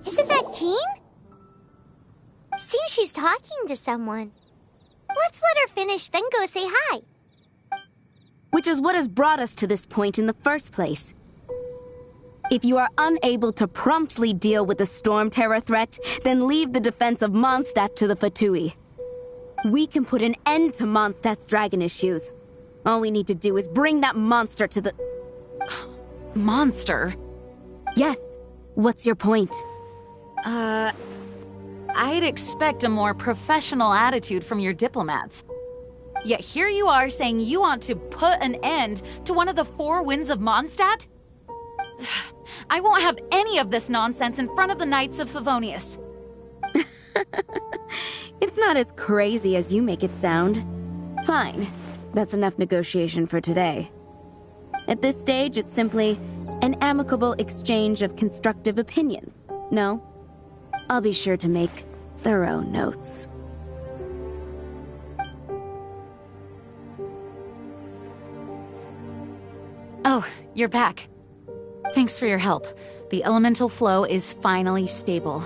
Isn't that Jean? Seems she's talking to someone. Let's let her finish, then go say hi. Which is what has brought us to this point in the first place. If you are unable to promptly deal with the Storm Terror threat, then leave the defense of Mondstadt to the Fatui. We can put an end to Mondstadt's dragon issues. All we need to do is bring that monster to the... Monster? Yes. What's your point? I'd expect a more professional attitude from your diplomats. Yet here you are saying you want to put an end to one of the four winds of Mondstadt? I won't have any of this nonsense in front of the Knights of Favonius. It's not as crazy as you make it sound. Fine. That's enough negotiation for today. At this stage, it's simply an amicable exchange of constructive opinions. No? I'll be sure to make thorough notes. Oh, you're back. Thanks for your help. The elemental flow is finally stable.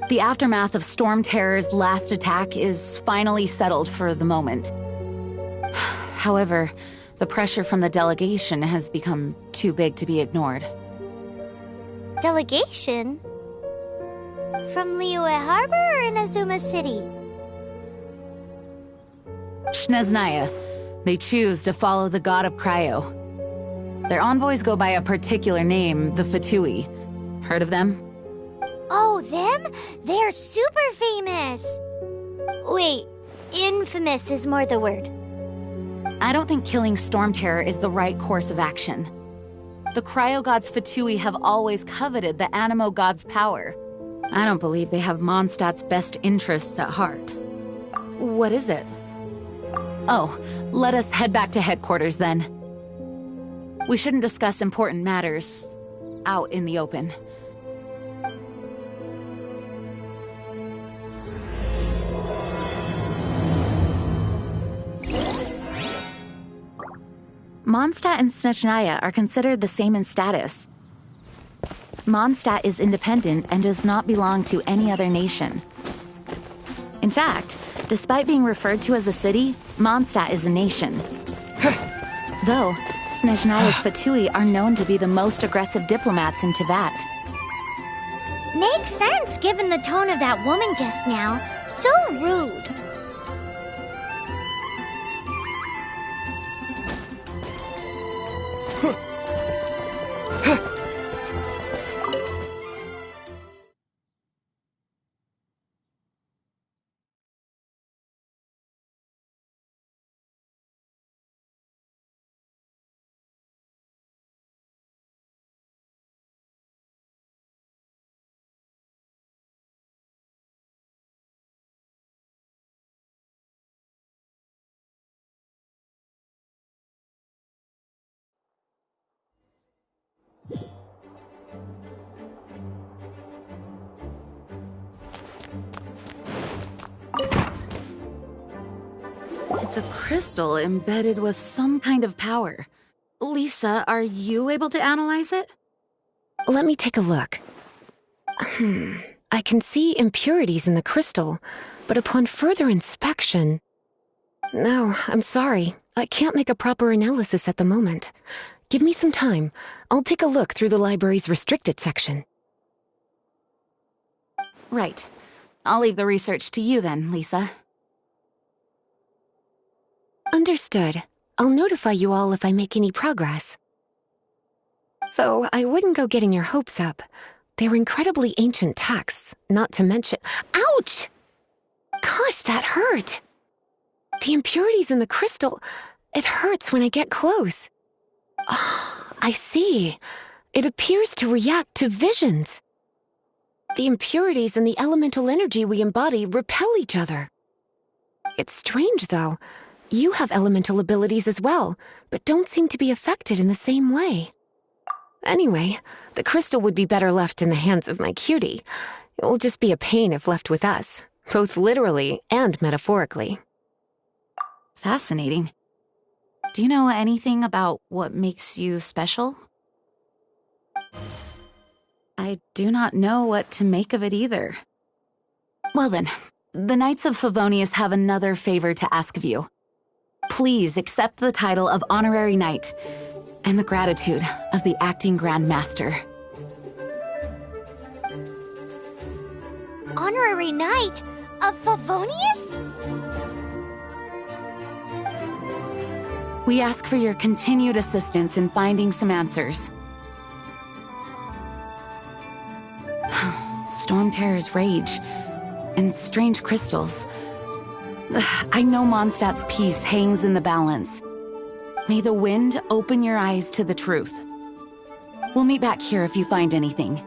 The aftermath of Storm Terror's last attack is finally settled for the moment. However, the pressure from the delegation has become too big to be ignored. Delegation? From Liyue Harbor or Inazuma City? Snezhnaya. They choose to follow the god of Cryo. Their envoys go by a particular name, the Fatui. Heard of them? Oh, them? They're super famous! Wait, infamous is more the word. I don't think killing Storm Terror is the right course of action. The Cryo God's Fatui have always coveted the Animo God's power. I don't believe they have Mondstadt's best interests at heart. What is it? Oh, let us head back to headquarters then. We shouldn't discuss important matters out in the open. Mondstadt and Snezhnaya are considered the same in status. Mondstadt is independent and does not belong to any other nation. In fact, despite being referred to as a city, Mondstadt is a nation. Though, Snezhnaya's Fatui are known to be the most aggressive diplomats in Teyvat. Makes sense given the tone of that woman just now. So rude. It's a crystal embedded with some kind of power. Lisa, are you able to analyze it? Let me take a look. I can see impurities in the crystal, but upon further inspection... No, I'm sorry. I can't make a proper analysis at the moment. Give me some time. I'll take a look through the library's restricted section. Right. I'll leave the research to you then, Lisa. Understood. I'll notify you all if I make any progress. Though I wouldn't go getting your hopes up. They're incredibly ancient texts, not to mention— Ouch! Gosh, that hurt! The impurities in the crystal— it hurts when I get close. Oh, I see. It appears to react to visions. The impurities and the elemental energy we embody repel each other. It's strange, though. You have elemental abilities as well, but don't seem to be affected in the same way. Anyway, the crystal would be better left in the hands of my cutie. It will just be a pain if left with us, both literally and metaphorically. Fascinating. Do you know anything about what makes you special? I do not know what to make of it either. Well then, the Knights of Favonius have another favor to ask of you. Please accept the title of Honorary Knight and the gratitude of the Acting Grand Master. Honorary Knight of Favonius? We ask for your continued assistance in finding some answers. Storm Terror's rage and strange crystals. I know Mondstadt's peace hangs in the balance. May the wind open your eyes to the truth. We'll meet back here if you find anything.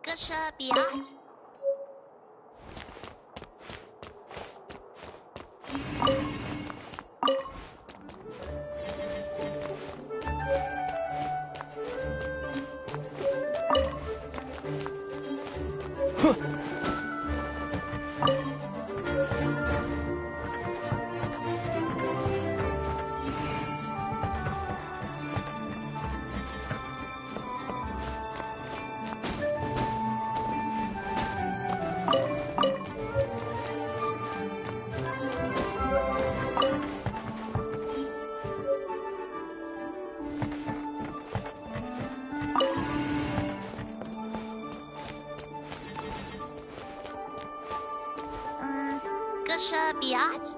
Gusha Biat. Gusha Biat.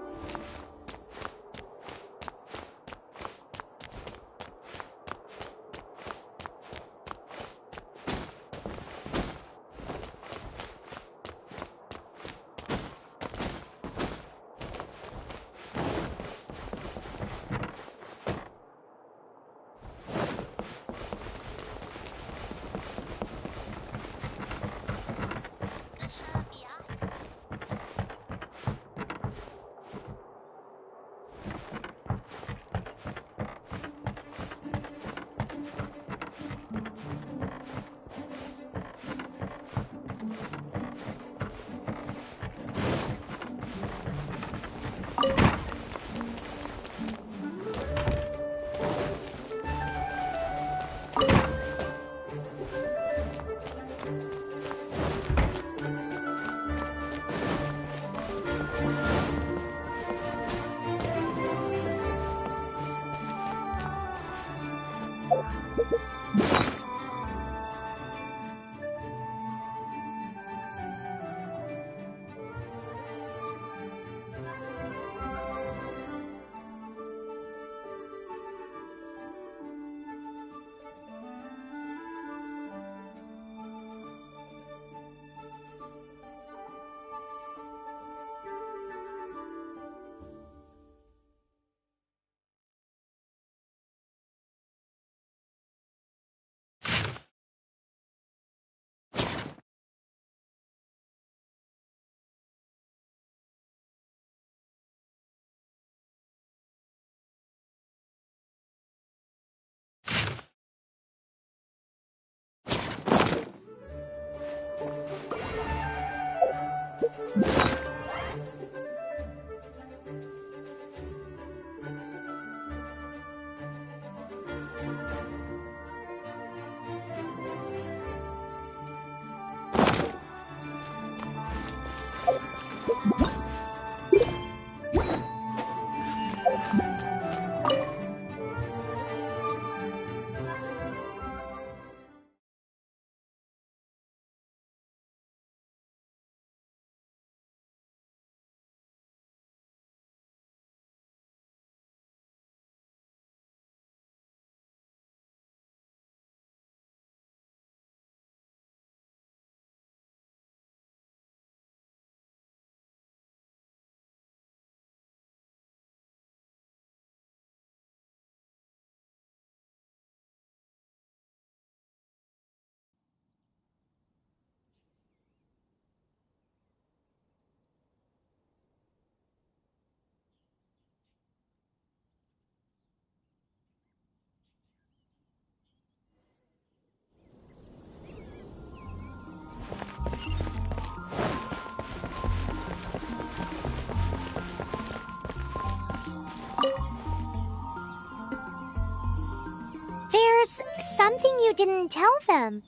There's something you didn't tell them.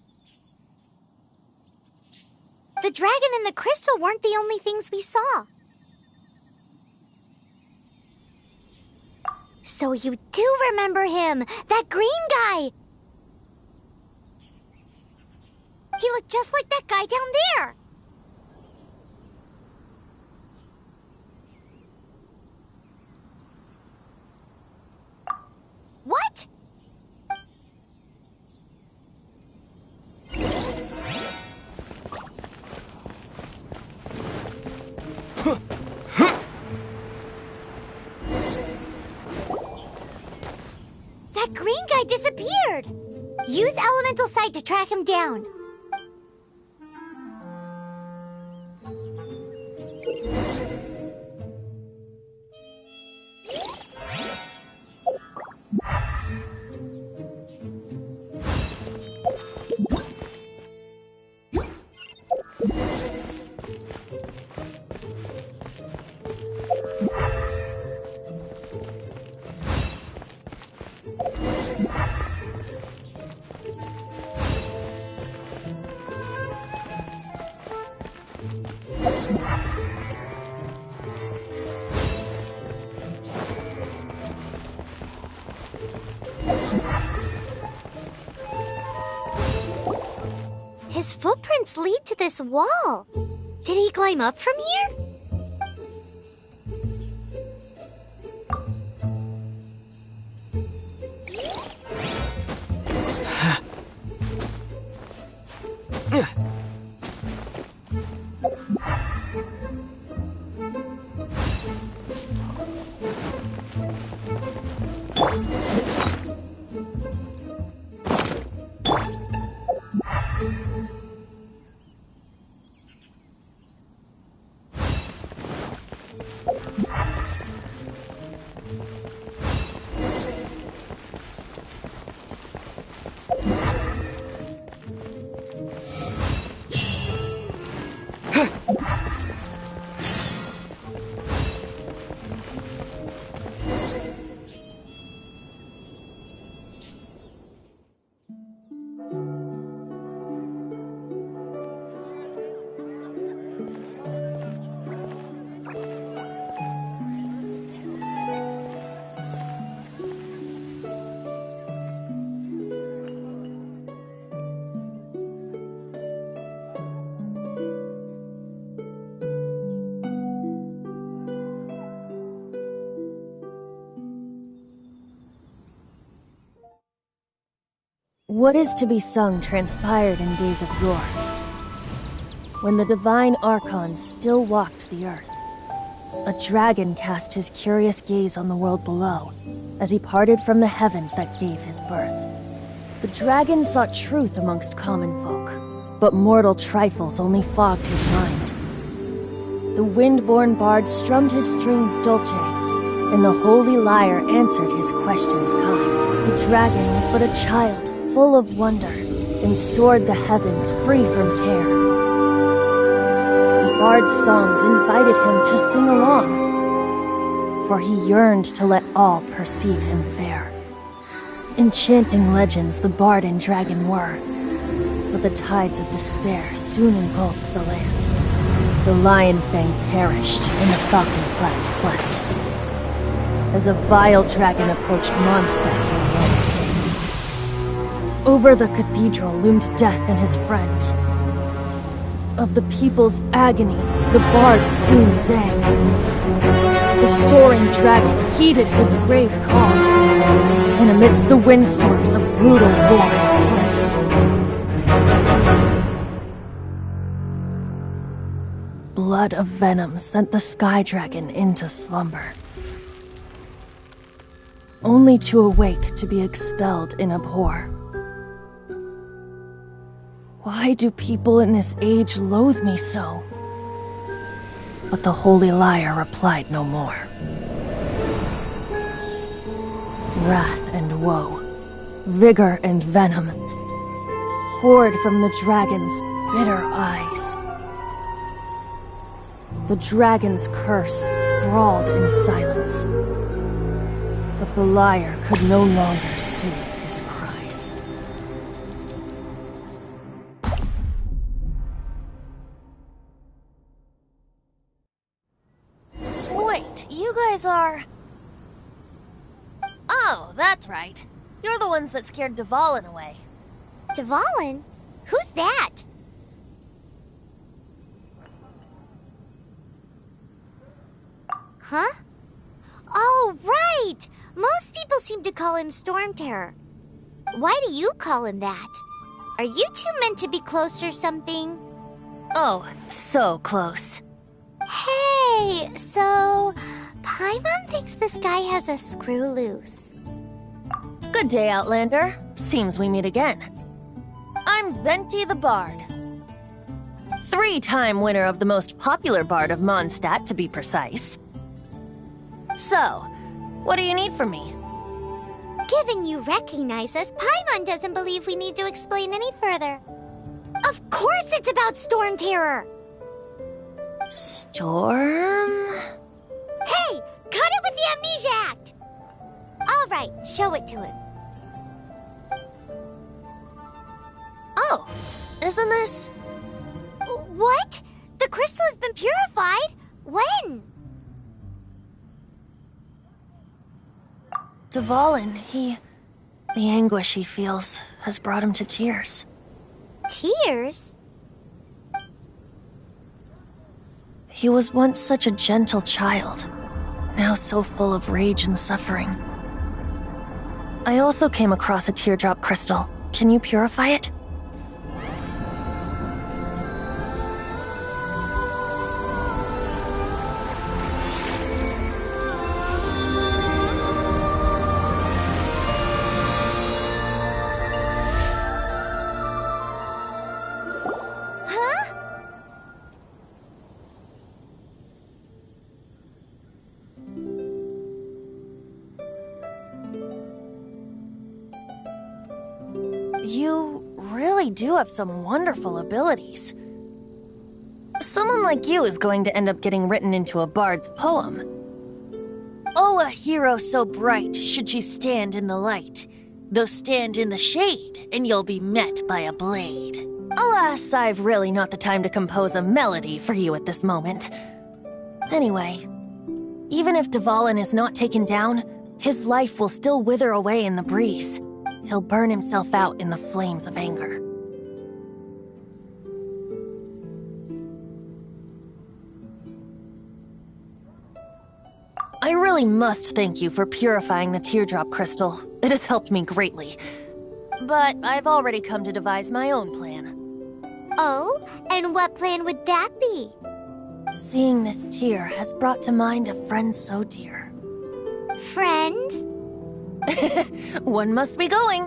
The dragon and the crystal weren't the only things we saw. So you do remember him, that green guy! He looked just like that guy down there! What? Use Elemental Sight to track him down. His footprints lead to this wall. Did he climb up from here? What is to be sung transpired in days of yore, when the divine archons still walked the earth. A dragon cast his curious gaze on the world below, as he parted from the heavens that gave his birth. The dragon sought truth amongst common folk, but mortal trifles only fogged his mind. The wind-born bard strummed his strings dolce, and the holy lyre answered his questions kind. The dragon was but a child, full of wonder, and soared the heavens free from care. The bard's songs invited him to sing along, for he yearned to let all perceive him fair. Enchanting legends the bard and dragon were, but the tides of despair soon engulfed the land. The lion fang perished, and the falcon flag slept, as a vile dragon approached Mondstadt in Rome. Over the cathedral loomed death and his friends. Of the people's agony, the bard soon sang. The soaring dragon heeded his grave calls, and amidst the windstorms a brutal war sprang. Blood of venom sent the sky dragon into slumber, only to awake to be expelled in abhor. Why do people in this age loathe me so? But the holy lyre replied no more. Wrath and woe, vigor and venom, poured from the dragon's bitter eyes. The dragon's curse sprawled in silence, but the lyre could no longer soothe his cries. Wait, you guys are... Oh, that's right. You're the ones that scared Dvalin away. Dvalin? Who's that? Huh? Oh, right! Most people seem to call him Storm Terror. Why do you call him that? Are you two meant to be close or something? Oh, so close. Hey, so... Paimon thinks this guy has a screw loose. Good day, Outlander. seems we meet again. I'm Venti the Bard. 3-time winner of the most popular bard of Mondstadt, to be precise. So, what do you need from me? Given you recognize us, Paimon doesn't believe we need to explain any further. Of course it's about Storm Terror! Storm? Hey! Cut it with the Amnesia Act! Alright, show it to him. Oh, isn't this... What? The crystal has been purified? When? Dvalin, the anguish he feels has brought him to tears. Tears? He was once such a gentle child, now so full of rage and suffering. I also came across a teardrop crystal. Can you purify it? You really do have some wonderful abilities. Someone like you is going to end up getting written into a bard's poem. Oh, a hero so bright should she stand in the light, though stand in the shade, and you'll be met by a blade. Alas, I've really not the time to compose a melody for you at this moment. Anyway, even if Dvalin is not taken down, his life will still wither away in the breeze. He'll burn himself out in the flames of anger. I really must thank you for purifying the teardrop crystal. It has helped me greatly. But I've already come to devise my own plan. Oh, and what plan would that be? Seeing this tear has brought to mind a friend so dear. Friend? One must be going.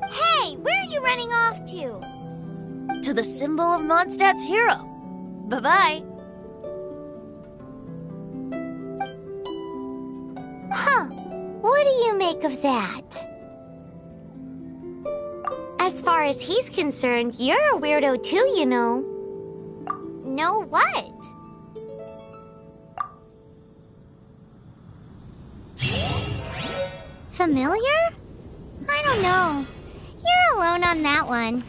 Hey, where are you running off to? To the symbol of Mondstadt's hero. Bye-bye. Huh. What do you make of that? As far as he's concerned, you're a weirdo too, you know. Know what? Familiar? I don't know. You're alone on that one.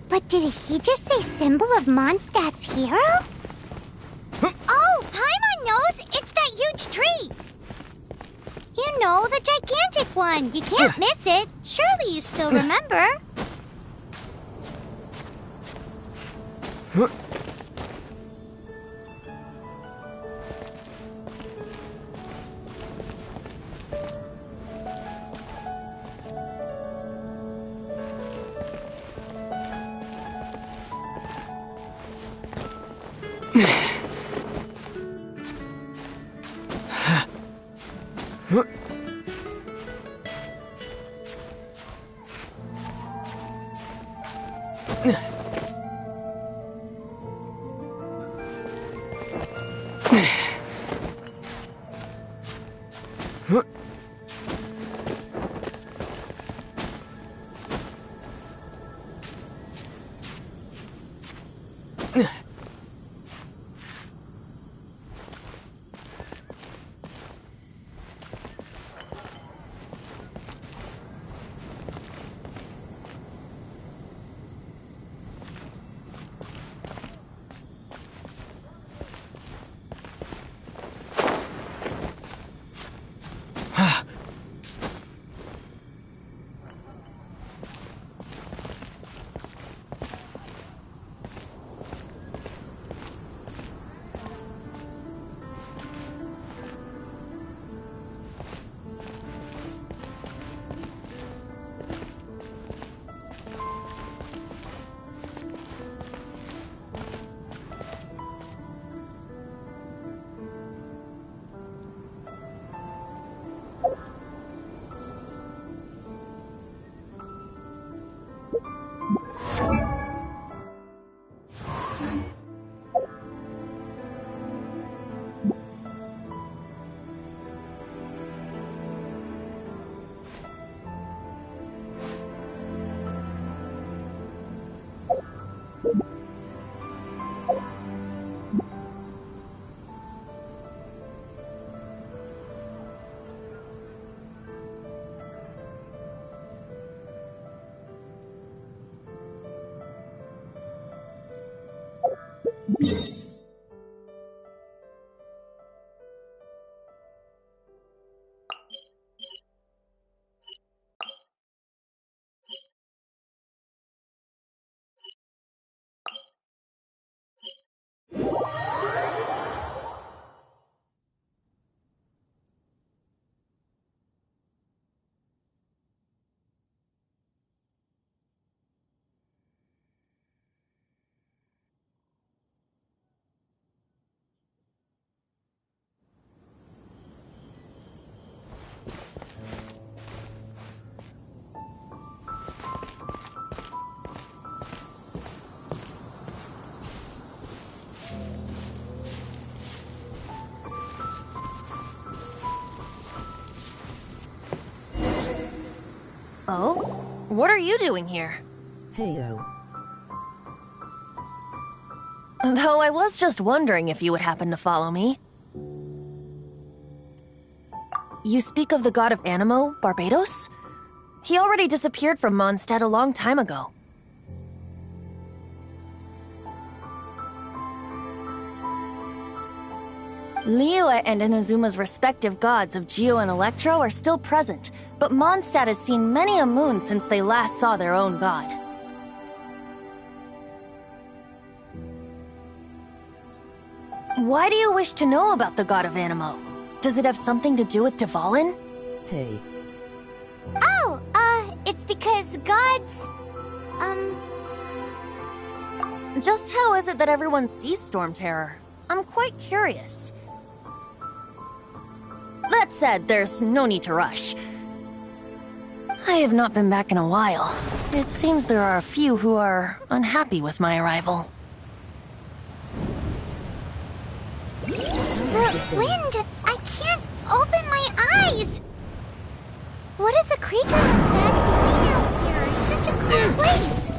But did he just say symbol of Mondstadt's hero? Oh, Paimon knows! It's that huge tree! You know, the gigantic one. You can't miss it. Surely you still remember. Oh? What are you doing here? Heyo. Though I was just wondering if you would happen to follow me. You speak of the god of Animo, Barbados? He already disappeared from Mondstadt a long time ago. Liyue and Inazuma's respective gods of Geo and Electro are still present, but Mondstadt has seen many a moon since they last saw their own god. Why do you wish to know about the god of Animo? Does it have something to do with Dvalin? Hey. Oh, it's because gods... Just how is it that everyone sees Storm Terror? I'm quite curious. That said, there's no need to rush. I have not been back in a while. It seems there are a few who are unhappy with my arrival. The wind! I can't open my eyes! What is a creature like that doing out here? It's such a cool place!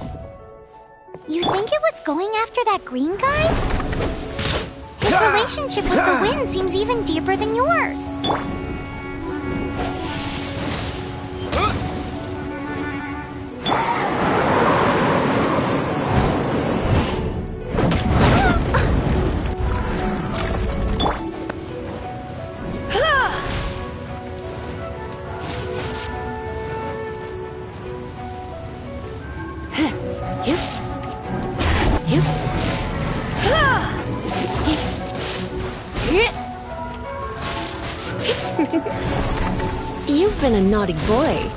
You think it was going after that green guy? His relationship with the wind seems even deeper than yours. You've been a naughty boy.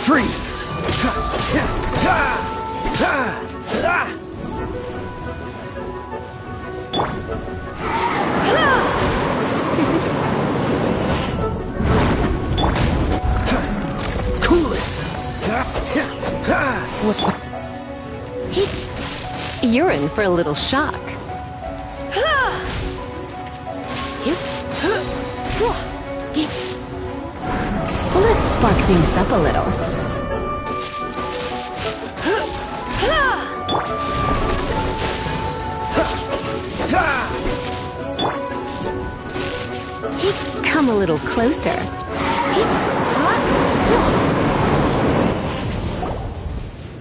Freeze! Cool it! What's the... You're in for a little shock. Let's spark things up a little. Come a little closer.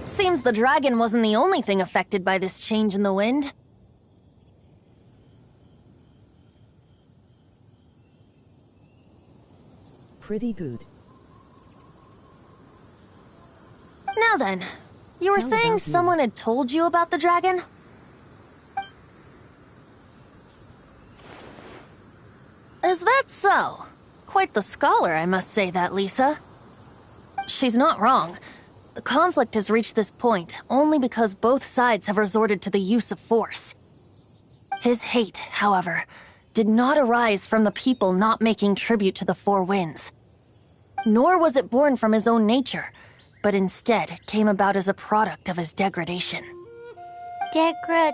Seems the dragon wasn't the only thing affected by this change in the wind. Pretty good. Now then, you were How saying about you? someone had told you about the dragon? Is that so? Quite the scholar, I must say that, Lisa. She's not wrong. The conflict has reached this point only because both sides have resorted to the use of force. His hate, however, did not arise from the people not making tribute to the Four Winds. Nor was it born from his own nature, but instead came about as a product of his degradation. Degradation?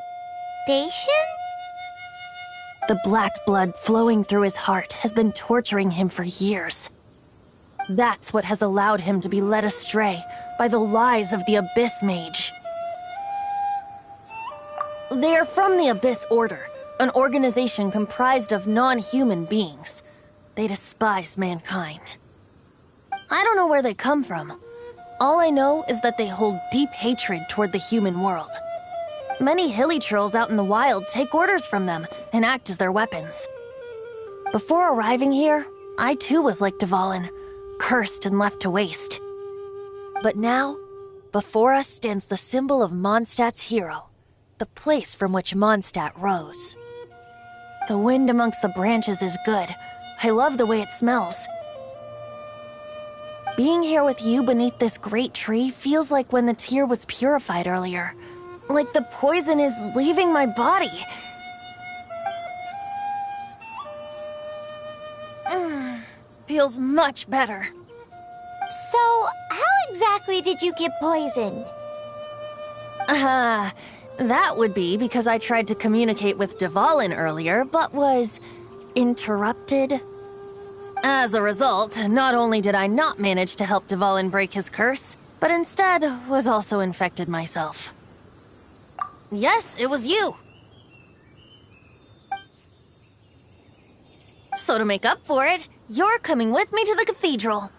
The black blood flowing through his heart has been torturing him for years. That's what has allowed him to be led astray by the lies of the Abyss Mage. They are from the Abyss Order, an organization comprised of non-human beings. They despise mankind. I don't know where they come from. All I know is that they hold deep hatred toward the human world. Many hilly trolls out in the wild take orders from them and act as their weapons. Before arriving here, I too was like Dvalin, cursed and left to waste. But now, before us stands the symbol of Mondstadt's hero, the place from which Mondstadt rose. The wind amongst the branches is good. I love the way it smells. Being here with you beneath this great tree feels like when the tear was purified earlier. Like the poison is leaving my body. Feels much better. So, how exactly did you get poisoned? That would be because I tried to communicate with Dvalin earlier, but was interrupted. As a result, not only did I not manage to help Dvalin break his curse, but instead was also infected myself. Yes, it was you. So to make up for it, you're coming with me to the cathedral.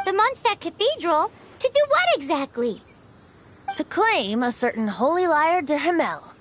The Mondstadt Cathedral? To do what exactly? To claim a certain holy lyre de Himmel.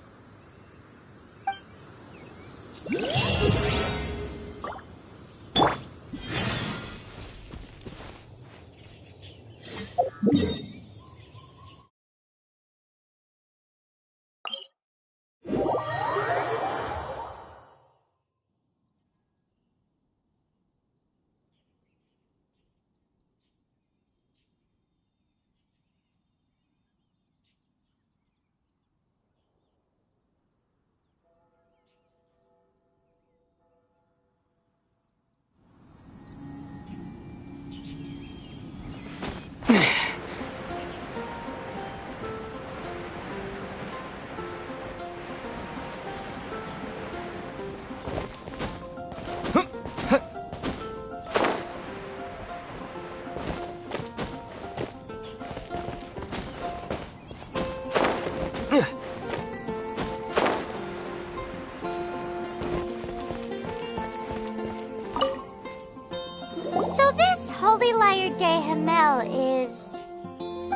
So this holy lyre de Himmel is...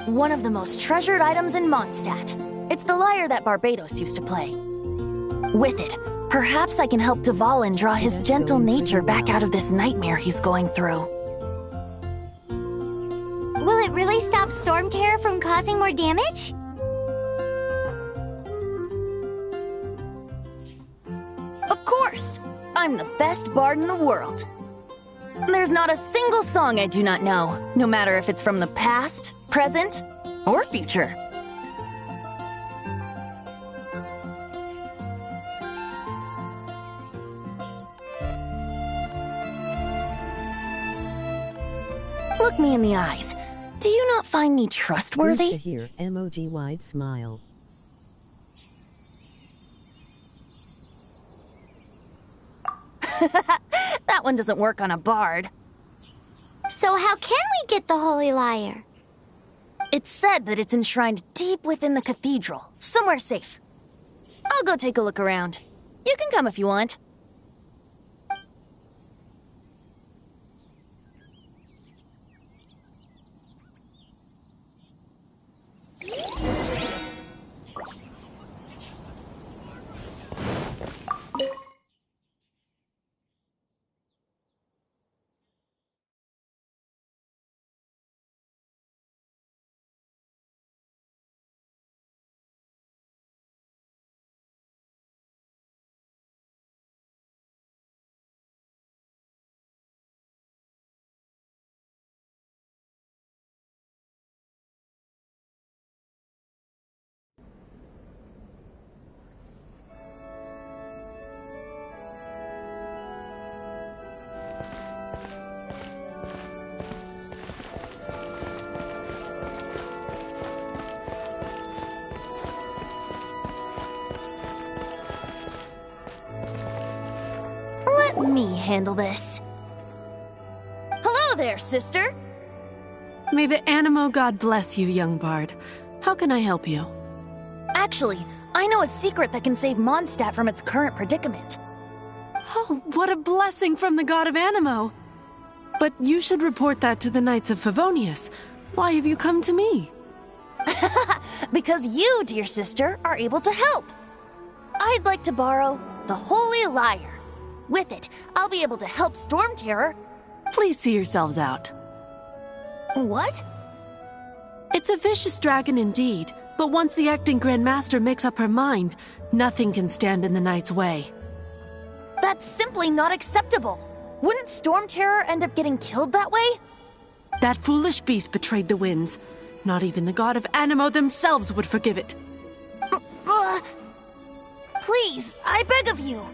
one of the most treasured items in Mondstadt. It's the lyre that Barbados used to play. With it, perhaps I can help Dvalin draw his gentle nature back out of this nightmare he's going through. Will it really stop Storm Terror from causing more damage? Of course! I'm the best bard in the world. There's not a single song I do not know, no matter if it's from the past, present, or future. Look me in the eyes. Do you not find me trustworthy? Good to hear. Emoji wide smile. That one doesn't work on a bard. So how can we get the holy lyre? It's said that it's enshrined deep within the cathedral, somewhere safe. I'll go take a look around. You can come if you want. Let me handle this. Hello there, sister. May the Animo God bless you, young bard. How can I help you? Actually, I know a secret that can save Mondstadt from its current predicament. Oh, what a blessing from the God of Animo! But you should report that to the Knights of Favonius. Why have you come to me? Because you, dear sister, are able to help. I'd like to borrow the Holy Lyre. With it, I'll be able to help Storm Terror. Please see yourselves out. What? It's a vicious dragon indeed, but once the acting Grand Master makes up her mind, nothing can stand in the Knight's way. That's simply not acceptable. Wouldn't Storm Terror end up getting killed that way? That foolish beast betrayed the winds. Not even the god of Anemo themselves would forgive it. Please, I beg of you.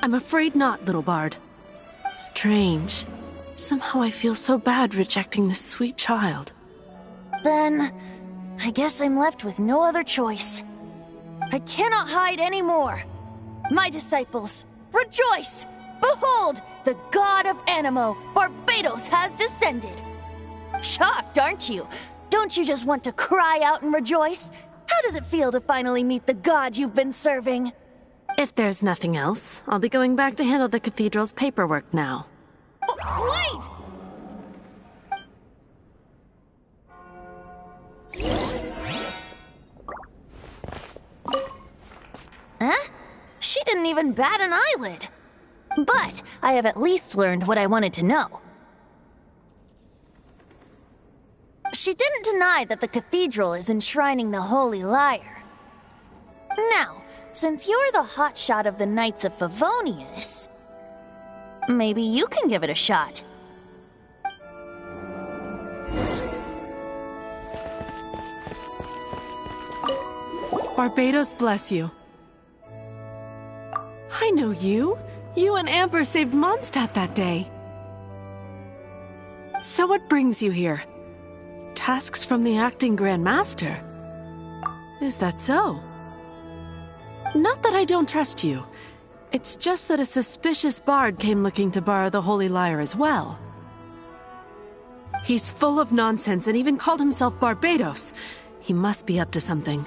I'm afraid not, little bard. Strange. Somehow I feel so bad rejecting this sweet child. Then, I guess I'm left with no other choice. I cannot hide anymore. My disciples, rejoice! Behold, the god of Anemo, Barbados, has descended. Shocked, aren't you? Don't you just want to cry out and rejoice? How does it feel to finally meet the god you've been serving? If there's nothing else, I'll be going back to handle the cathedral's paperwork now. Wait! Huh? She didn't even bat an eyelid. But I have at least learned what I wanted to know. She didn't deny that the cathedral is enshrining the Holy Lyre. Now, since you're the hotshot of the Knights of Favonius, maybe you can give it a shot. Barbados bless you. I know you. You and Amber saved Mondstadt that day. So what brings you here? Tasks from the acting Grand Master? Is that so? Not that I don't trust you. It's just that a suspicious bard came looking to borrow the Holy Lyre as well. He's full of nonsense and even called himself Barbados. He must be up to something.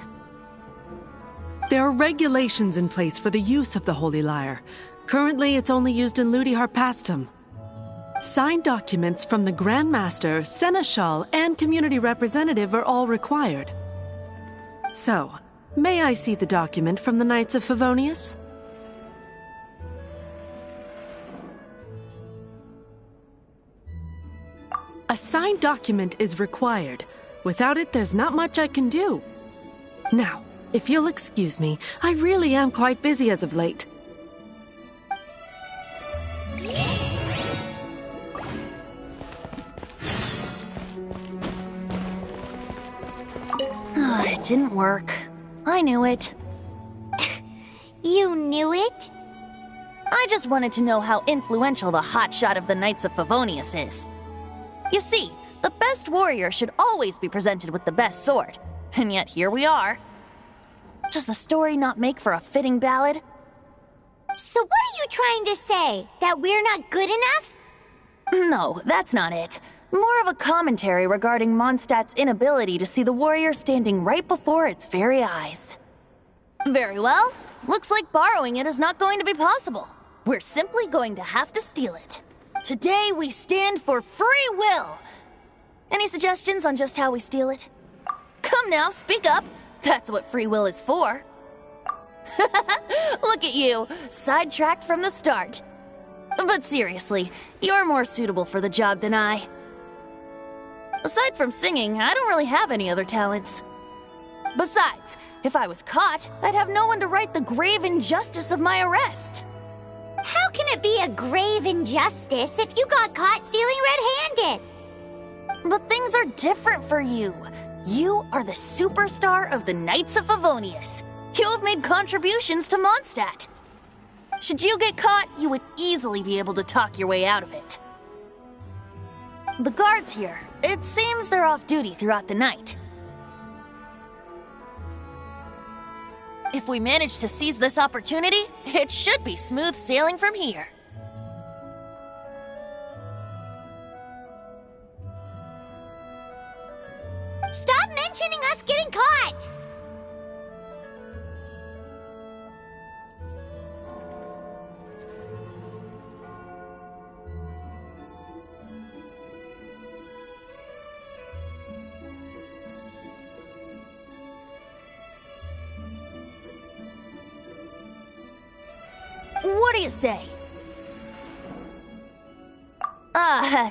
There are regulations in place for the use of the Holy Lyre. Currently, it's only used in Ludi Harpastum. Signed documents from the Grand Master, Seneschal, and Community Representative are all required. So, may I see the document from the Knights of Favonius? A signed document is required. Without it, there's not much I can do. Now, if you'll excuse me, I really am quite busy as of late. It didn't work. I knew it. You knew it? I just wanted to know how influential the hotshot of the Knights of Favonius is. You see, the best warrior should always be presented with the best sword. And yet here we are. Does the story not make for a fitting ballad? So what are you trying to say? That we're not good enough? No, that's not it. More of a commentary regarding Mondstadt's inability to see the warrior standing right before its very eyes. Very well. Looks like borrowing it is not going to be possible. We're simply going to have to steal it. Today we stand for free will. Any suggestions on just how we steal it? Come now, speak up. That's what free will is for. Look at you, sidetracked from the start. But seriously, you're more suitable for the job than I. Aside from singing, I don't really have any other talents. Besides, if I was caught, I'd have no one to right the grave injustice of my arrest. How can it be a grave injustice if you got caught stealing red-handed? But things are different for you. You are the superstar of the Knights of Favonius. You have made contributions to Mondstadt. Should you get caught, you would easily be able to talk your way out of it. The guards here, it seems they're off duty throughout the night. If we manage to seize this opportunity, it should be smooth sailing from here. Stop mentioning us getting caught! What do you say?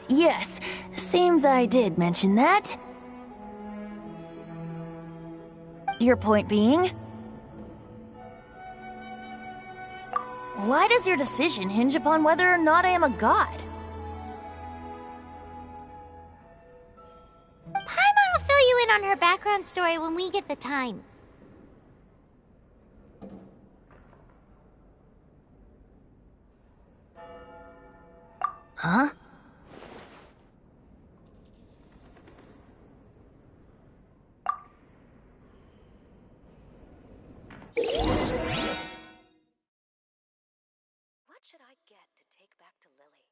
Yes. Seems I did mention that. Your point being? Why does your decision hinge upon whether or not I am a god? Paimon will fill you in on her background story when we get the time. Huh? What should I get to take back to Lily?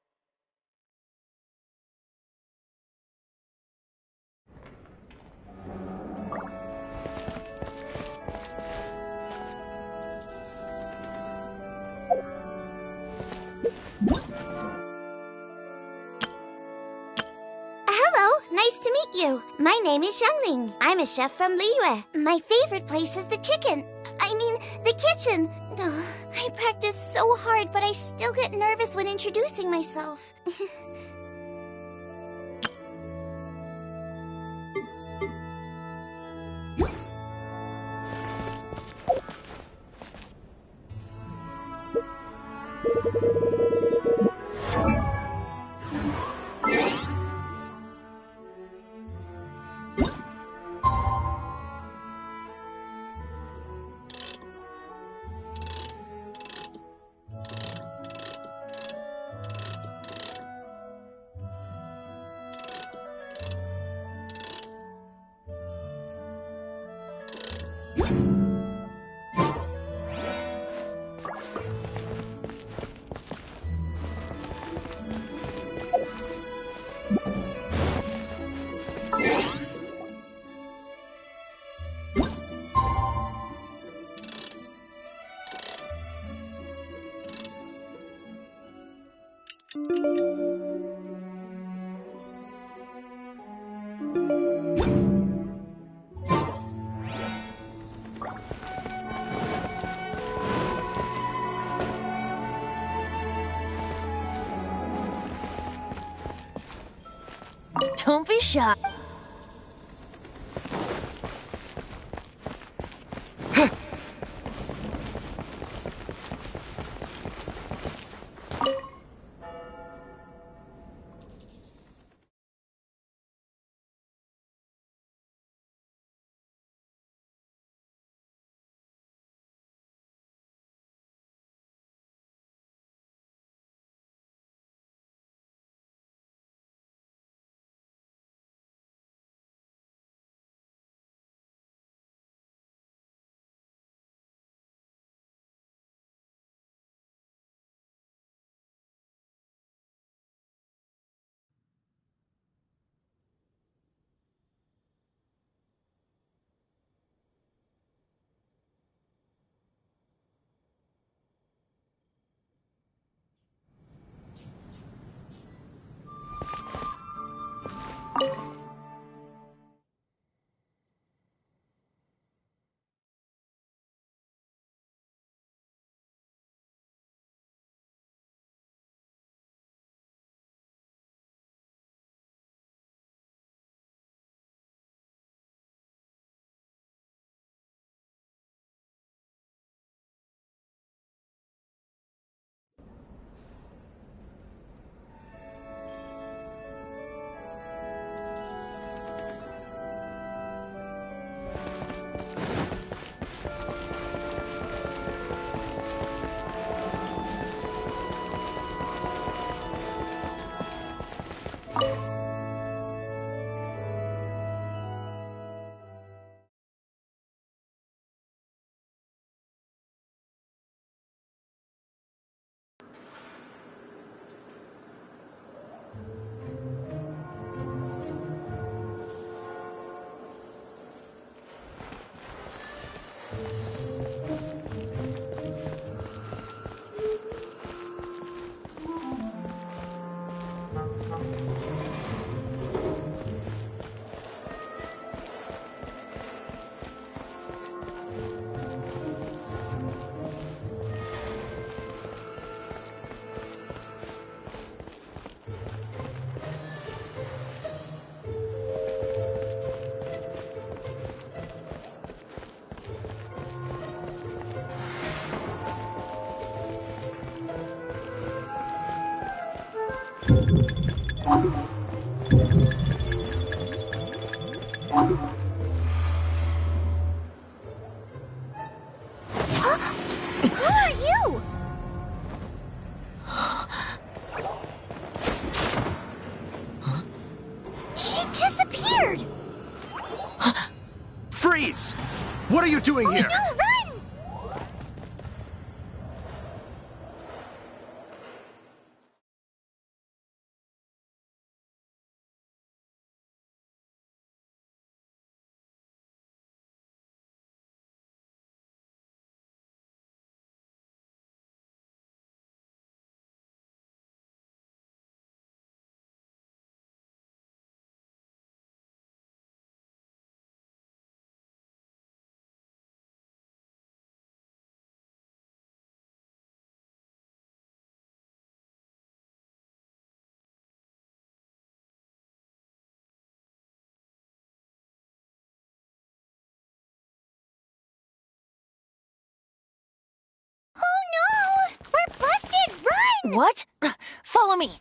Hello, nice to meet you. My name is Xiangling. I'm a chef from Liyue. My favorite place is the the kitchen. I practice so hard, but I still get nervous when introducing myself. Don't be shy. Who are you? She disappeared! Freeze! What are you doing here? No, run! Oh no! We're busted! Run! What? Follow me.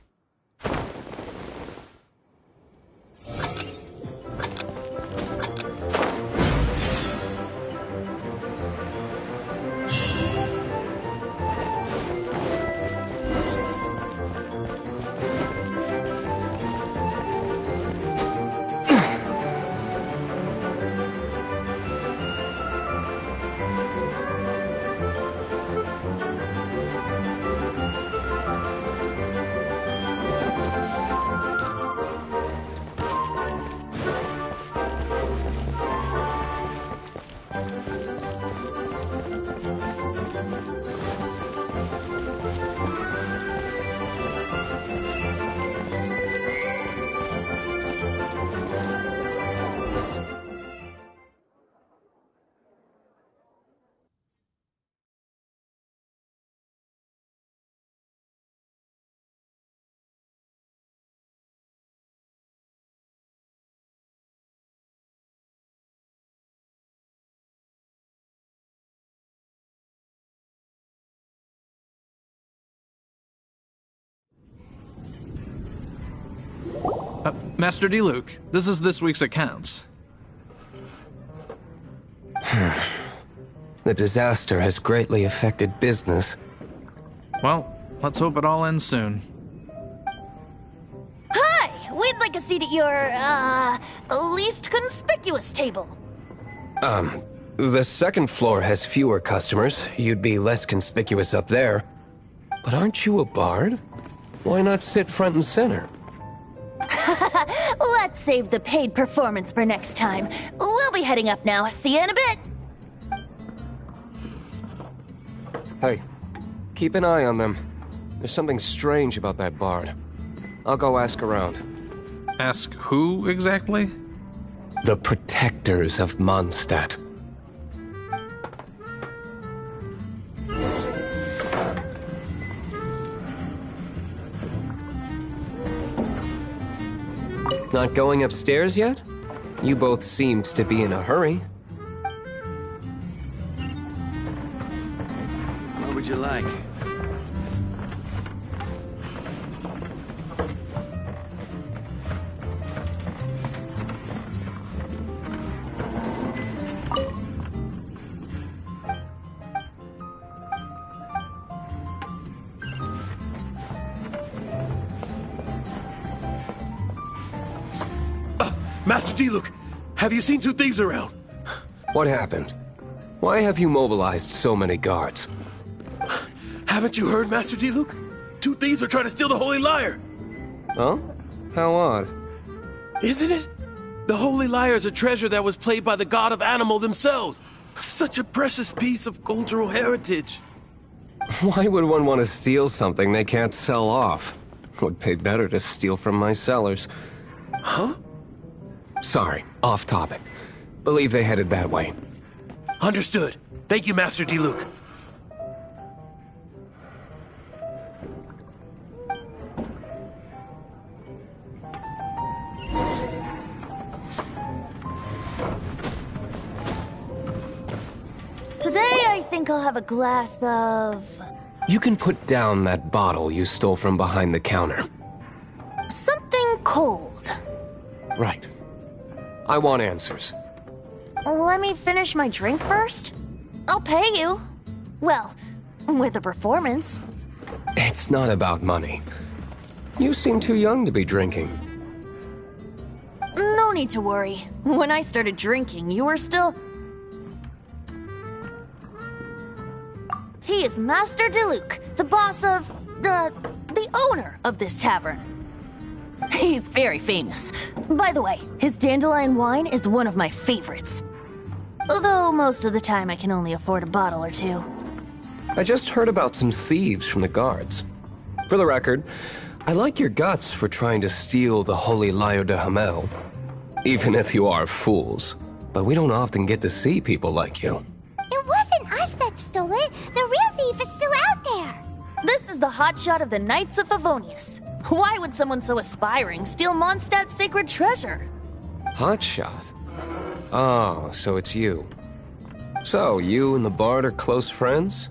Master D. Luke, this is this week's accounts. The disaster has greatly affected business. Well, let's hope it all ends soon. Hi! We'd like a seat at your, least conspicuous table. The second floor has fewer customers. You'd be less conspicuous up there. But aren't you a bard? Why not sit front and center? Let's save the paid performance for next time. We'll be heading up now. See you in a bit. Hey, keep an eye on them. There's something strange about that bard. I'll go ask around. Ask who exactly? The protectors of Mondstadt. Not going upstairs yet? You both seemed to be in a hurry. What would you like? Master D-Luke, have you seen two thieves around? What happened? Why have you mobilized so many guards? Haven't you heard, Master D-Luke? Two thieves are trying to steal the Holy Lyre! Huh? How odd. Isn't it? The Holy Lyre is a treasure that was played by the god of animal themselves. Such a precious piece of cultural heritage. Why would one want to steal something they can't sell off? Would pay better to steal from my sellers. Huh? Sorry, off topic. Believe they headed that way. Understood. Thank you, Master D-Luke. Today, I think I'll have a glass of... You can put down that bottle you stole from behind the counter. cold. Right. I want answers. Let me finish my drink first. I'll pay you. Well, with a performance. It's not about money. You seem too young to be drinking. No need to worry. When I started drinking, you were still... He is Master Diluc, the boss of... the owner of this tavern. He's very famous. By the way, his dandelion wine is one of my favorites. Although most of the time I can only afford a bottle or two. I just heard about some thieves from the guards. For the record, I like your guts for trying to steal the Holy Lyre de Hamel. Even if you are fools. But we don't often get to see people like you. It wasn't us that stole it. The real thief is still out there. This is the hotshot of the Knights of Favonius. Why would someone so aspiring steal Mondstadt's sacred treasure? Hotshot? Oh, so it's you. So, you and the Bard are close friends?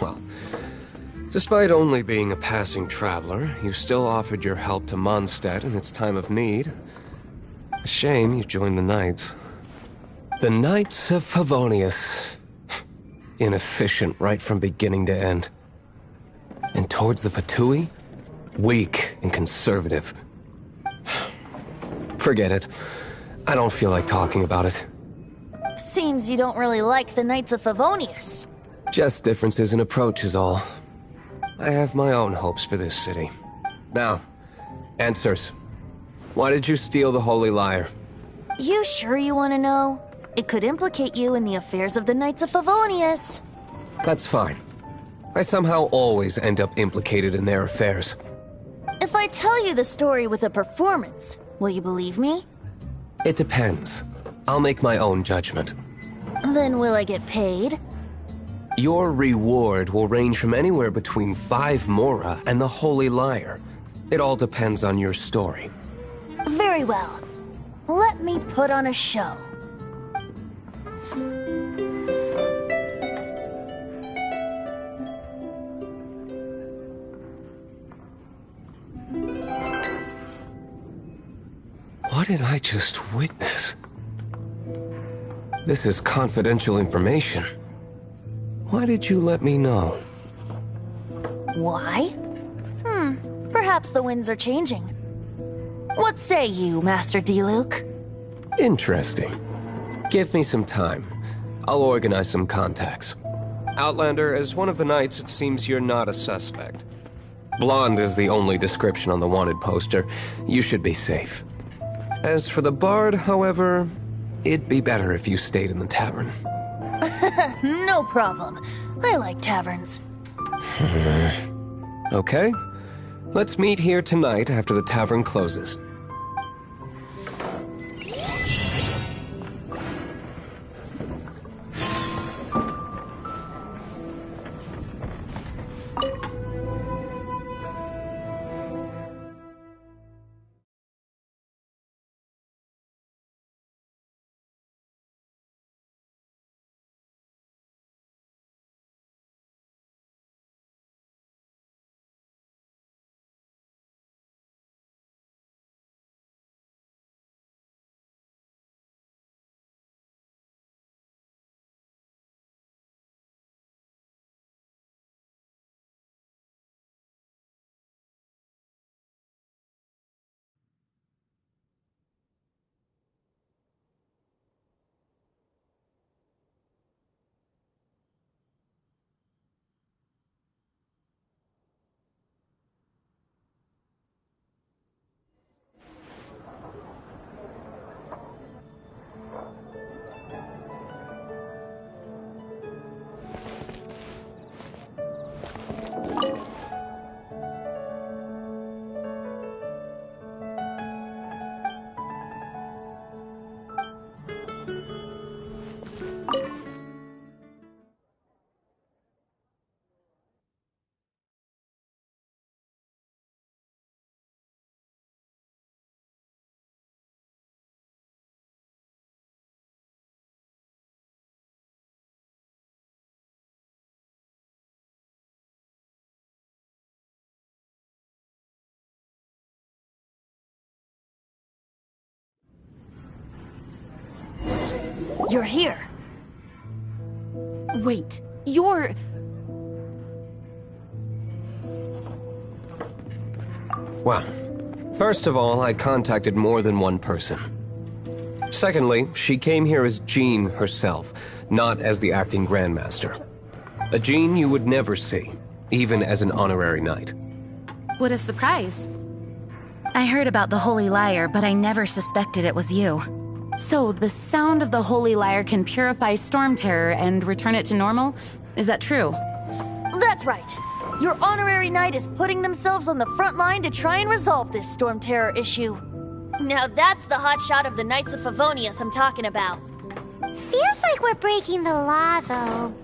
Well, despite only being a passing traveler, you still offered your help to Mondstadt in its time of need. A shame you joined the Knights. The Knights of Favonius. Inefficient right from beginning to end. And towards the Fatui, weak and conservative. Forget it. I don't feel like talking about it. Seems you don't really like the Knights of Favonius. Just differences in approach is all. I have my own hopes for this city. Now, answers. Why did you steal the Holy Lyre? You sure you want to know? It could implicate you in the affairs of the Knights of Favonius. That's fine. I somehow always end up implicated in their affairs. If I tell you the story with a performance, will you believe me? It depends. I'll make my own judgment. Then will I get paid? Your reward will range from anywhere between 5 Mora and the Holy Lyre. It all depends on your story. Very well. Let me put on a show. What did I just witness? This is confidential information. Why did you let me know? Why? Perhaps the winds are changing. What say you, Master Diluc? Interesting. Give me some time. I'll organize some contacts. Outlander, as one of the Knights, it seems you're not a suspect. Blonde is the only description on the wanted poster. You should be safe. As for the Bard, however, it'd be better if you stayed in the tavern. No problem. I like taverns. Okay. Let's meet here tonight after the tavern closes. You're here. Wait, you're... Well, first of all, I contacted more than one person. Secondly, she came here as Jean herself, not as the acting Grandmaster. A Jean you would never see, even as an honorary knight. What a surprise. I heard about the Holy Lyre, but I never suspected it was you. So, the sound of the Holy Lyre can purify Storm Terror and return it to normal? Is that true? That's right. Your honorary knight is putting themselves on the front line to try and resolve this Storm Terror issue. Now that's the hotshot of the Knights of Favonius I'm talking about. Feels like we're breaking the law, though.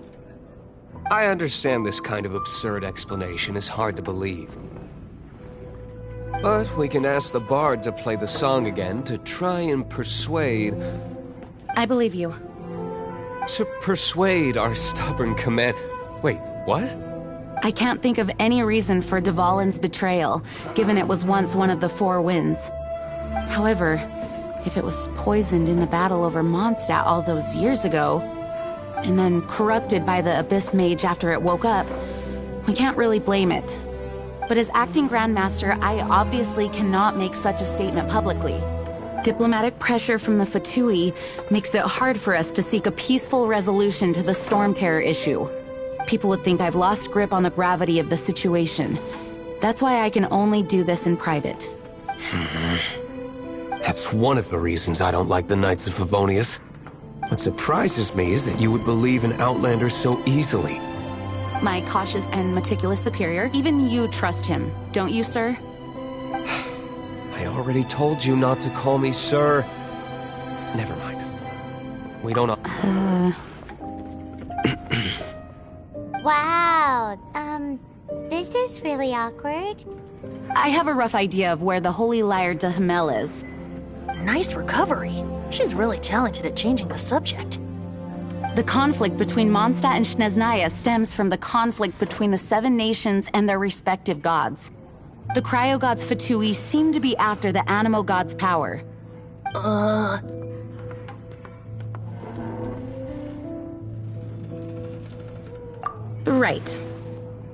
I understand this kind of absurd explanation is hard to believe. But we can ask the bard to play the song again to try and persuade... I believe you. To persuade our stubborn command... Wait, what? I can't think of any reason for Dvalin's betrayal, given it was once one of the Four Winds. However, if it was poisoned in the battle over Mondstadt all those years ago, and then corrupted by the Abyss Mage after it woke up, we can't really blame it. But as acting Grandmaster, I obviously cannot make such a statement publicly. Diplomatic pressure from the Fatui makes it hard for us to seek a peaceful resolution to the Storm Terror issue. People would think I've lost grip on the gravity of the situation. That's why I can only do this in private. That's one of the reasons I don't like the Knights of Favonius. What surprises me is that you would believe in Outlanders so easily. My cautious and meticulous superior, even you trust him, don't you, sir? I already told you not to call me sir. Never mind. We don't... Wow, this is really awkward. I have a rough idea of where the Holy Lyre de Himmel is. Nice recovery. She's really talented at changing the subject. The conflict between Mondstadt and Snezhnaya stems from the conflict between the Seven Nations and their respective gods. The Cryo Gods Fatui seem to be after the Animo God's power. Right.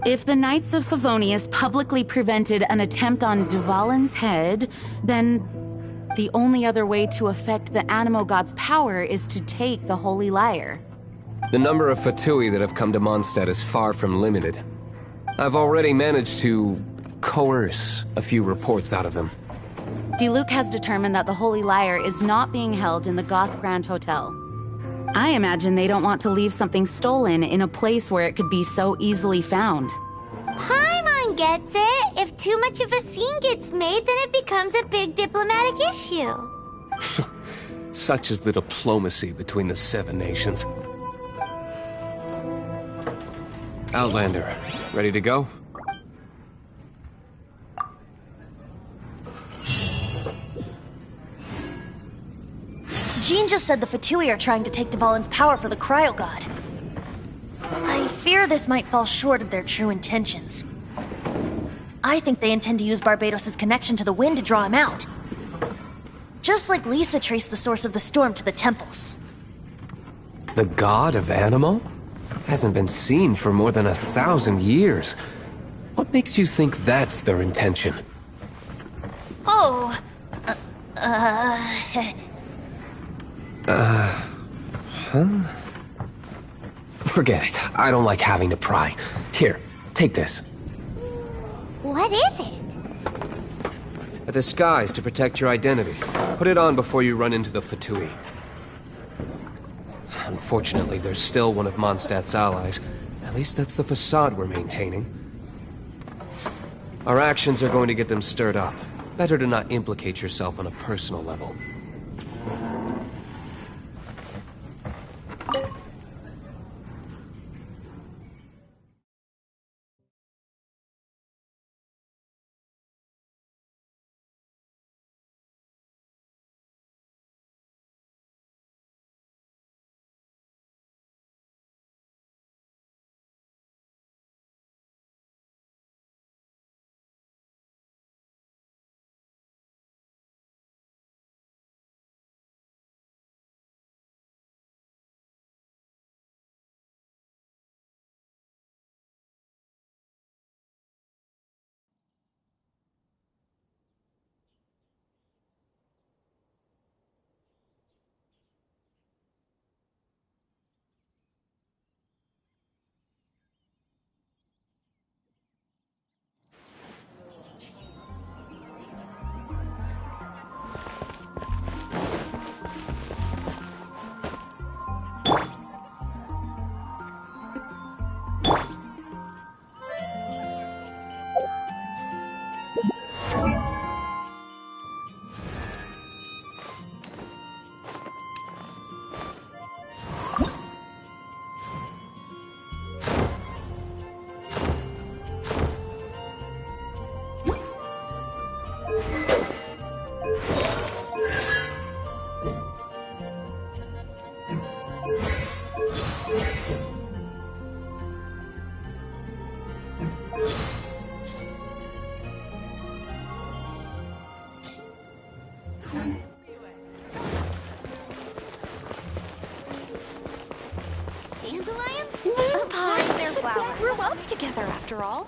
If the Knights of Favonius publicly prevented an attempt on Dvalin's head, then the only other way to affect the Animo God's power is to take the Holy Lyre. The number of Fatui that have come to Mondstadt is far from limited. I've already managed to coerce a few reports out of them. Diluc has determined that the Holy Lyre is not being held in the Goth Grand Hotel. I imagine they don't want to leave something stolen in a place where it could be so easily found. Paimon gets it. If too much of a scene gets made, then it becomes a big diplomatic issue. Such is the diplomacy between the Seven Nations. Outlander, ready to go? Jean just said the Fatui are trying to take Dvalin's power for the Cryo God. I fear this might fall short of their true intentions. I think they intend to use Barbados' connection to the wind to draw him out. Just like Lisa traced the source of the storm to the temples. The god of Animo? Hasn't been seen for more than 1,000 years. What makes you think that's their intention? Oh, Forget it. I don't like having to pry. Here, take this. What is it? A disguise to protect your identity. Put it on before you run into the Fatui. Unfortunately, there's still one of Mondstadt's allies. At least that's the facade we're maintaining. Our actions are going to get them stirred up. Better to not implicate yourself on a personal level. Dandelions? Of course they're flowers. We grew up together after all.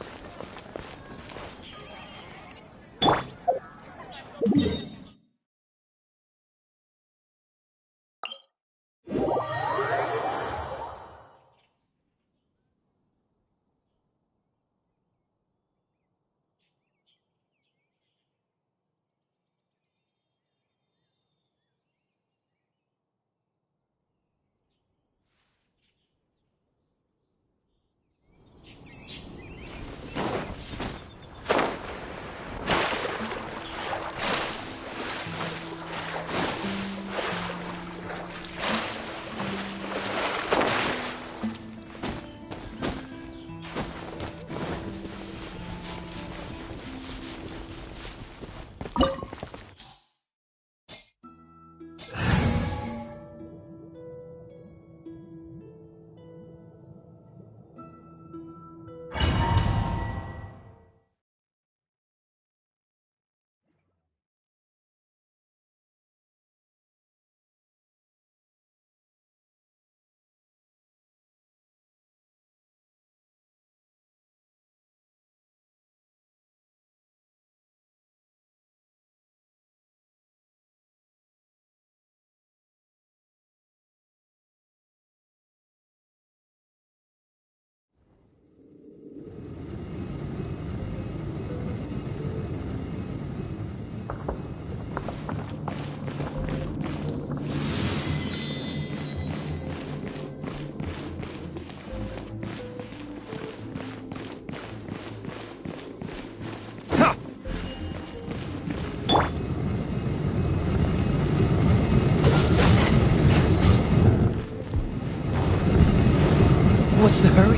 What's the hurry?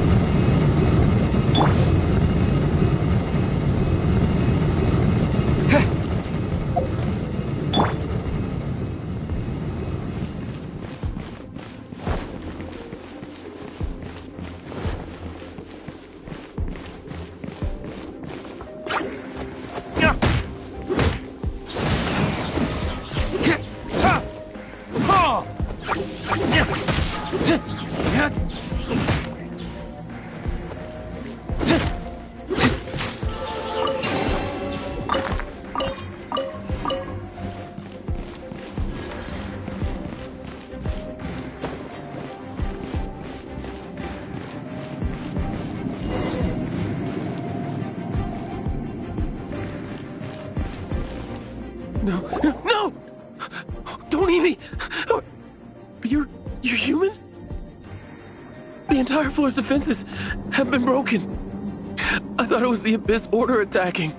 No! Don't eat me! You're human? The entire floor's defenses have been broken. I thought it was the Abyss Order attacking.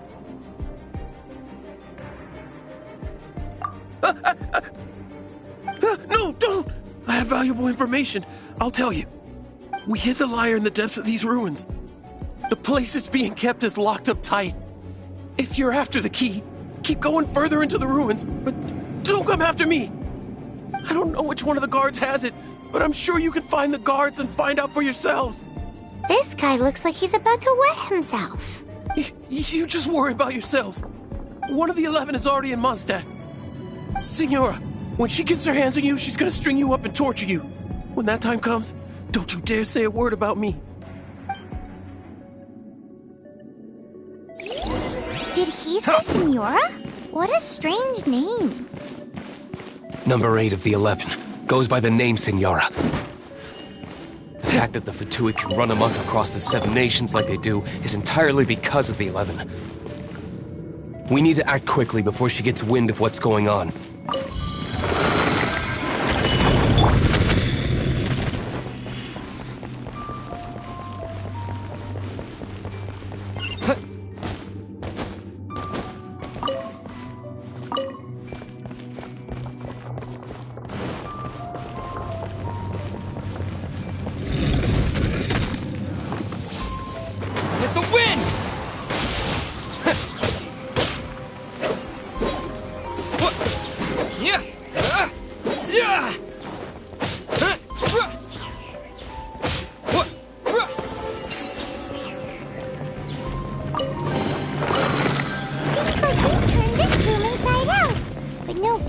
No, don't! I have valuable information. I'll tell you. We hid the lyre in the depths of these ruins. The place it's being kept is locked up tight. If you're after the key, keep going further into the ruins, but don't come after me. I don't know which one of the guards has it, but I'm sure you can find the guards and find out for yourselves. This guy looks like he's about to wet himself. You just worry about yourselves. One of the 11 is already in Mondstadt. Signora, when she gets her hands on you, she's gonna string you up and torture you. When that time comes, don't you dare say a word about me. Did he say Signora? What a strange name. Number 8 of the 11 goes by the name Signora. The fact that the Fatui can run amok across the 7 nations like they do is entirely because of the 11. We need to act quickly before she gets wind of what's going on.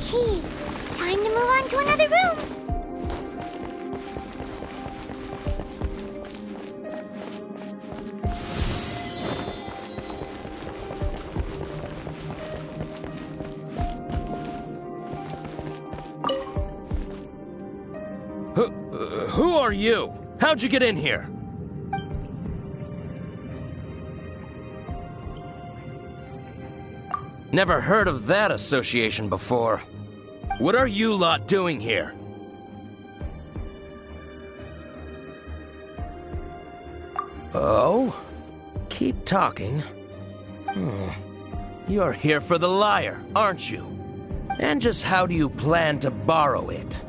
key. Time to move on to another room. Who are you? How'd you get in here? Never heard of that association before. What are you lot doing here? Oh? Keep talking. You're here for the lyre, aren't you? And just how do you plan to borrow it?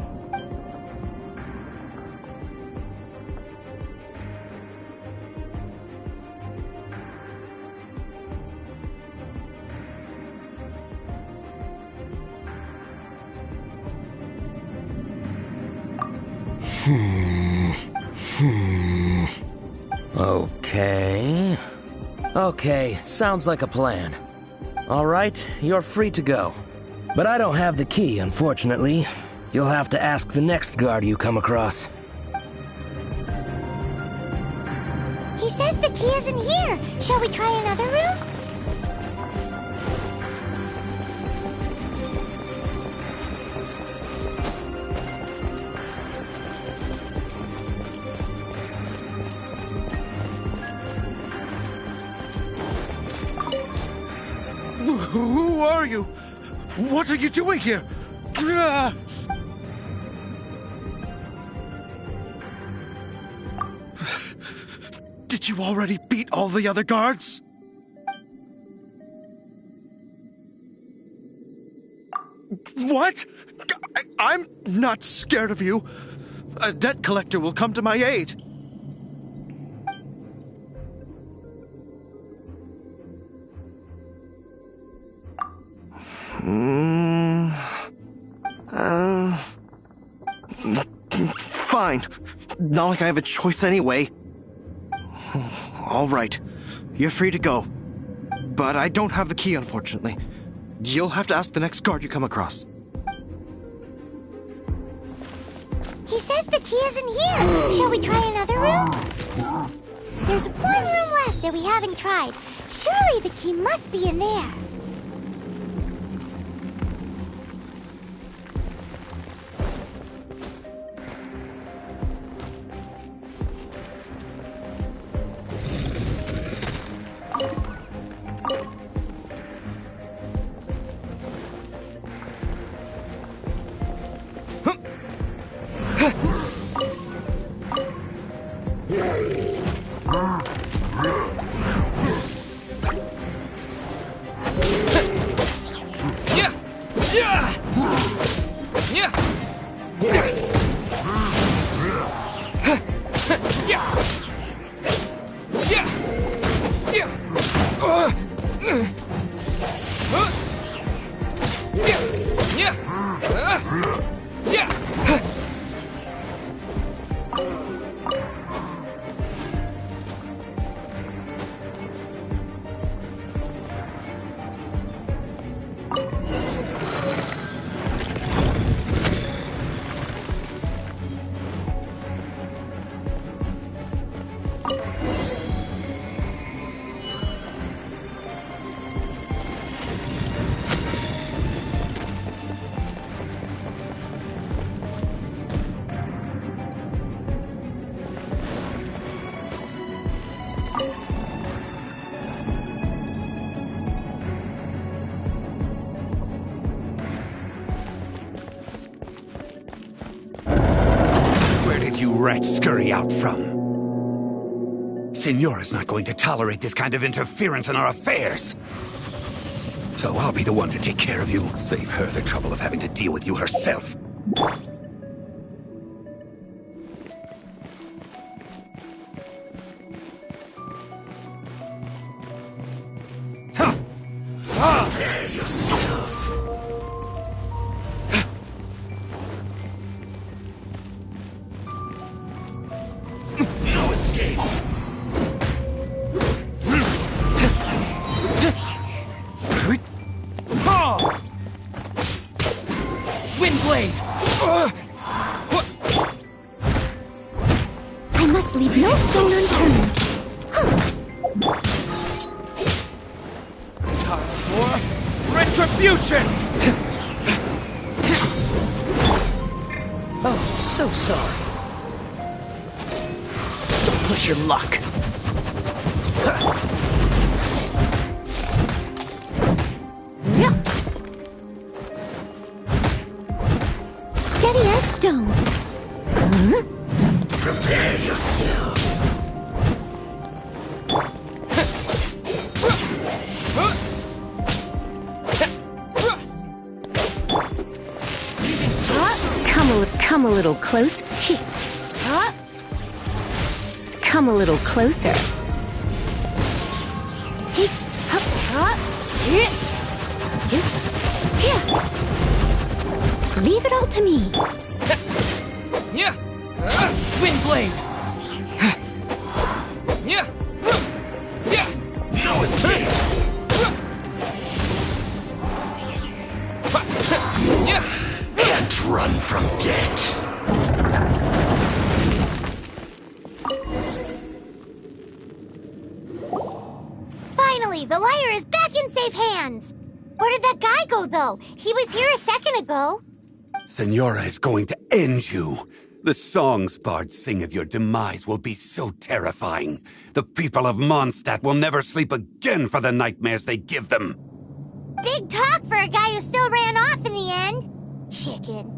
Okay, sounds like a plan. All right, you're free to go. But I don't have the key, unfortunately. You'll have to ask the next guard you come across. He says the key isn't here. Shall we try another room? Who are you? What are you doing here? Did you already beat all the other guards? What? I'm not scared of you. A debt collector will come to my aid. Fine. Not like I have a choice anyway. All right. You're free to go. But I don't have the key, unfortunately. You'll have to ask the next guard you come across. He says the key isn't here. Shall we try another room? There's one room left that we haven't tried. Surely the key must be in there. You rats scurry out from. Signora's not going to tolerate this kind of interference in our affairs. So I'll be the one to take care of you. Save her the trouble of having to deal with you herself. Prepare yourself. No escape. blade! I must leave no stone unturned. Time for retribution! Oh, so sorry. Don't push your luck. Steady as stone. Prepare yourself. Come a little close. Come a little closer. Leave it all to me. Yeah. Wind blade. Yeah. No escape. Can't run from death. Finally, the lyre is back in safe hands. Where did that guy go, though? He was here a second ago. Senora is going to end you. The songs bards sing of your demise will be so terrifying. The people of Mondstadt will never sleep again for the nightmares they give them. Big talk for a guy who still ran off in the end. Chicken.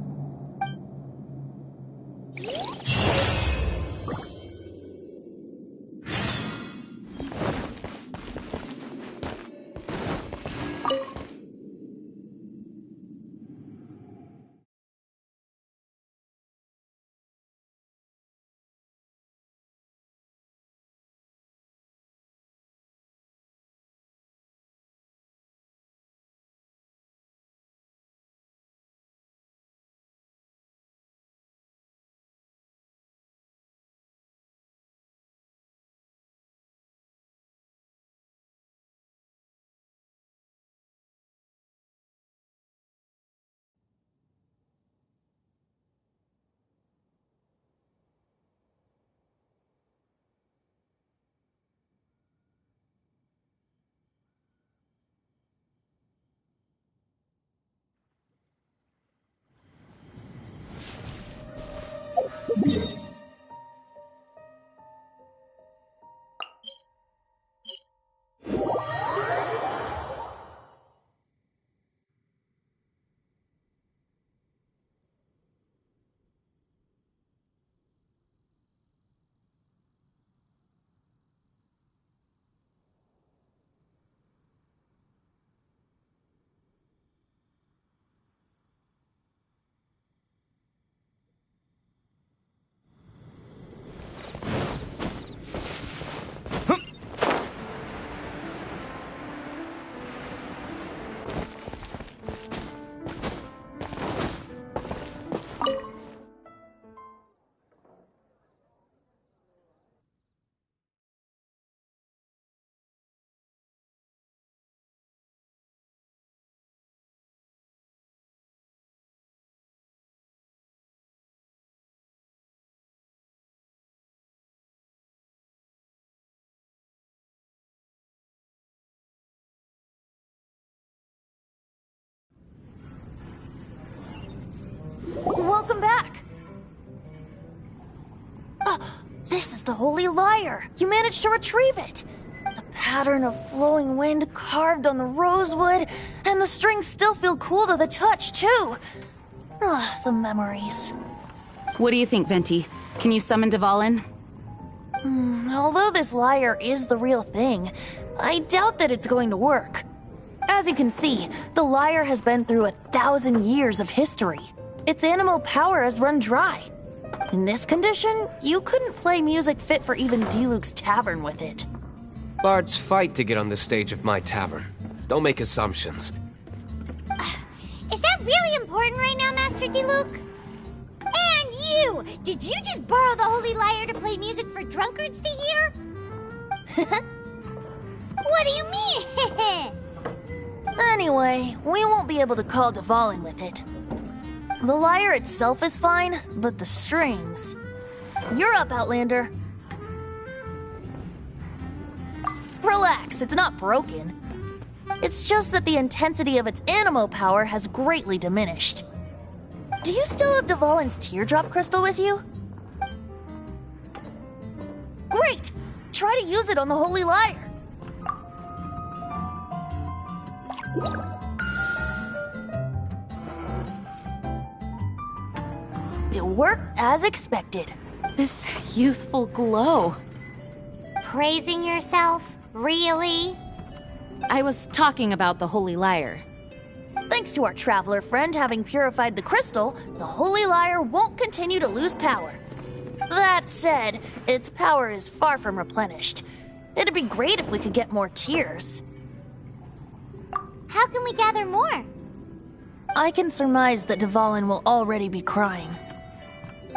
Welcome back! This is the Holy Lyre! You managed to retrieve it! The pattern of flowing wind carved on the rosewood, and the strings still feel cool to the touch, too! The memories. What do you think, Venti? Can you summon Dvalin? Although this lyre is the real thing, I doubt that it's going to work. As you can see, the lyre has been through 1,000 years of history. Its animal power has run dry. In this condition, you couldn't play music fit for even Diluc's tavern with it. Bards fight to get on the stage of my tavern. Don't make assumptions. Is that really important right now, Master Diluc? And you! Did you just borrow the Holy Lyre to play music for drunkards to hear? What do you mean? Anyway, we won't be able to call Dvalin with it. The lyre itself is fine, but the strings... You're up, Outlander. Relax, it's not broken. It's just that the intensity of its animo power has greatly diminished. Do you still have Dvalin's teardrop crystal with you? Great! Try to use it on the Holy Lyre. It worked as expected. This youthful glow. Praising yourself? Really? I was talking about the Holy Lyre. Thanks to our traveler friend having purified the crystal, the Holy Lyre won't continue to lose power. That said, its power is far from replenished. It'd be great if we could get more tears. How can we gather more? I can surmise that Dvalin will already be crying.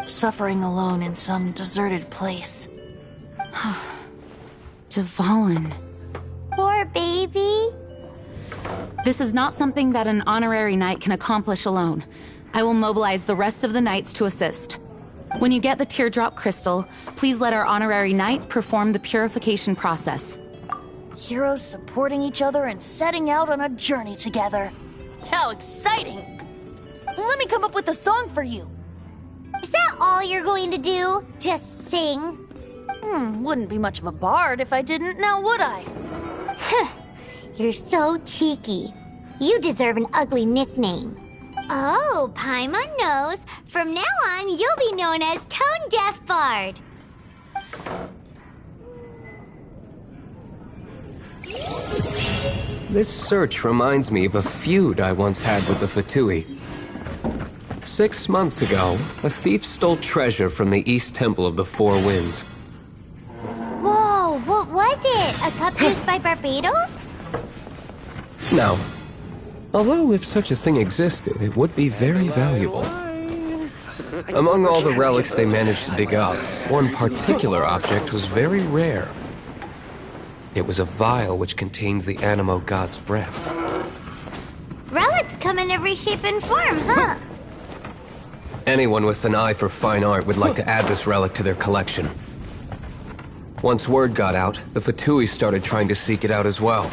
Suffering alone in some deserted place. Dvalin. Poor baby. This is not something that an honorary knight can accomplish alone. I will mobilize the rest of the knights to assist. When you get the teardrop crystal, please let our honorary knight perform the purification process. Heroes supporting each other and setting out on a journey together. How exciting! Let me come up with a song for you. Is that all you're going to do? Just sing? Wouldn't be much of a bard if I didn't, now would I? You're so cheeky. You deserve an ugly nickname. Oh, Paimon knows. From now on, you'll be known as Tone Deaf Bard. This search reminds me of a feud I once had with the Fatui. 6 months ago, a thief stole treasure from the East Temple of the Four Winds. Whoa, what was it? A cup used by Barbados? No. Although if such a thing existed, it would be very valuable. Among all the relics they managed to dig up, one particular object was very rare. It was a vial which contained the Animo god's breath. Relics come in every shape and form, huh? Anyone with an eye for fine art would like to add this relic to their collection. Once word got out, the Fatui started trying to seek it out as well.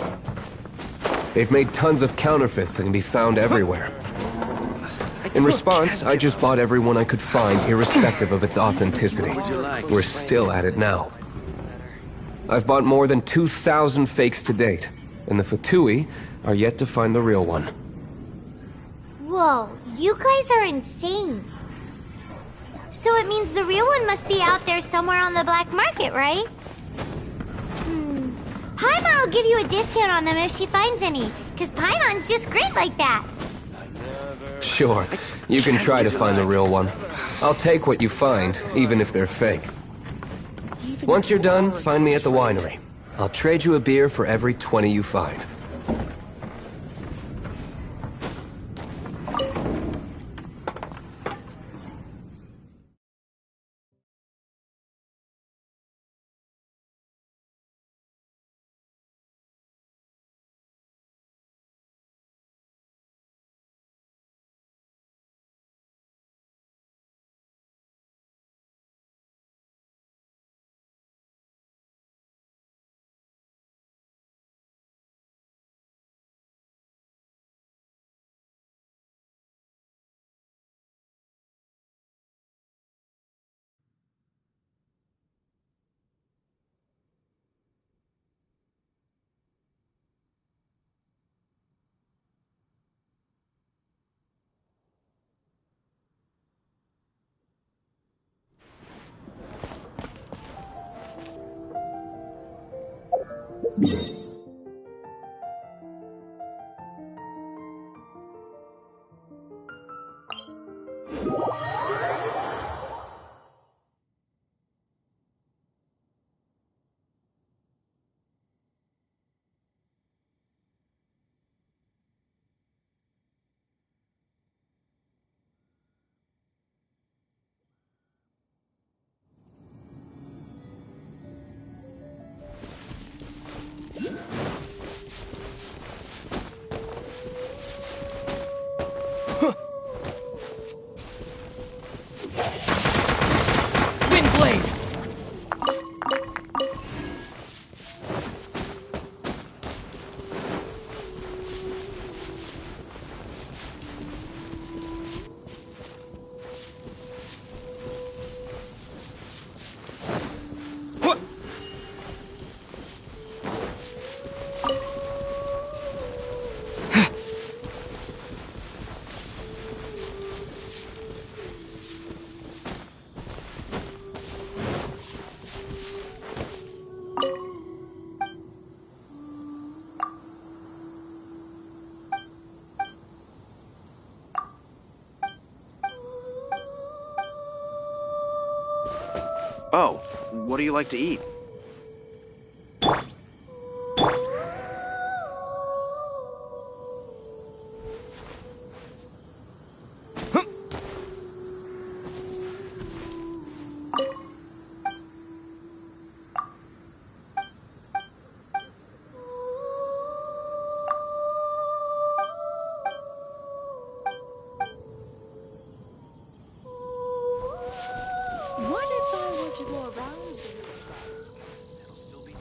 They've made tons of counterfeits that can be found everywhere. In response, I just bought every one I could find, irrespective of its authenticity. We're still at it now. I've bought more than 2,000 fakes to date, and the Fatui are yet to find the real one. Whoa, you guys are insane. So it means the real one must be out there somewhere on the black market, right? Paimon will give you a discount on them if she finds any, because Paimon's just great like that. Sure, you can try to find the real one. I'll take what you find, even if they're fake. Once you're done, find me at the winery. I'll trade you a beer for every 20 you find. Oh, what do you like to eat? What if I were to go around the It'll still be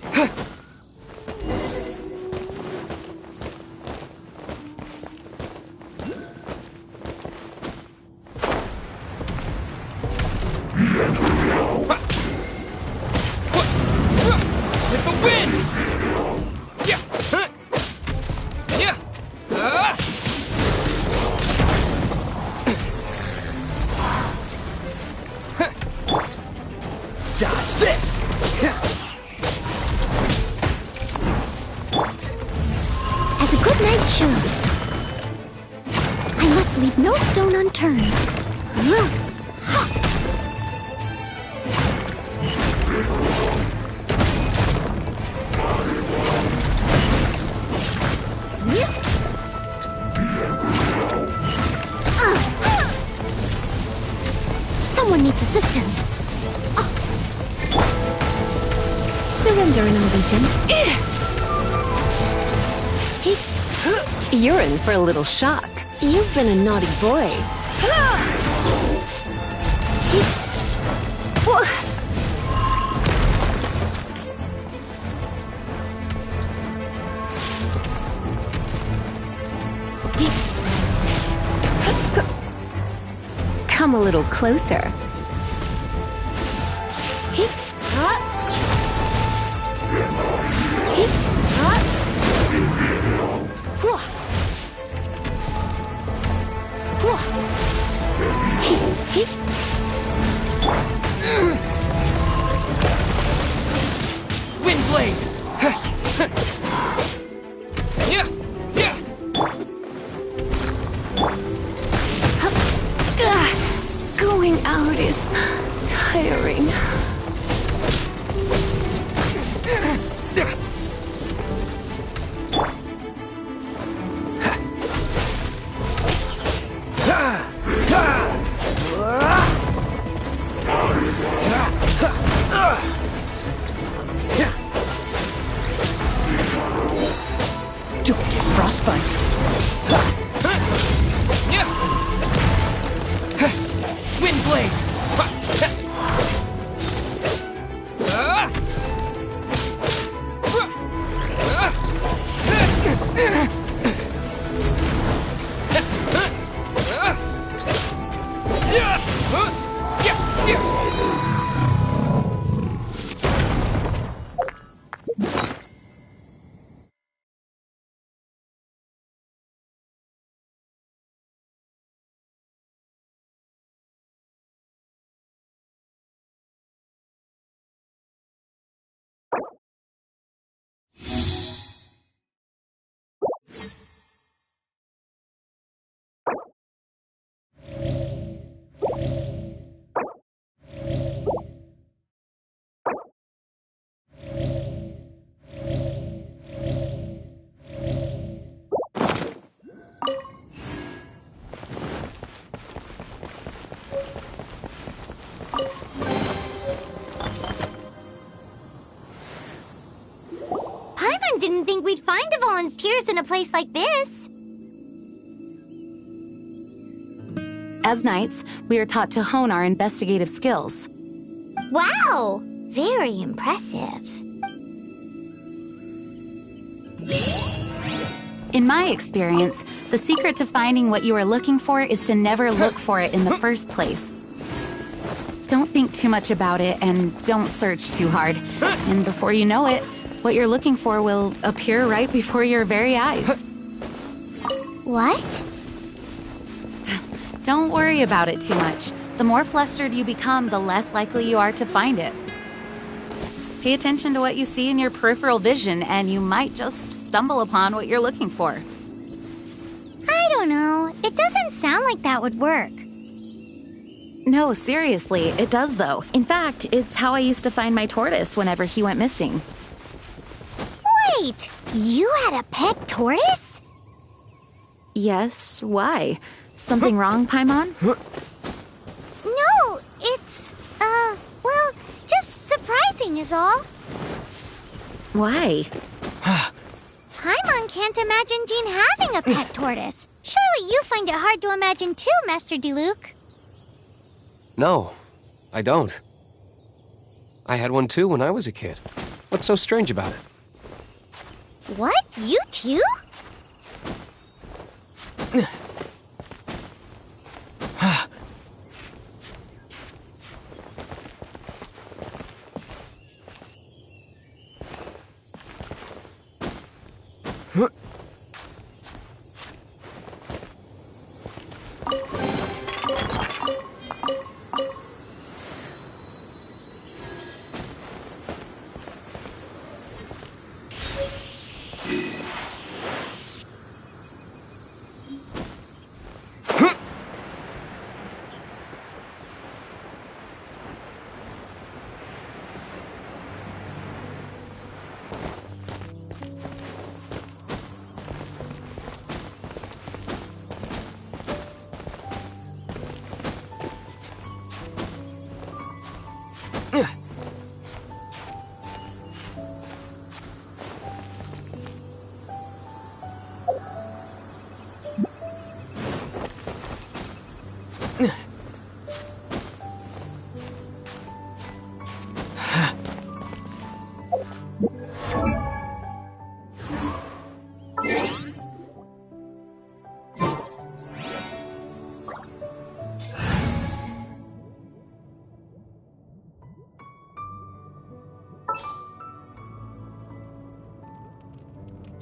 With the wind! Yeah! Yeah! Dodge this! As a good knight should. I must leave no stone unturned. Someone needs assistance. Surrender in our legion. You're in for a little shock. You've been a naughty boy. Come a little closer. Windblade! Yeah! Yeah! Going out is tiring. Don't get frostbite! Yeah! Windblade! Paimon didn't think we'd find the volunteers in a place like this. As knights, we are taught to hone our investigative skills. Wow! Very impressive. In my experience, the secret to finding what you are looking for is to never look for it in the first place. Don't think too much about it and don't search too hard. And before you know it, what you're looking for will appear right before your very eyes. What? Don't worry about it too much. The more flustered you become, the less likely you are to find it. Pay attention to what you see in your peripheral vision, and you might just stumble upon what you're looking for. I don't know. It doesn't sound like that would work. No, seriously, it does though. In fact, it's how I used to find my tortoise whenever he went missing. Wait! You had a pet tortoise? Yes, why? Something wrong, Paimon? No, it's, well, just surprising is all. Why? Paimon can't imagine Jean having a pet tortoise. Surely you find it hard to imagine too, Master Diluc. No, I don't. I had one too when I was a kid. What's so strange about it? What? You too?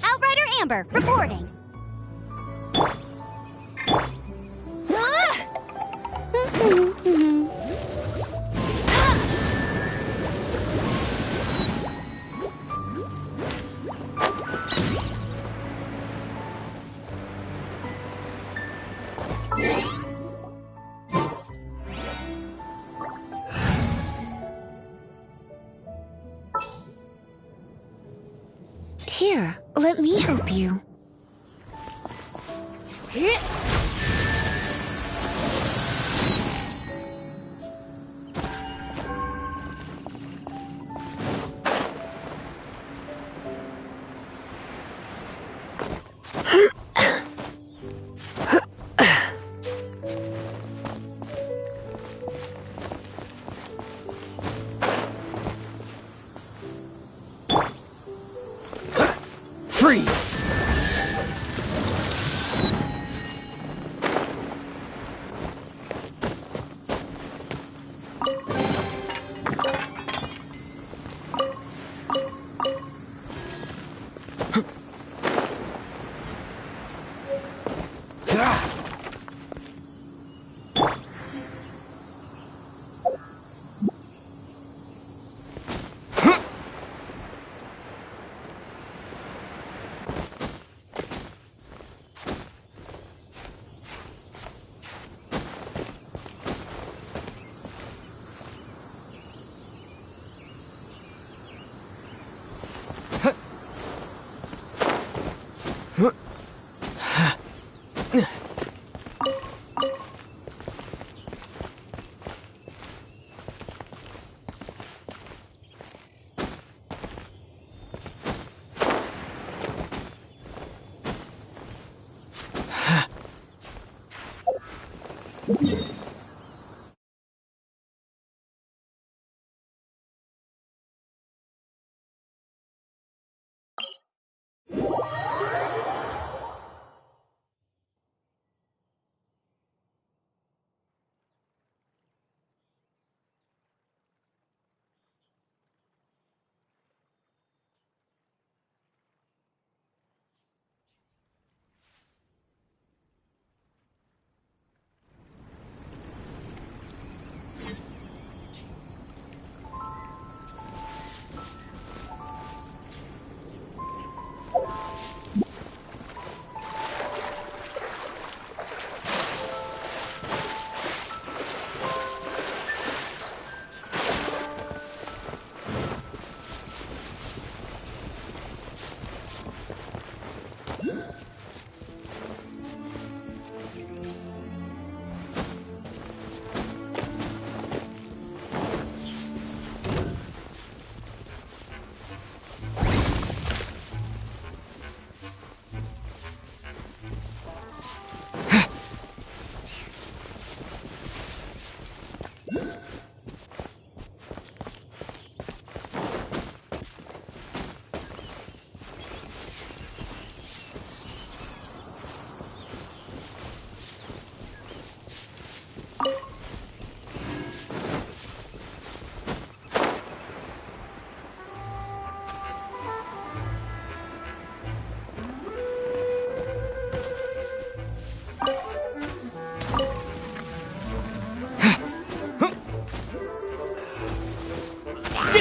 Outrider Amber, reporting. Here, let me help you. Freeze!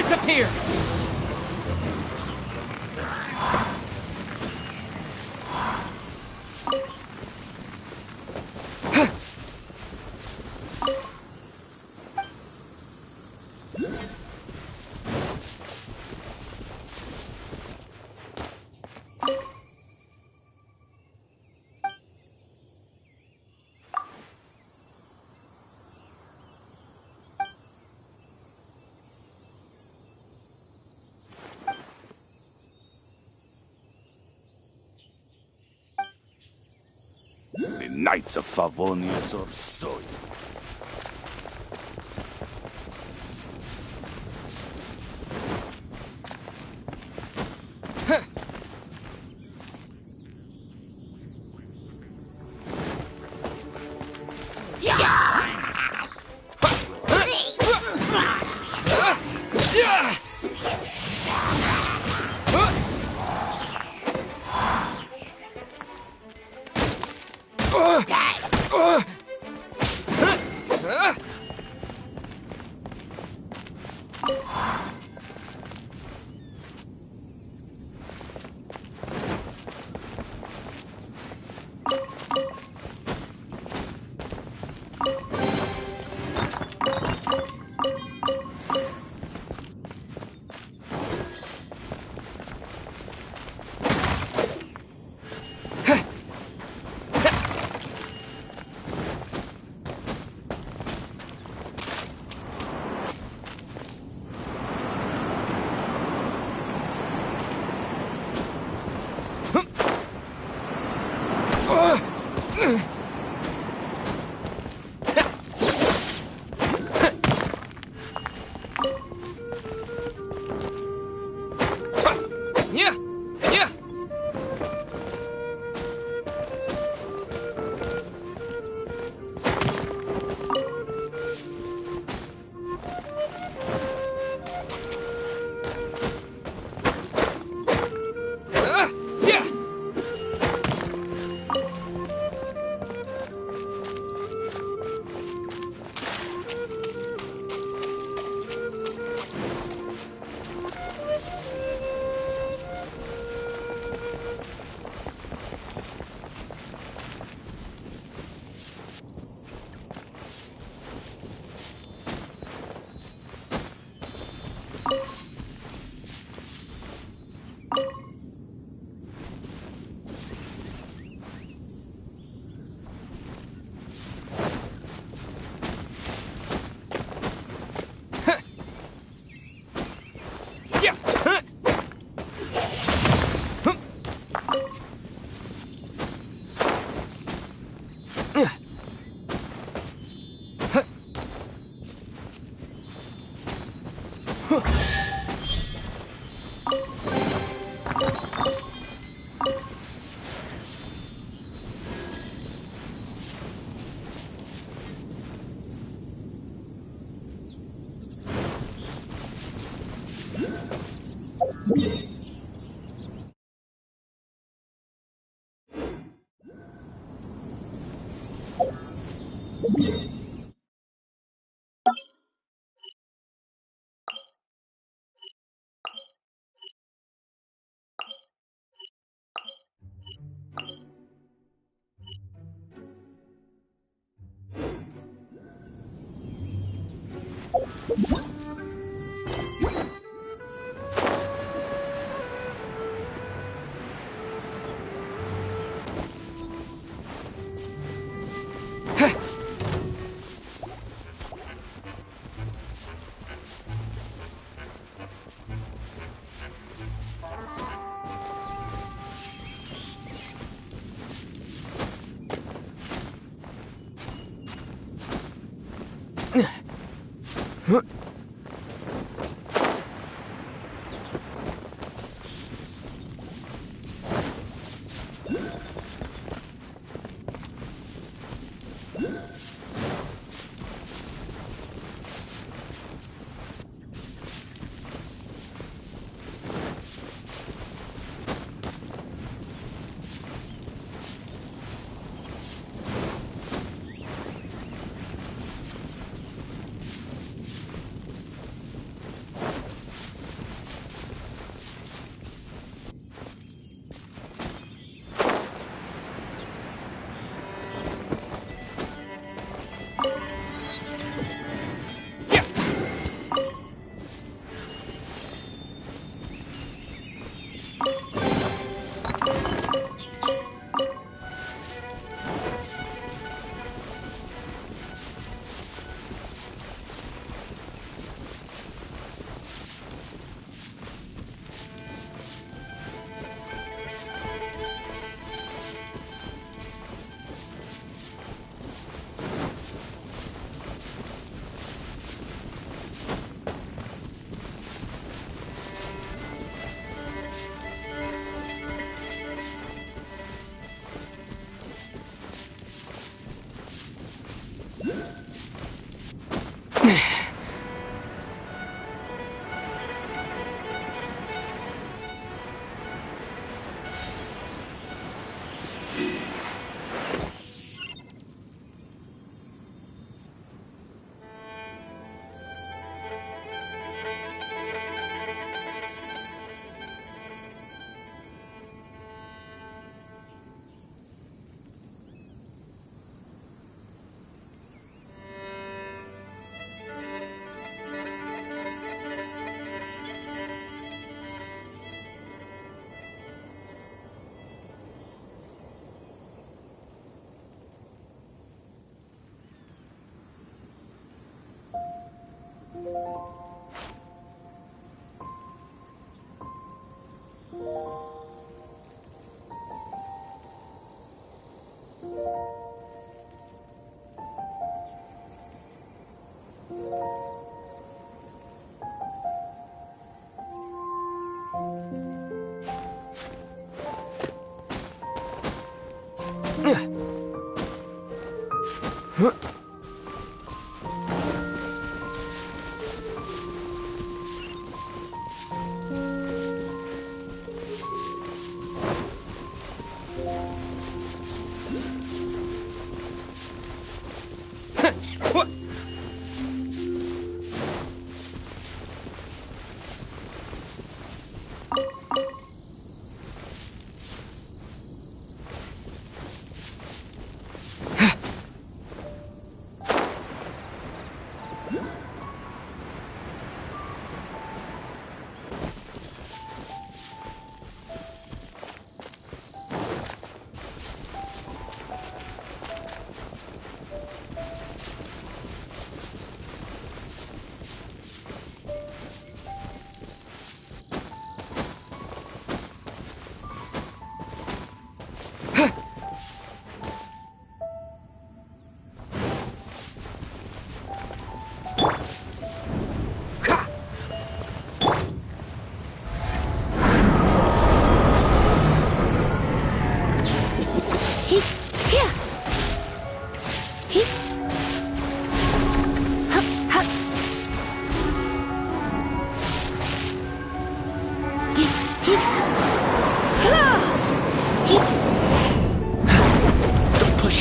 disappear! The Knights of Favonius or so.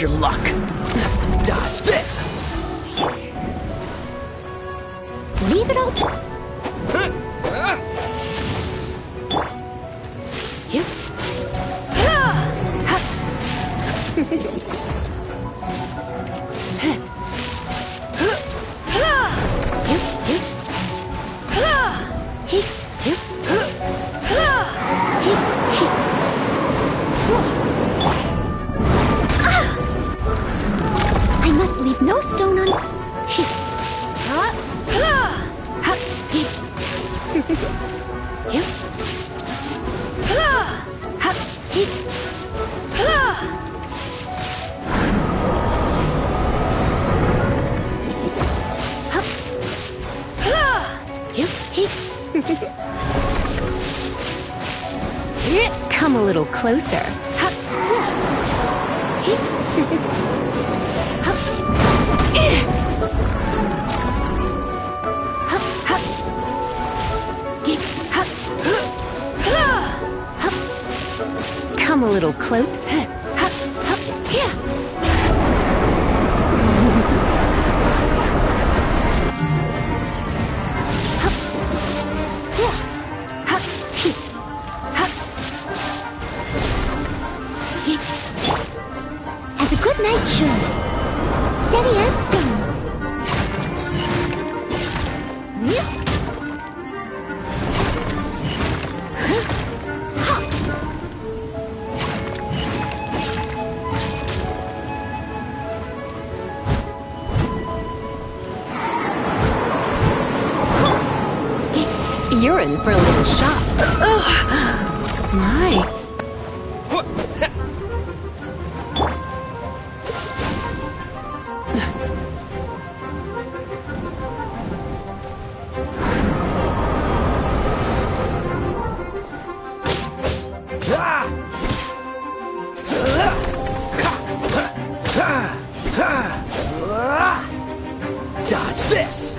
Your luck. Dodge this. Leave it all to... You. I must leave no stone un... Come a little closer. Come a little close. As a good knight should. Steady as stone. You're in for a little shock. My. Dodge this!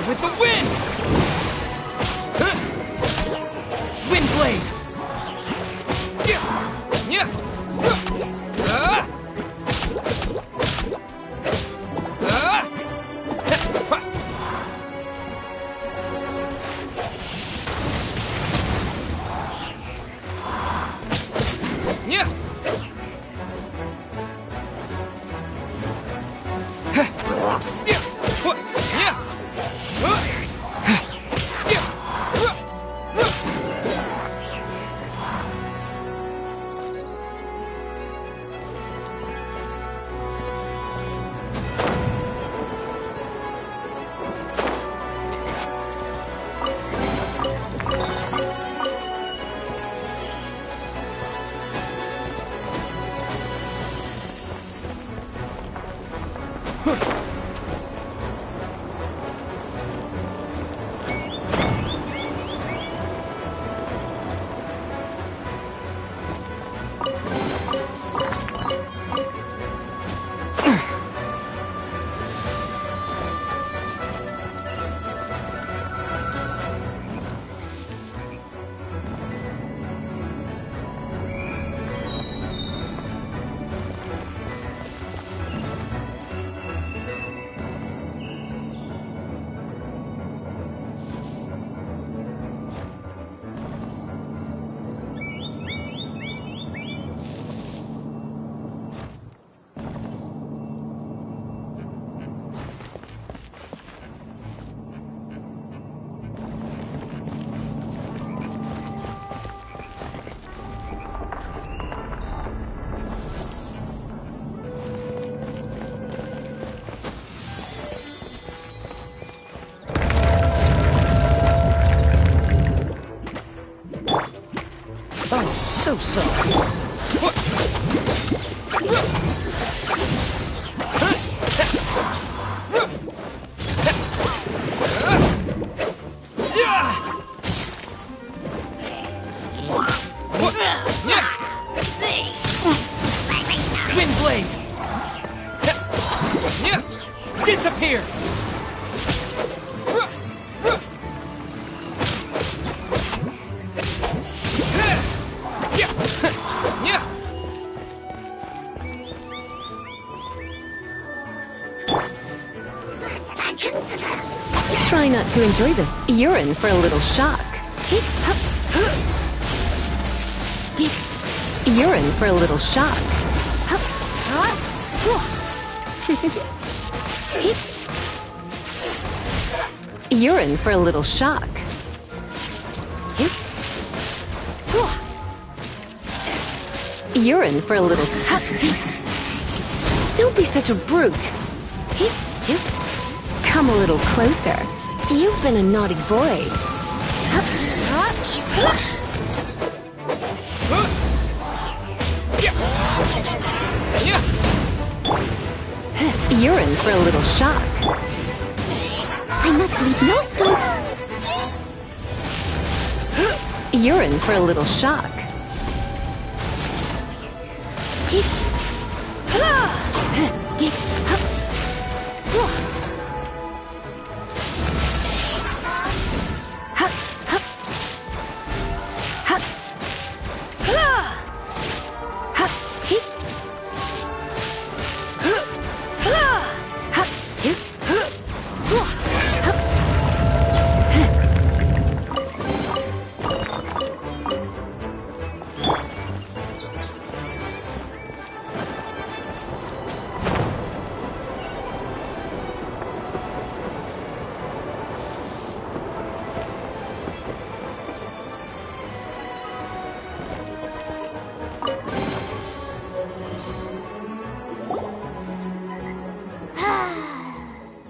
with the wind! Wind blade! So sorry. Wind blade! Disappear! Try not to enjoy this. You're in for a little shock. You're in for a little shock. You're in for a little shock. You're in for a little... Don't be such a brute. Come a little closer. You've been a naughty boy. You're in for a little shock. I must leave no stone. You're in for a little shock.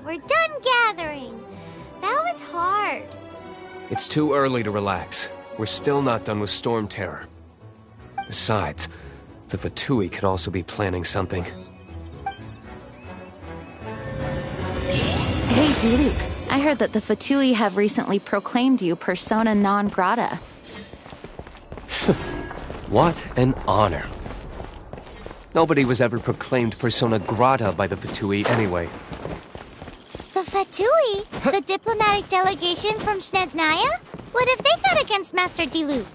We're done gathering. That was hard. It's too early to relax. We're still not done with Storm Terror. Besides, the Fatui could also be planning something. Hey, Diluc. I heard that the Fatui have recently proclaimed you persona non grata. What an honor. Nobody was ever proclaimed persona grata by the Fatui anyway. The Fatui? The diplomatic delegation from Sneznaya? What have they got against Master Diluc?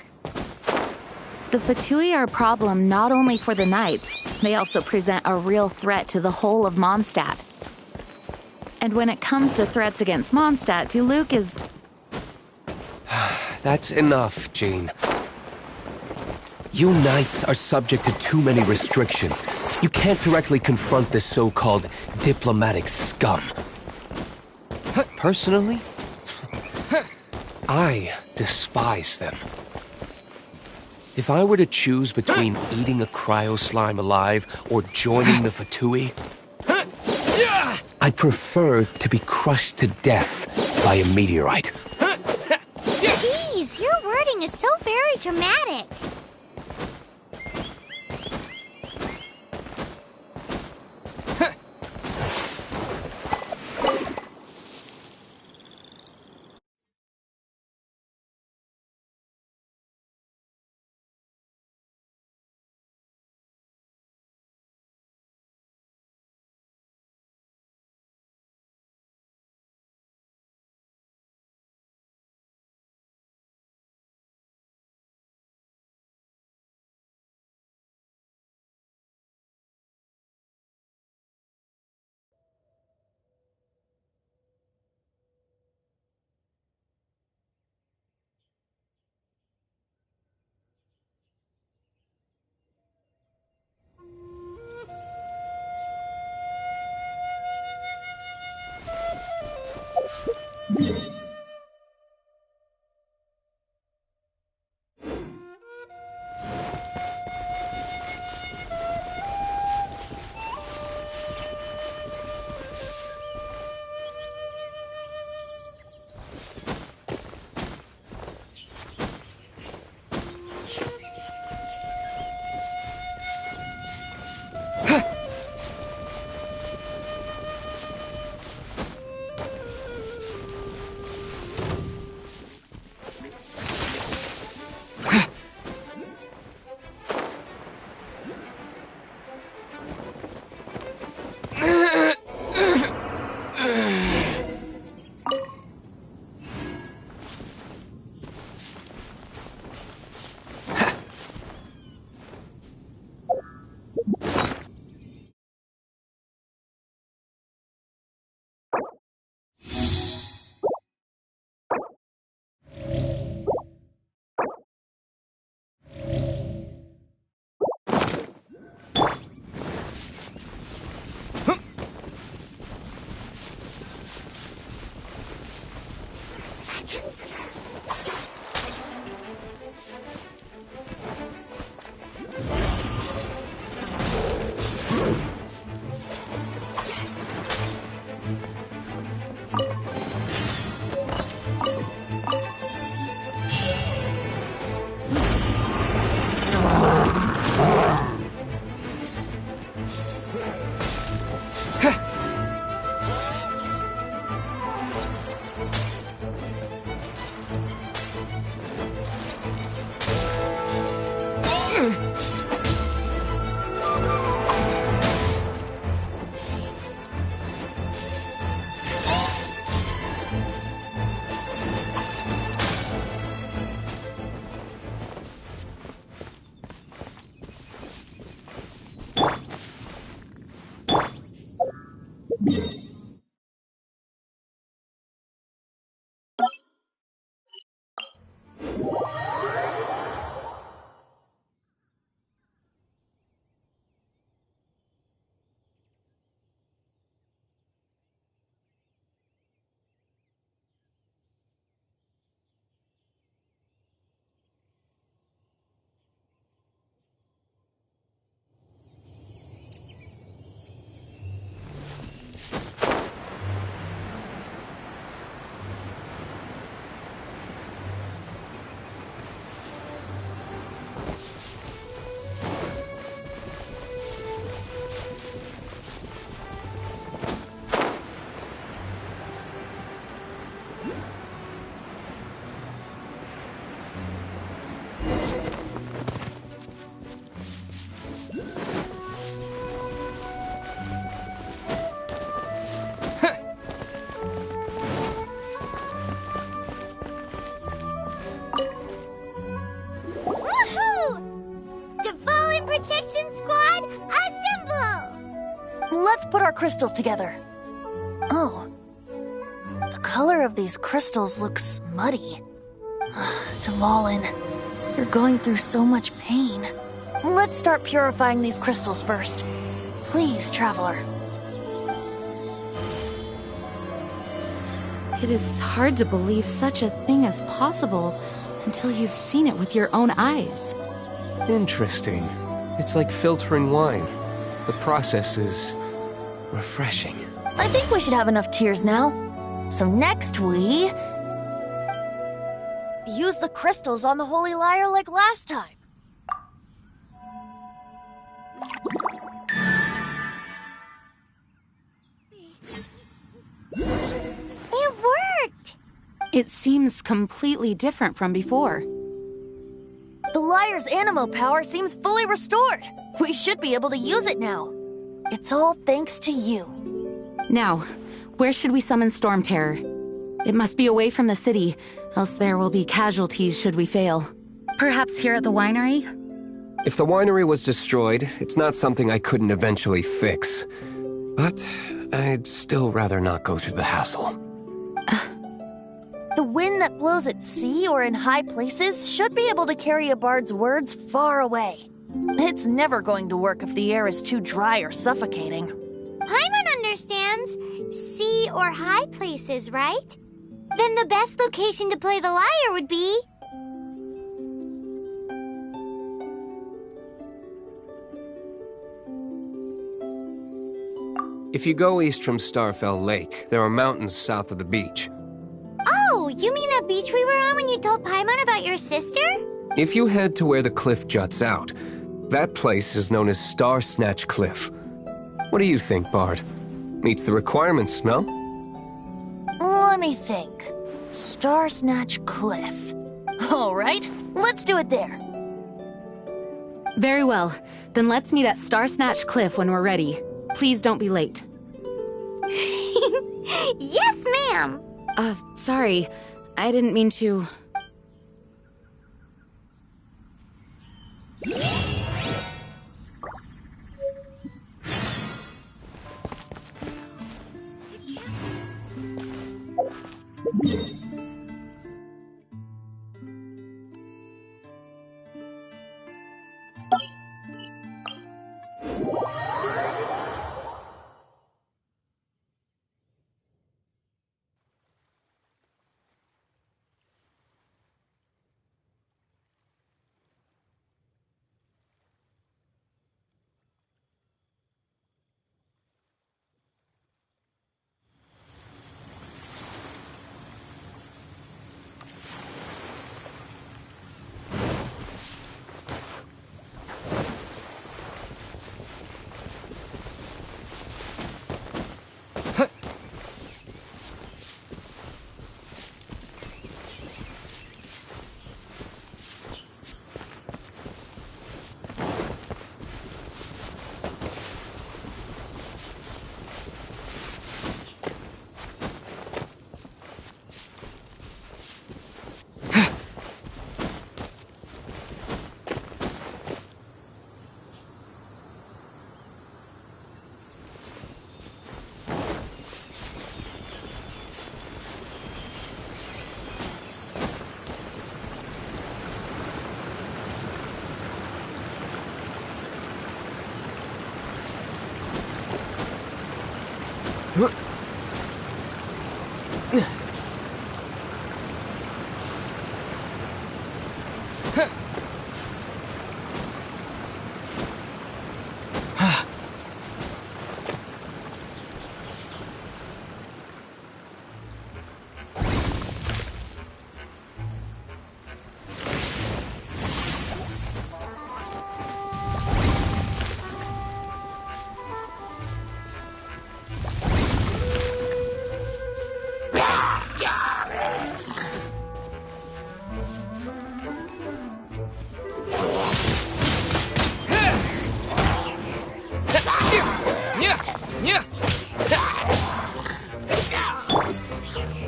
The Fatui are a problem not only for the Knights, they also present a real threat to the whole of Mondstadt. And when it comes to threats against Mondstadt, Diluc is... That's enough, Jean. You Knights are subject to too many restrictions. You can't directly confront this so-called diplomatic scum. Personally, I despise them. If I were to choose between eating a cryo slime alive or joining the Fatui, I'd prefer to be crushed to death by a meteorite. Jeez, your wording is so very dramatic. put our crystals together. Oh. The color of these crystals looks muddy. Dvalin, you're going through so much pain. Let's start purifying these crystals first. Please, Traveler. It is hard to believe such a thing is possible until you've seen it with your own eyes. Interesting. It's like filtering wine. The process is refreshing. I think we should have enough tears now. So next we... use the crystals on the Holy Lyre like last time. It worked! It seems completely different from before. The lyre's animo power seems fully restored. We should be able to use it now. It's all thanks to you. Now, where should we summon Storm Terror? It must be away from the city, else there will be casualties should we fail. Perhaps here at the winery? If the winery was destroyed, it's not something I couldn't eventually fix. But I'd still rather not go through the hassle. The wind that blows at sea or in high places should be able to carry a bard's words far away. It's never going to work if the air is too dry or suffocating. Paimon understands sea or high places, right? Then the best location to play the lyre would be... If you go east from Starfell Lake, there are mountains south of the beach. Oh, you mean that beach we were on when you told Paimon about your sister? If you head to where the cliff juts out, that place is known as Star Snatch Cliff. What do you think, Bard? Meets the requirements, no? Let me think. Star Snatch Cliff. All right, let's do it there. Very well. Then let's meet at Star Snatch Cliff when we're ready. Please don't be late. Yes, ma'am! Sorry. I didn't mean to...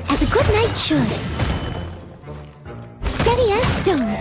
As a good knight should. Steady as stone.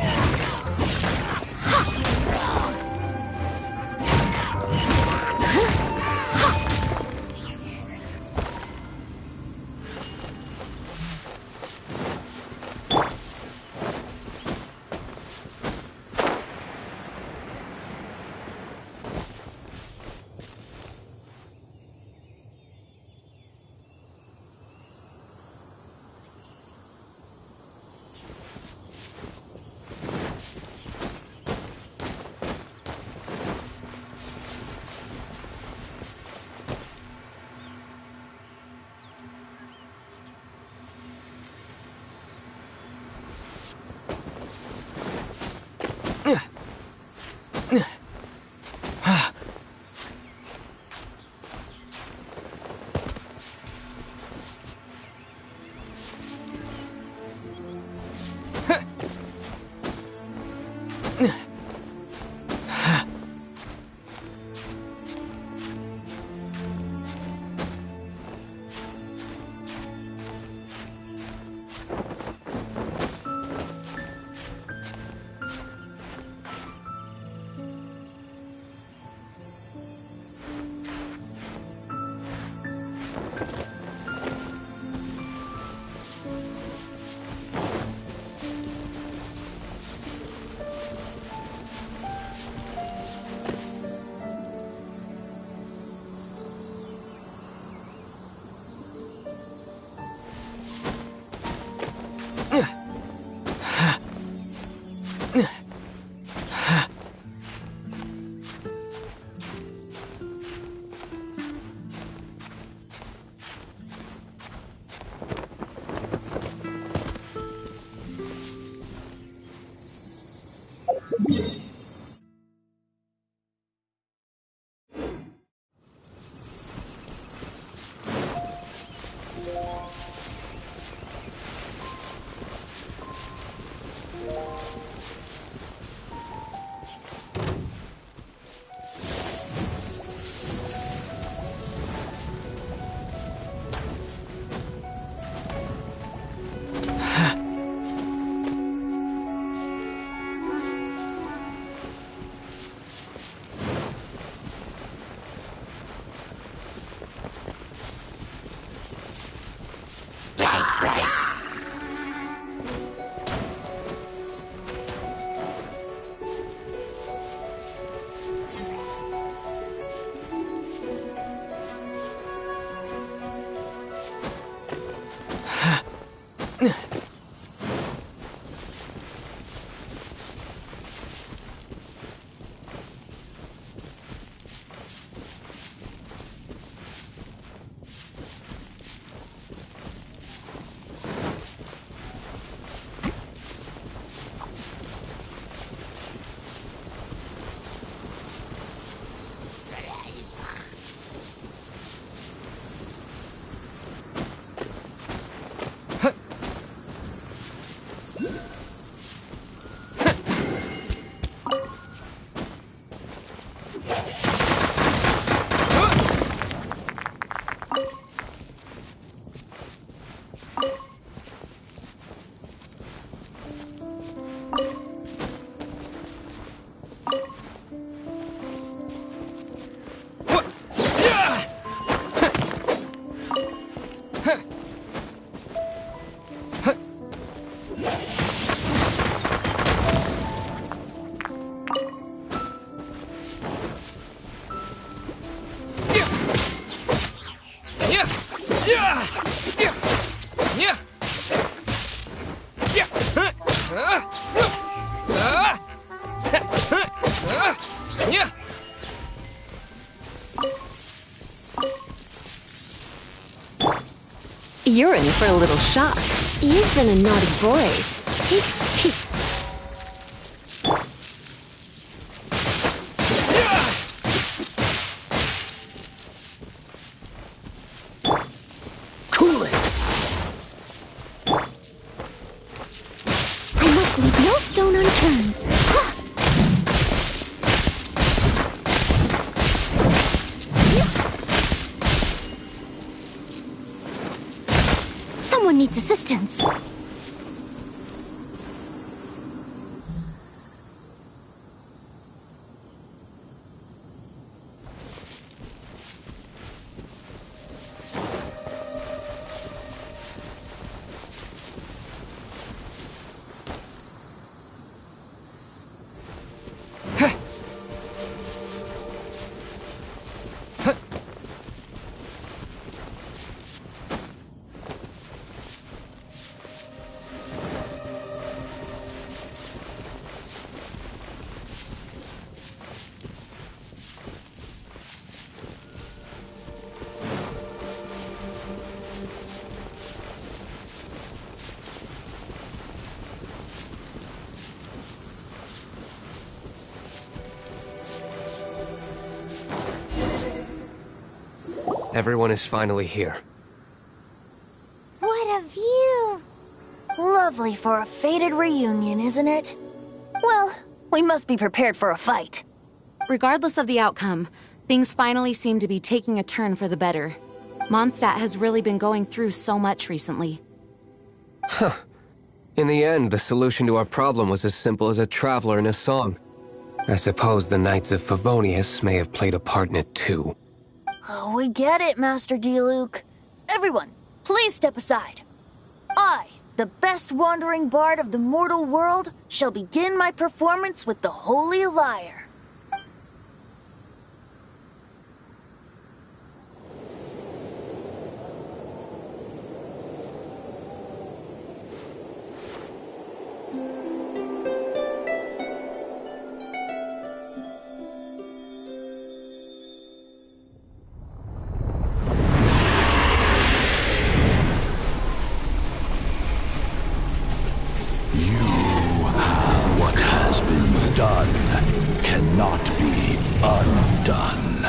You're in for a little shock. You've been a naughty boy. Cool it! I must leave no stone unturned. Someone needs assistance. Everyone is finally here. What a view! Lovely for a fated reunion, isn't it? Well, we must be prepared for a fight. Regardless of the outcome, things finally seem to be taking a turn for the better. Mondstadt has really been going through so much recently. Huh. In the end, the solution to our problem was as simple as a traveler in a song. I suppose the Knights of Favonius may have played a part in it too. Oh, we get it, Master Diluc. Everyone, please step aside. I, the best wandering bard of the mortal world, shall begin my performance with the Holy Lyre.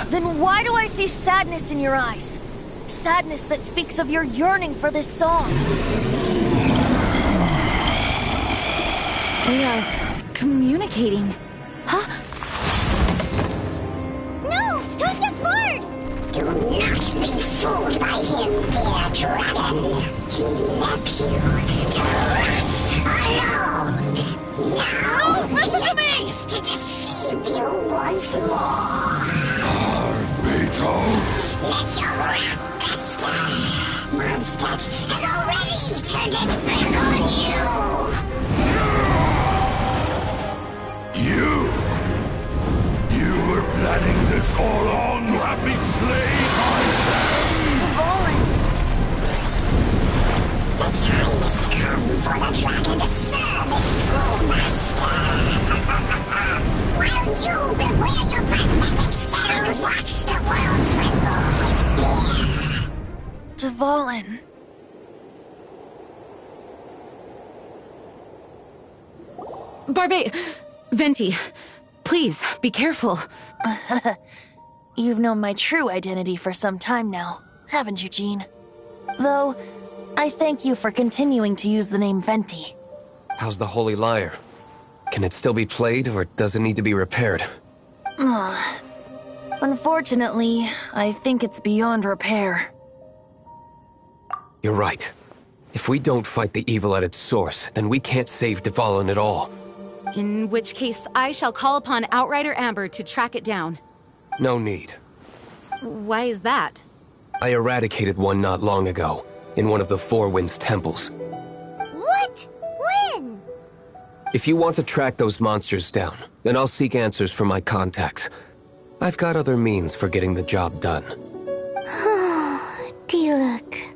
Then why do I see sadness in your eyes? sadness that speaks of your yearning for this song. We are communicating. Huh? No! Don't get bored! Do not be fooled by him, dear dragon. He left you to rot alone. Now he attempts to deceive you once more. Barbatos! Let your wrath fester. Mondstadt has already turned its back on you. You were planning this all along to have me slain by them! Dvalin! The time has come for the dragon to serve its true master. While you bewail your pathetic shadows, watch the world tremble with fear. Dvalin. Venti, please, be careful. You've known my true identity for some time now, haven't you, Jean? Though, I thank you for continuing to use the name Venti. How's the Holy Lyre? Can it still be played, or does it need to be repaired? Unfortunately, I think it's beyond repair. You're right. If we don't fight the evil at its source, then we can't save Dvalin at all. In which case, I shall call upon Outrider Amber to track it down. No need. Why is that? I eradicated one not long ago, in one of the Four Winds temples. What? When? If you want to track those monsters down, then I'll seek answers from my contacts. I've got other means for getting the job done. Diluc.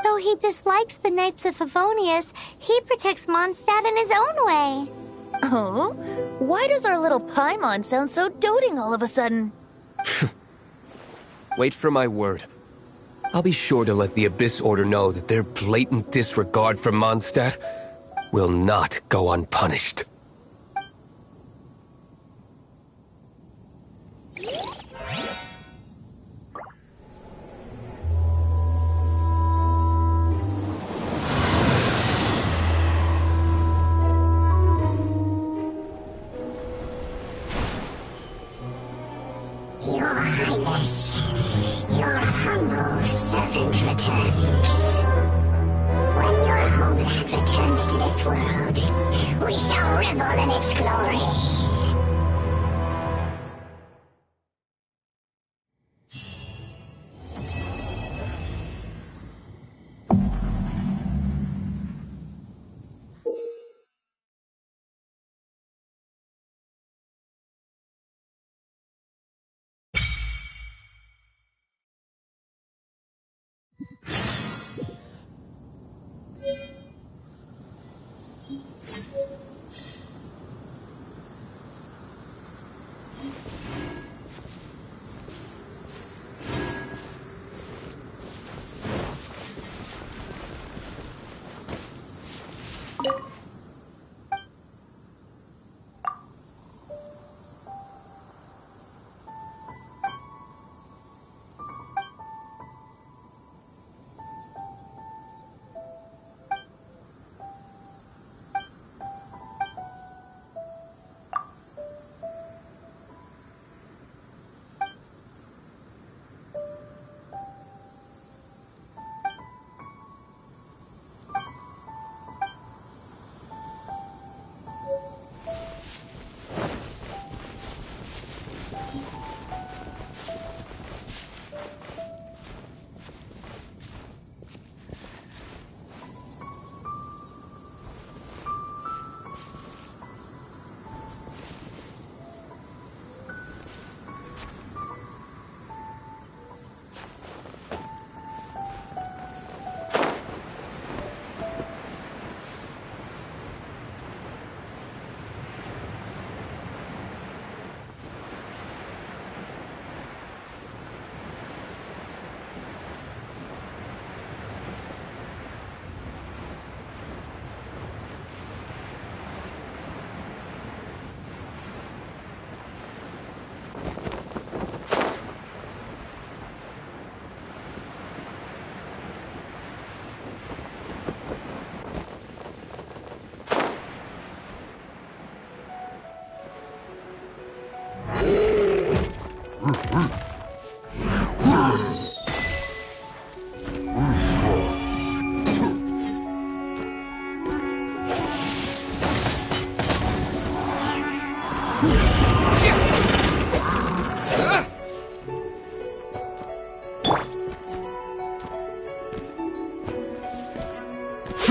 Though he dislikes the Knights of Favonius, he protects Mondstadt in his own way. Oh? Why does our little Paimon sound so doting all of a sudden? Wait for my word. I'll be sure to let the Abyss Order know that their blatant disregard for Mondstadt will not go unpunished. Your Highness, your humble servant returns. When your homeland returns to this world, we shall revel in its glory.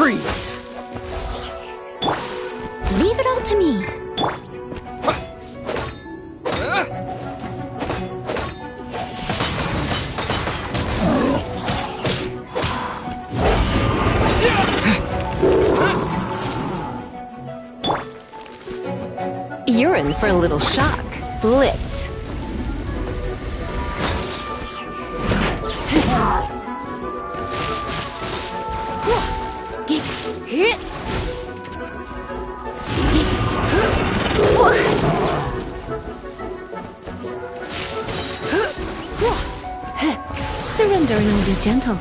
Freeze! Leave it all to me. You're in for a little shock. Blitz. Surrender and be gentle.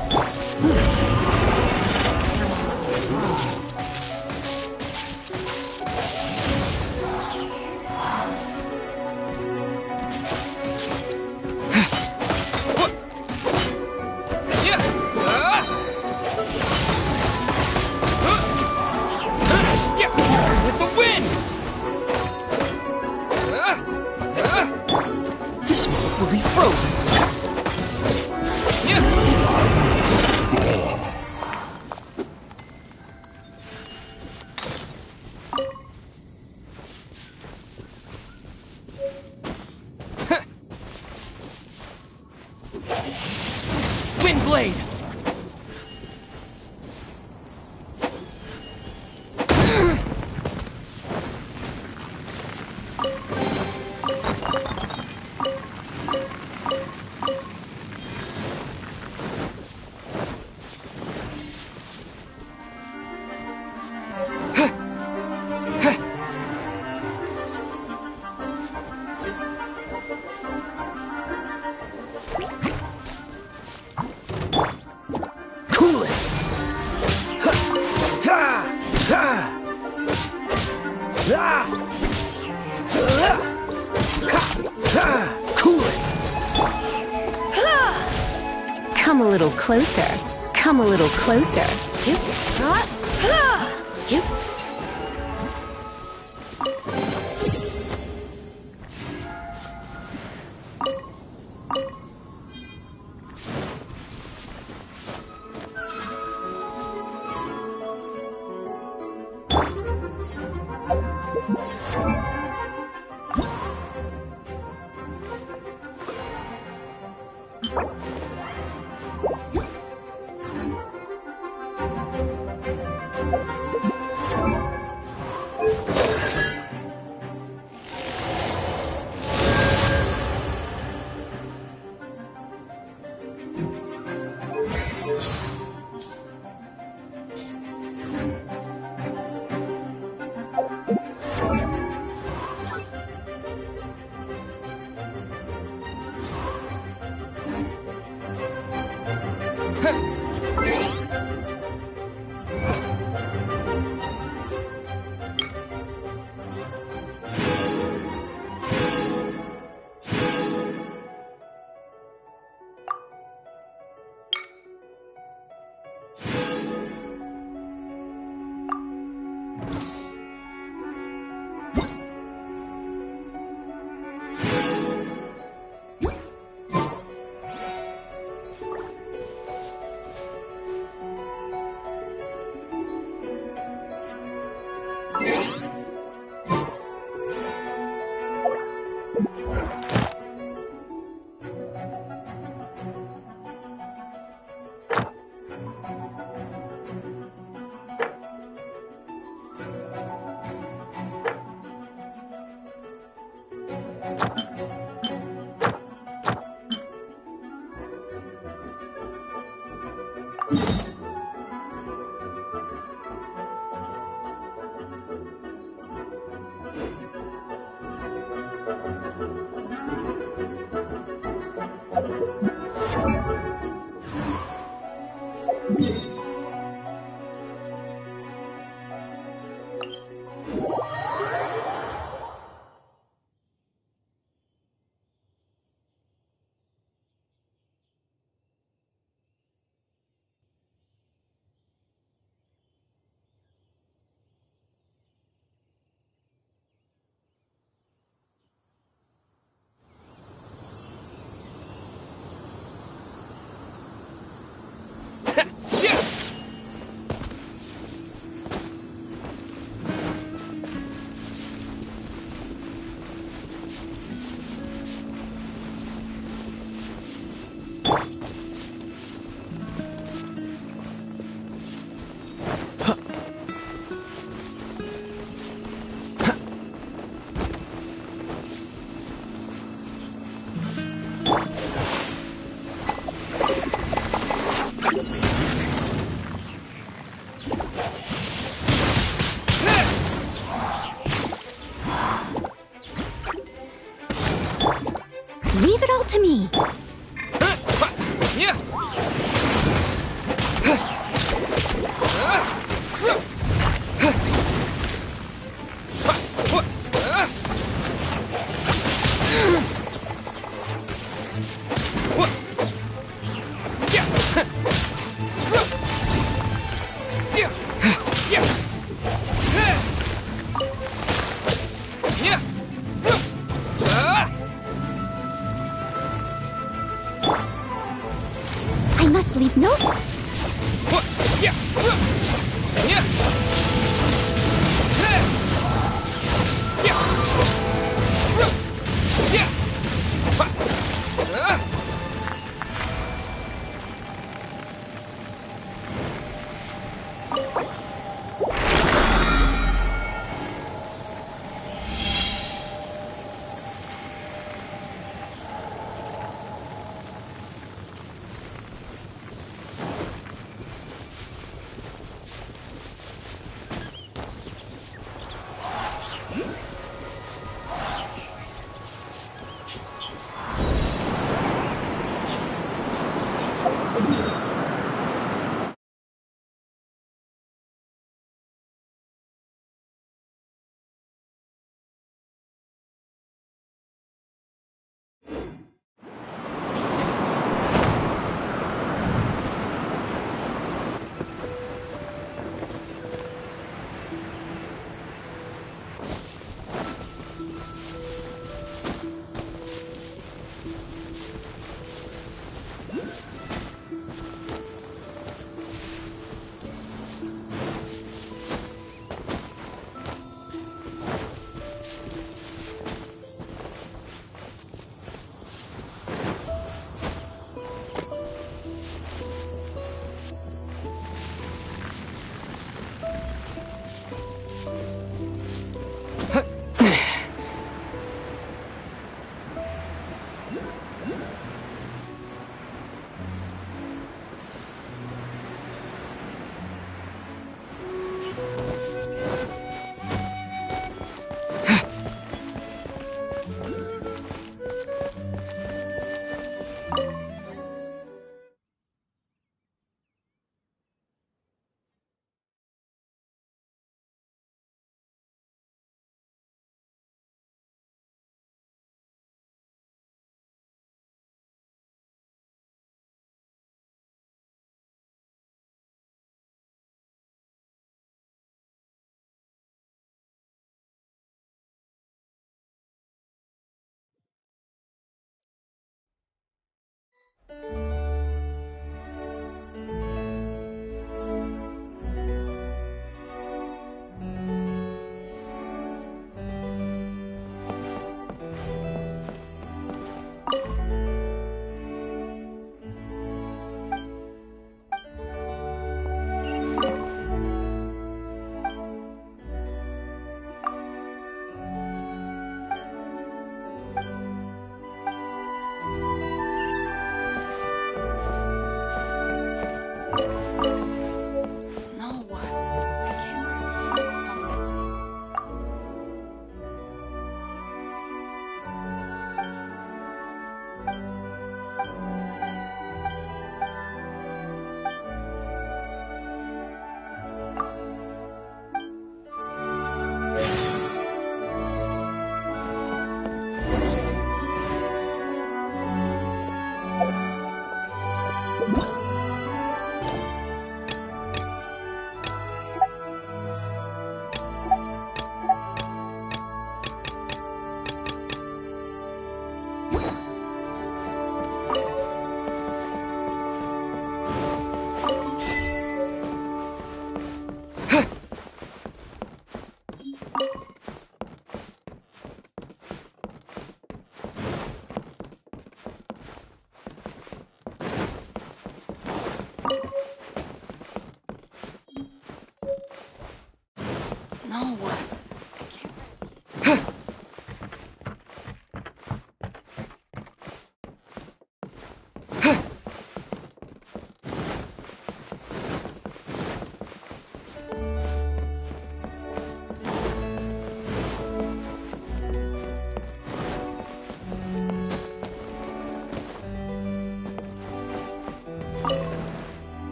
With the wind! This moment will be frozen. Windblade! Cool it! Cool it! Come a little closer. Come a little closer.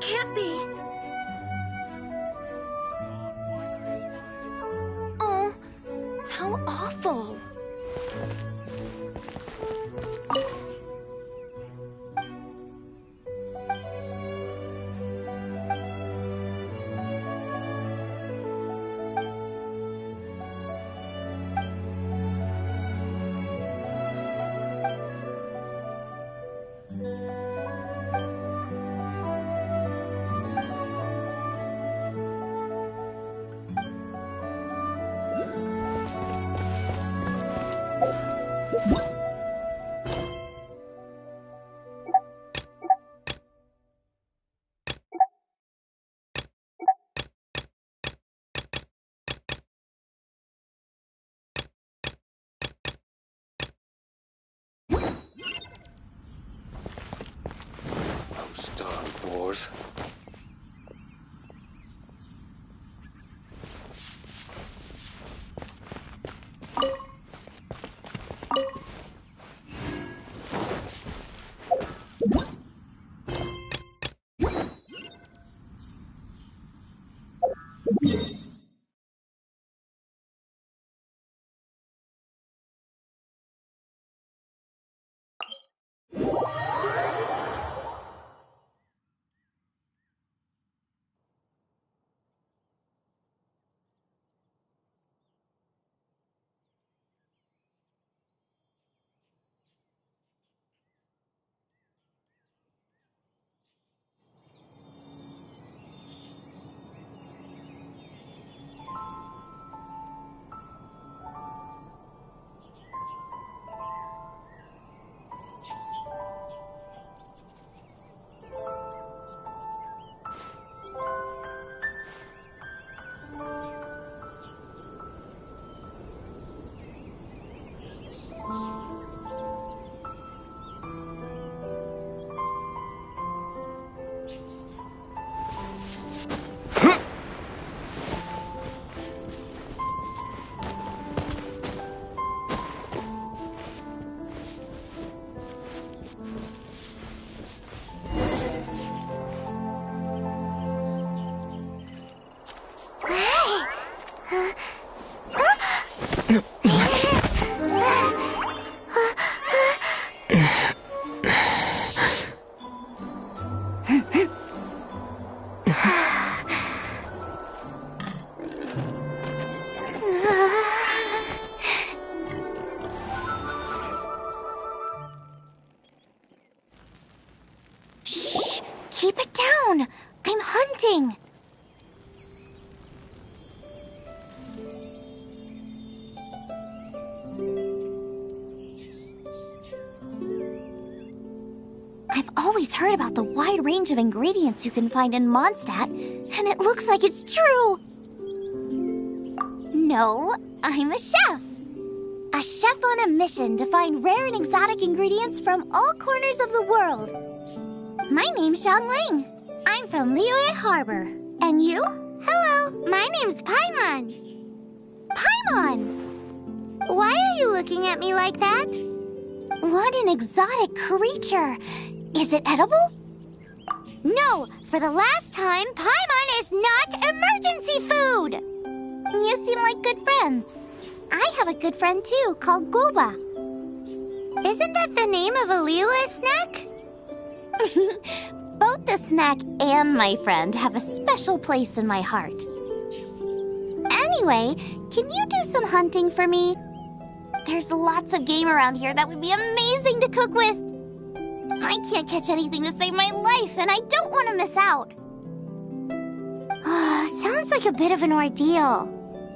can't be. Oh, how awful. Those darn boars. Shh! Keep it down! I'm hunting! I've always heard about the wide range of ingredients you can find in Mondstadt, and it looks like it's true! No, I'm a chef! A chef on a mission to find rare and exotic ingredients from all corners of the world. My name's Xiangling. I'm from Liyue Harbor. And you? Hello, my name's Paimon. Paimon! Why are you looking at me like that? What an exotic creature! Is it edible? No, for the last time, Paimon is not emergency food! You seem like good friends. I have a good friend too, called Goba. Isn't that the name of a Liyue snack? Both the snack and my friend have a special place in my heart. Anyway, can you do some hunting for me? There's lots of game around here that would be amazing to cook with. I can't catch anything to save my life, and I don't want to miss out. Sounds like a bit of an ordeal.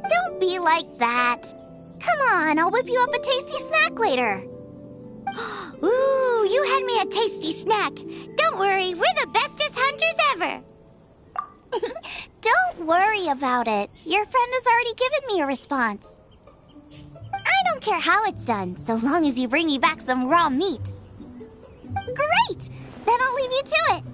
Don't be like that. Come on, I'll whip you up a tasty snack later. Ooh, you had me a tasty snack. Don't worry, we're the bestest hunters ever. Don't worry about it. Your friend has already given me a response. I don't care how it's done, so long as you bring me back some raw meat. Great! Then I'll leave you to it.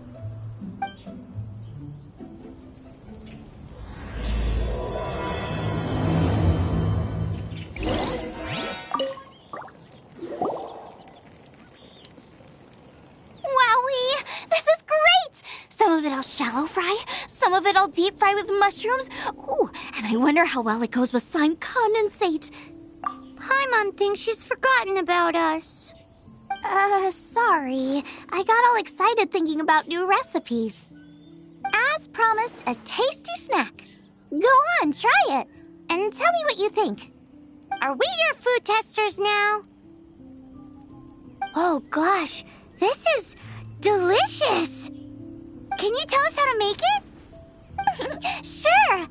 Wowie! This is great! Some of it I'll shallow fry, some of it I'll deep fry with mushrooms. Ooh, and I wonder how well it goes with slime condensate. Paimon thinks she's forgotten about us. Sorry. I got all excited thinking about new recipes. As promised, a tasty snack. Go on, try it, and tell me what you think. Are we your food testers now? Oh gosh, this is delicious! Can you tell us how to make it? Sure!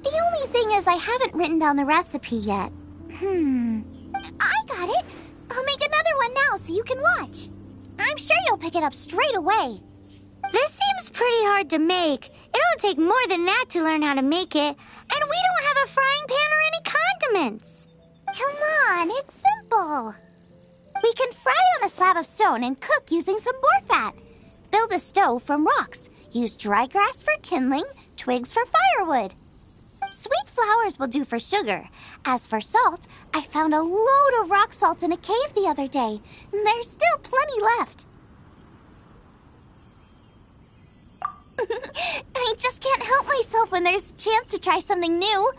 The only thing is I haven't written down the recipe yet. I got it! I'll make another one now so you can watch. I'm sure you'll pick it up straight away. This seems pretty hard to make. It'll take more than that to learn how to make it. And we don't have a frying pan or any condiments. Come on, it's simple. We can fry on a slab of stone and cook using some boar fat. Build a stove from rocks. Use dry grass for kindling, twigs for firewood. Sweet flowers will do for sugar. As for salt, I found a load of rock salt in a cave the other day. There's still plenty left. I just can't help myself when there's a chance to try something new.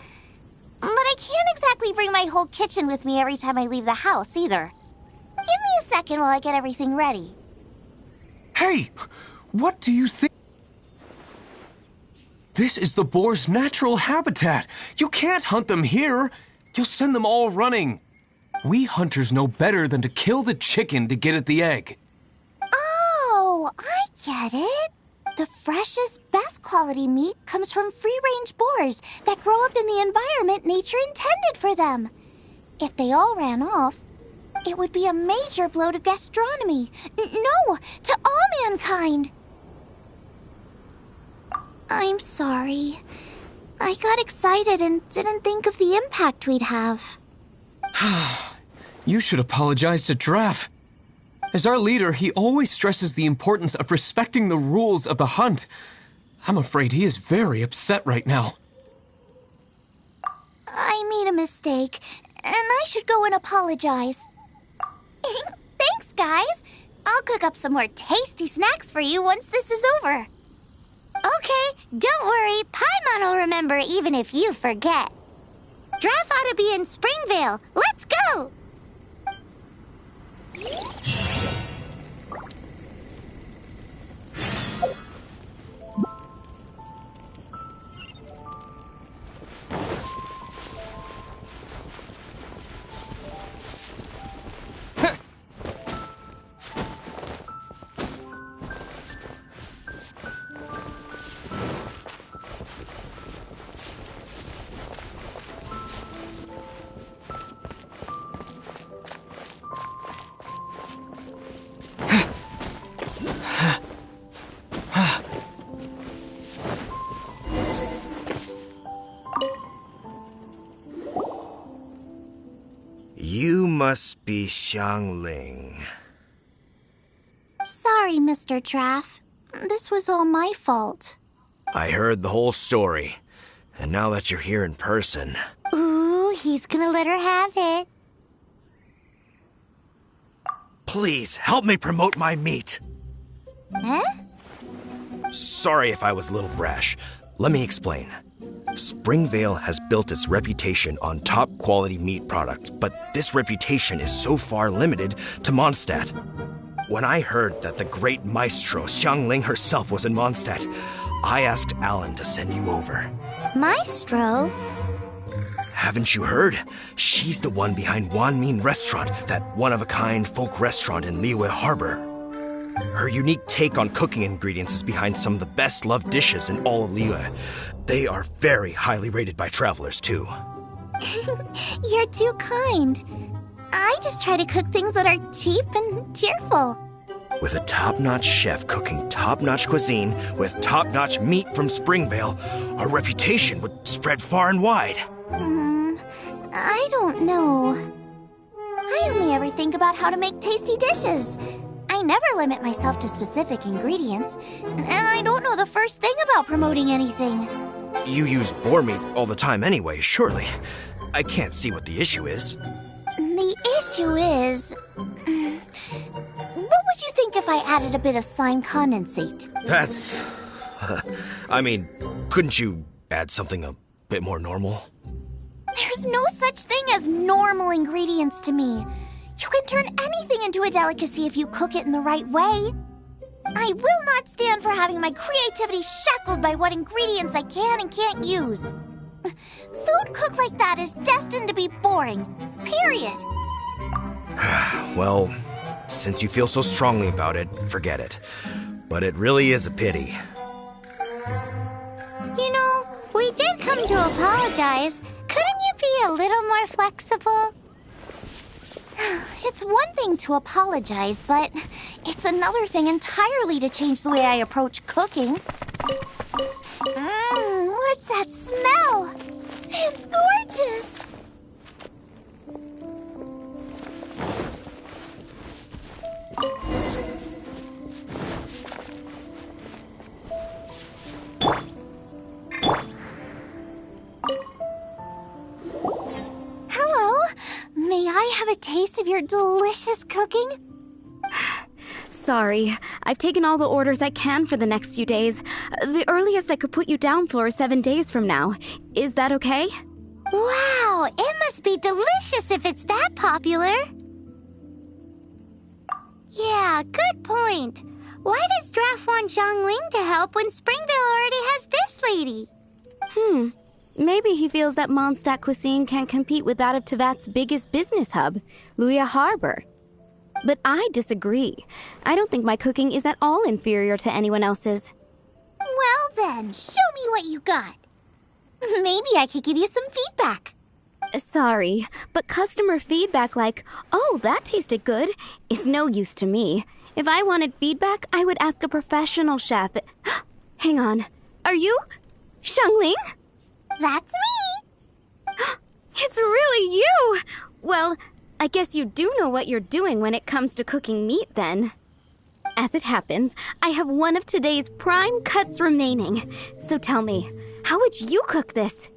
But I can't exactly bring my whole kitchen with me every time I leave the house, either. Give me a second while I get everything ready. Hey! What do you think? This is the boar's natural habitat. You can't hunt them here. You'll send them all running. We hunters know better than to kill the chicken to get at the egg. Oh, I get it. The freshest, best quality meat comes from free-range boars that grow up in the environment nature intended for them. If they all ran off, it would be a major blow to gastronomy. No, to all mankind. I'm sorry. I got excited and didn't think of the impact we'd have. You should apologize to Draff. As our leader, he always stresses the importance of respecting the rules of the hunt. I'm afraid he is very upset right now. I made a mistake, and I should go and apologize. Thanks, guys. I'll cook up some more tasty snacks for you once this is over. Okay, don't worry. Paimon will remember even if you forget. Draff ought to be in Springvale. Let's go! You must be Xiangling. Sorry, Mr. Draff. This was all my fault. I heard the whole story, and now that you're here in person... Ooh, he's gonna let her have it. Please, help me promote my meat. Huh? Sorry if I was a little brash. Let me explain. Springvale has built its reputation on top-quality meat products, but this reputation is so far limited to Mondstadt. When I heard that the great maestro Xiangling herself was in Mondstadt, I asked Alan to send you over. Maestro? Haven't you heard? She's the one behind Wanmin Restaurant, that one-of-a-kind folk restaurant in Liyue Harbor. Her unique take on cooking ingredients is behind some of the best-loved dishes in all of Liyue. They are very highly rated by travelers, too. You're too kind. I just try to cook things that are cheap and cheerful. With a top-notch chef cooking top-notch cuisine with top-notch meat from Springvale, our reputation would spread far and wide. I don't know. I only ever think about how to make tasty dishes. I never limit myself to specific ingredients, and I don't know the first thing about promoting anything. You use boar meat all the time anyway, surely. I can't see what the issue is. The issue is... What would you think if I added a bit of slime condensate? That's I mean, couldn't you add something a bit more normal? There's no such thing as normal ingredients to me. You can turn anything into a delicacy if you cook it in the right way. I will not stand for having my creativity shackled by what ingredients I can and can't use. Food cooked like that is destined to be boring. Period. Well, since you feel so strongly about it, forget it. But it really is a pity. You know, we did come to apologize. Couldn't you be a little more flexible? It's one thing to apologize, but it's another thing entirely to change the way I approach cooking. What's that smell? It's gorgeous! Hello, may I have a taste of your delicious cooking? Sorry, I've taken all the orders I can for the next few days. The earliest I could put you down for is 7 days from now. Is that okay? Wow, it must be delicious if it's that popular. Yeah, good point. Why does Draft want Zhongling to help when Springvale already has this lady? Maybe he feels that Mondstadt cuisine can't compete with that of Tevat's biggest business hub, Luya Harbor. But I disagree. I don't think my cooking is at all inferior to anyone else's. Well then, show me what you got. Maybe I could give you some feedback. Sorry, but customer feedback like, "Oh, that tasted good," is no use to me. If I wanted feedback, I would ask a professional chef. Hang on. Are you Zhongling? That's me! It's really you! Well, I guess you do know what you're doing when it comes to cooking meat, then. As it happens, I have one of today's prime cuts remaining. So tell me, how would you cook this?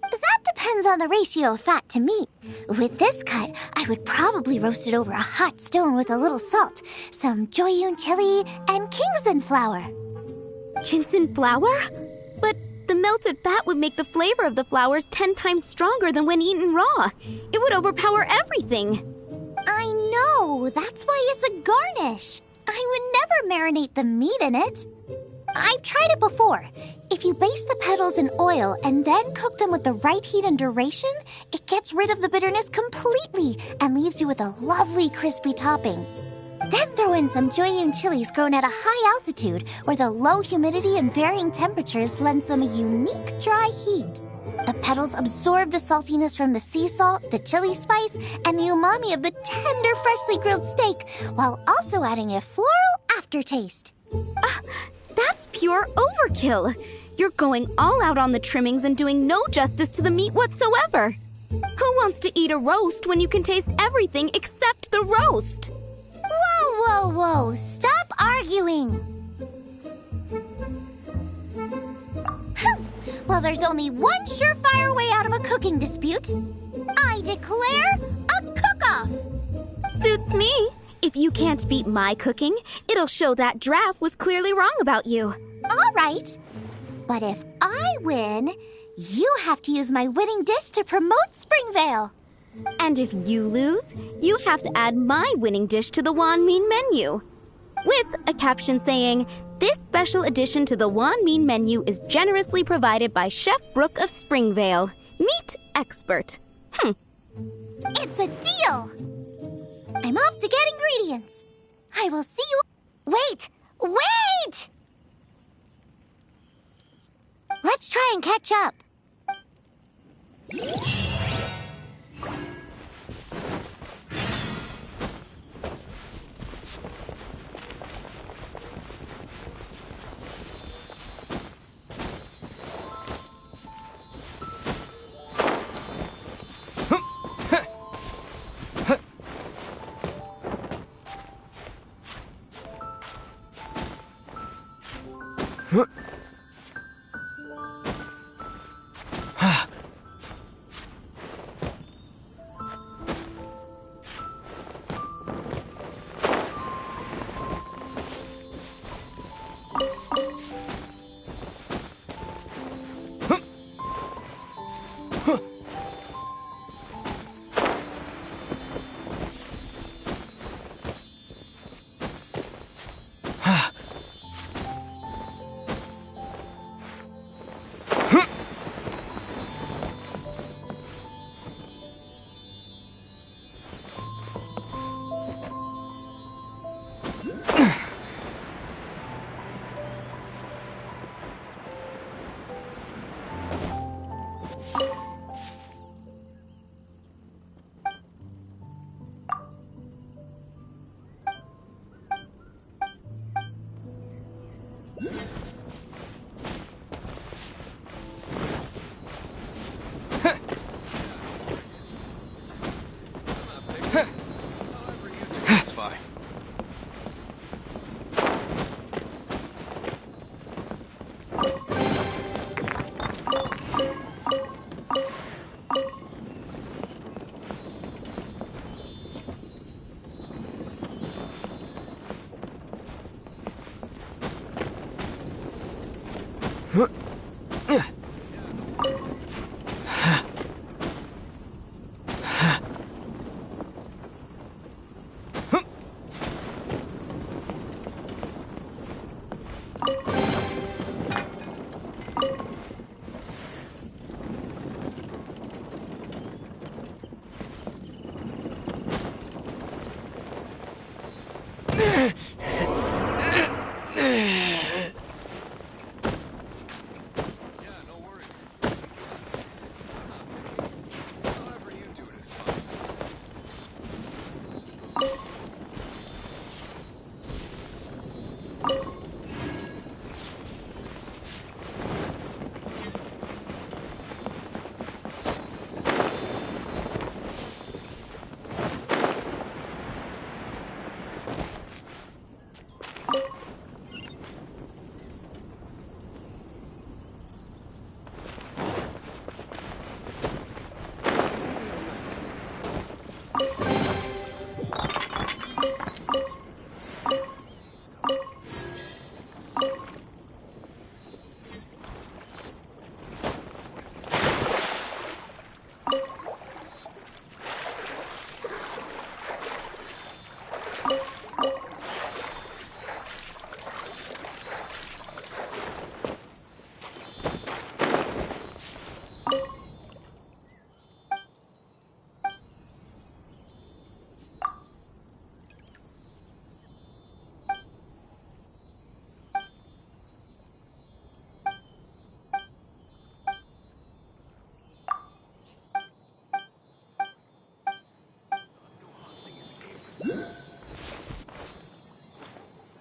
That depends on the ratio of fat to meat. With this cut, I would probably roast it over a hot stone with a little salt, some Joyun chili, and Kingston flour. Ginseng flour? But the melted fat would make the flavor of the flowers 10 times stronger than when eaten raw. It would overpower everything. I know. That's why it's a garnish. I would never marinate the meat in it. I've tried it before. If you baste the petals in oil and then cook them with the right heat and duration, it gets rid of the bitterness completely and leaves you with a lovely crispy topping. Then throw in some Joyun chilies grown at a high altitude where the low humidity and varying temperatures lends them a unique dry heat. The petals absorb the saltiness from the sea salt, the chili spice, and the umami of the tender, freshly grilled steak, while also adding a floral aftertaste. That's pure overkill. You're going all out on the trimmings and doing no justice to the meat whatsoever. Who wants to eat a roast when you can taste everything except the roast? Whoa, whoa, whoa! Stop arguing! Well, there's only one surefire way out of a cooking dispute. I declare a cook-off! Suits me. If you can't beat my cooking, it'll show that Draft was clearly wrong about you. All right. But if I win, you have to use my winning dish to promote Springvale. And if you lose, you have to add my winning dish to the Wanmin menu. With a caption saying, "This special addition to the Wanmin menu is generously provided by Chef Brooke of Springvale, meat expert." It's a deal! I'm off to get ingredients. I will see you... Wait! Wait! Let's try and catch up. It's fine.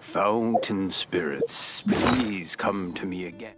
Fountain spirits, please come to me again.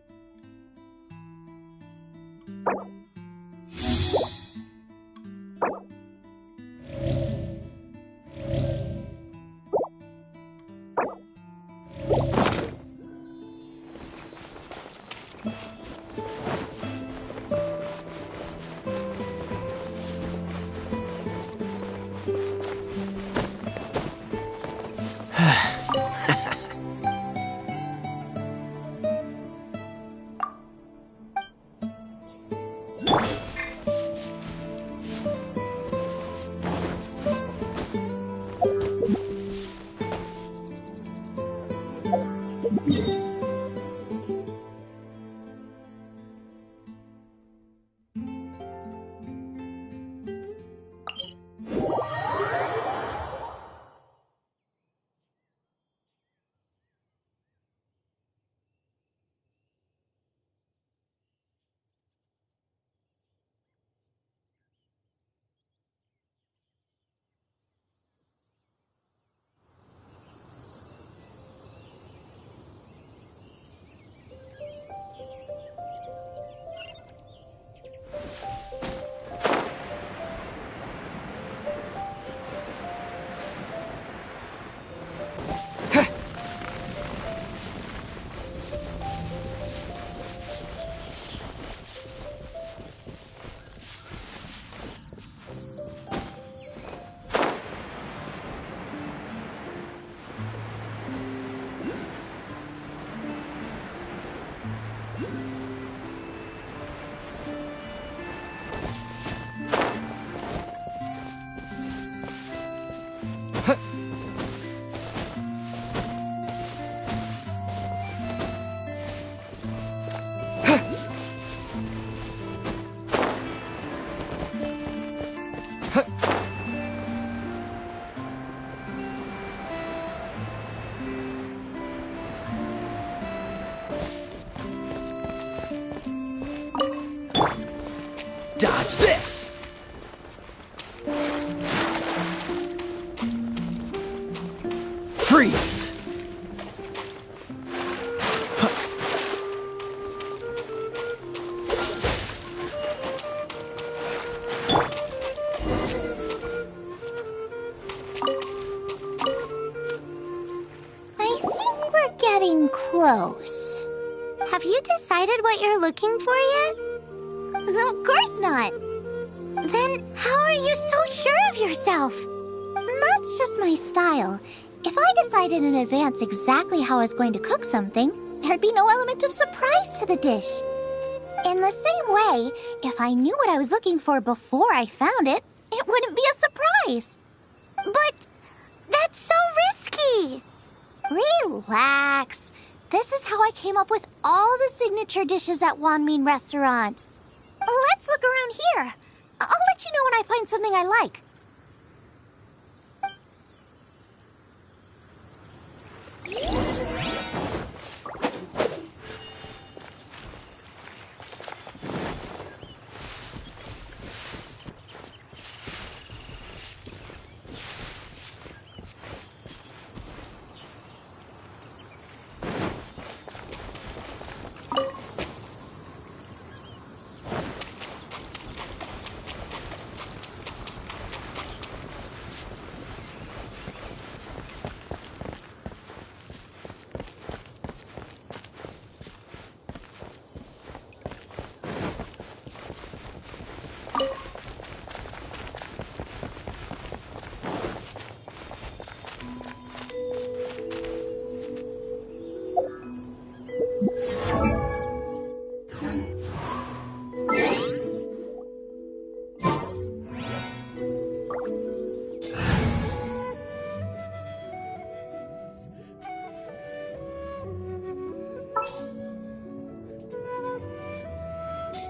Dodge this! Freeze! decided what you're looking for yet? Of course not. Then how are you so sure of yourself? That's just my style. If I decided in advance exactly how I was going to cook something, there'd be no element of surprise to the dish. In the same way, if I knew what I was looking for before I found it, it wouldn't be a surprise. But that's so risky. Relax. This is how I came up with all the signature dishes at Wanmin Restaurant. Let's look around here. I'll let you know when I find something I like.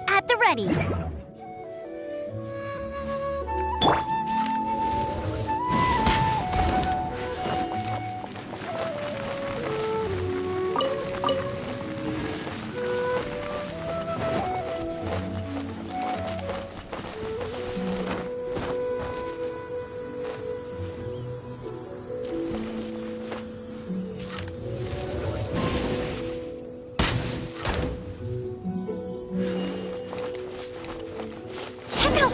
At the ready.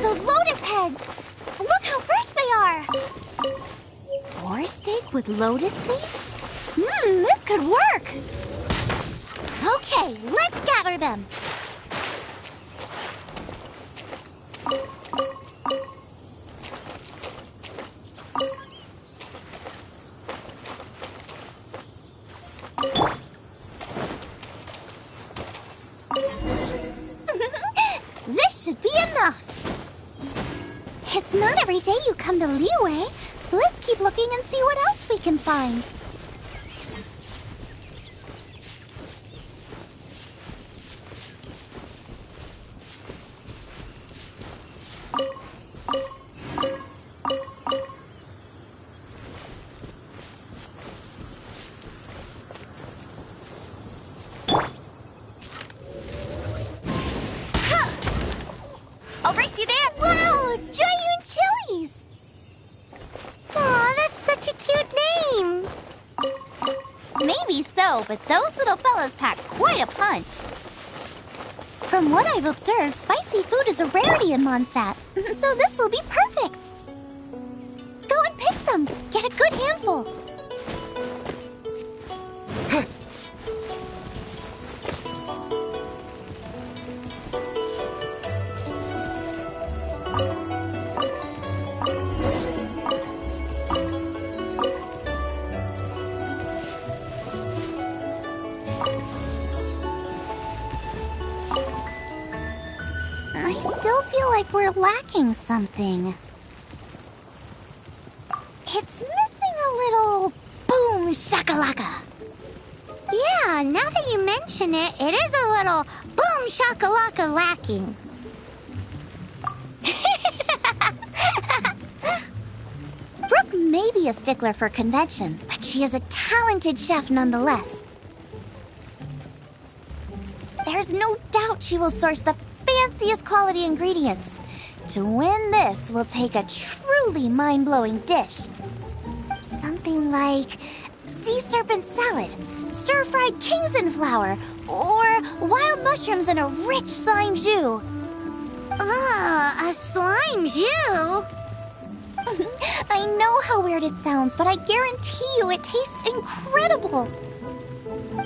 Those lotus heads! Look how fresh they are! Boar steak with lotus seeds? This could work! Okay, let's gather them! This should be enough! It's not every day you come to Liyue. Let's keep looking and see what else we can find. I'll race you there. Wow, Giant Chilies! Aw, that's such a cute name. Maybe so, but those little fellas pack quite a punch. From what I've observed, spicy food is a rarity in Mondstadt, so this will be perfect. Go and pick some. Get a good handful. I still feel like we're lacking something. It's missing a little boom shakalaka. Yeah, now that you mention it, it is a little boom shakalaka lacking. Brooke may be a stickler for convention, but she is a talented chef nonetheless. There's no doubt she will source the fanciest quality ingredients. To win this, we'll take a truly mind-blowing dish. Something like sea serpent salad, stir-fried Kingston flour, or wild mushrooms in a rich slime jus. A slime jus? I know how weird it sounds, but I guarantee you it tastes incredible.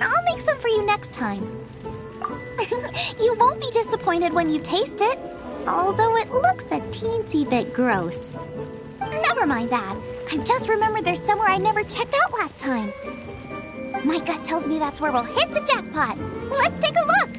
I'll make some for you next time. You won't be disappointed when you taste it. Although it looks a teensy bit gross. Never mind that. I just remembered there's somewhere I never checked out last time. My gut tells me that's where we'll hit the jackpot. Let's take a look.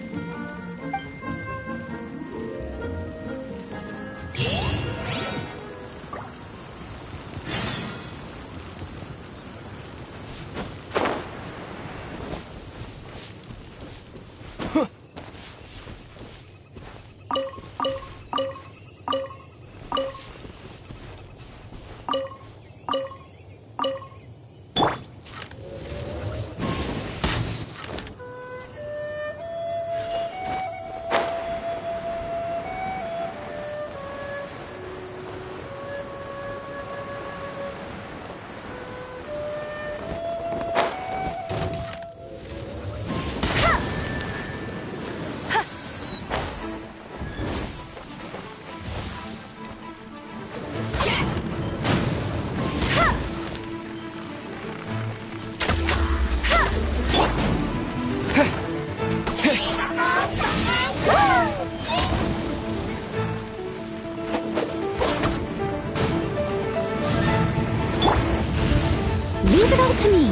Leave it all to me.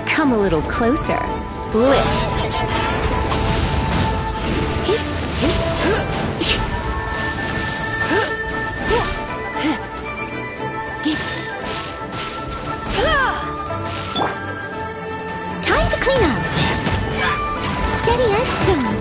Come a little closer. Blitz. Time to clean up. Steady as stone.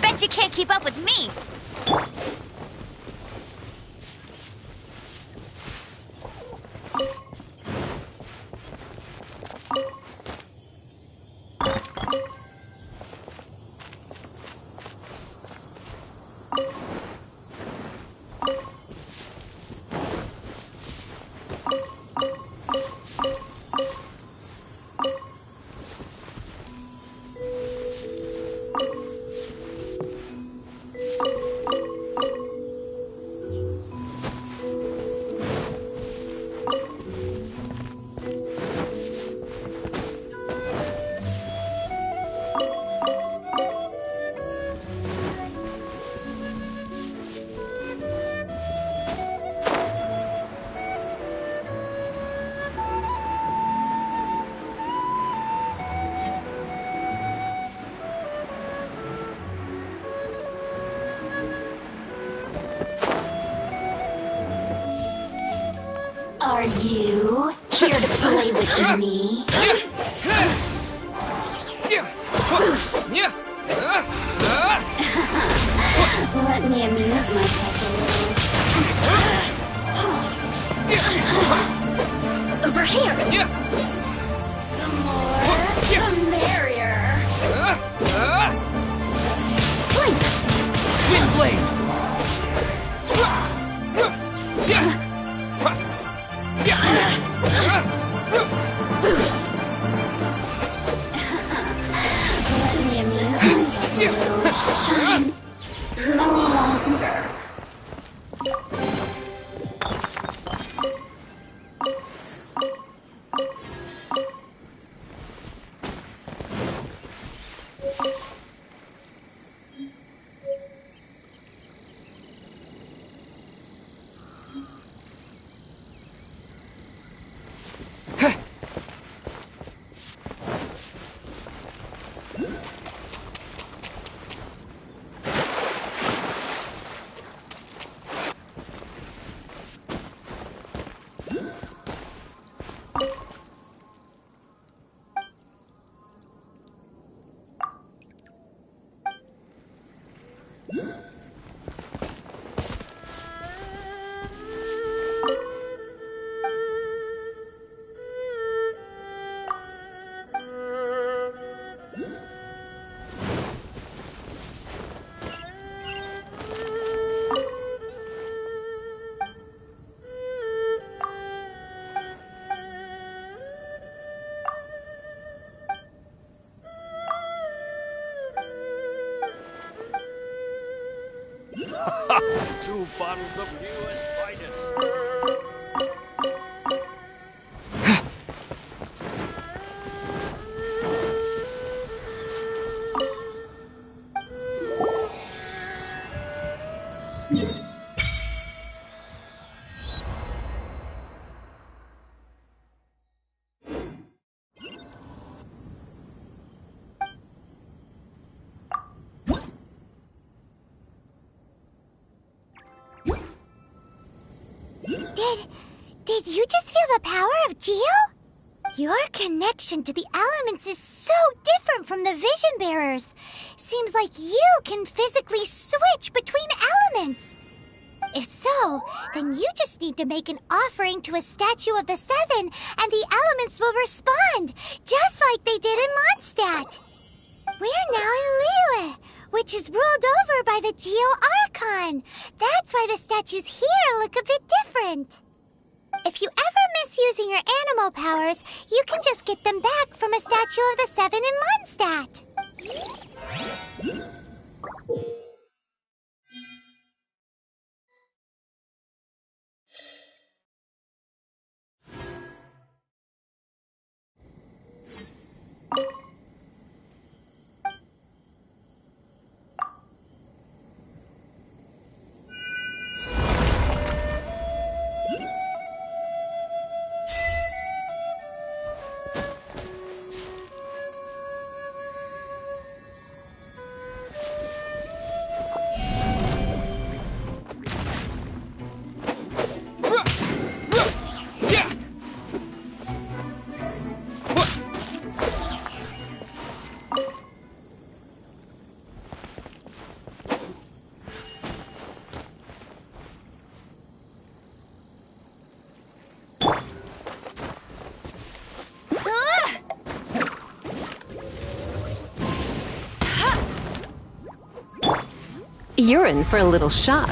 Bet you can't keep up with me. Are you here to play with me? Let me amuse myself a little. Over here! The more, the merrier. Wind blade! Let me amuse myself a little. Shine. Two bottles of Hew's finest. Did you just feel the power of Geo? Your connection to the elements is so different from the vision bearers. Seems like you can physically switch between elements. If so, then you just need to make an offering to a statue of the Seven, and the elements will respond, just like they did in Mondstadt. We're now in Liyue, which is ruled over by the Geo Archon. That's why the statues here look a bit different. If you ever miss using your animal powers, you can just get them back from a statue of the Seven in Mondstadt. You're in for a little shock.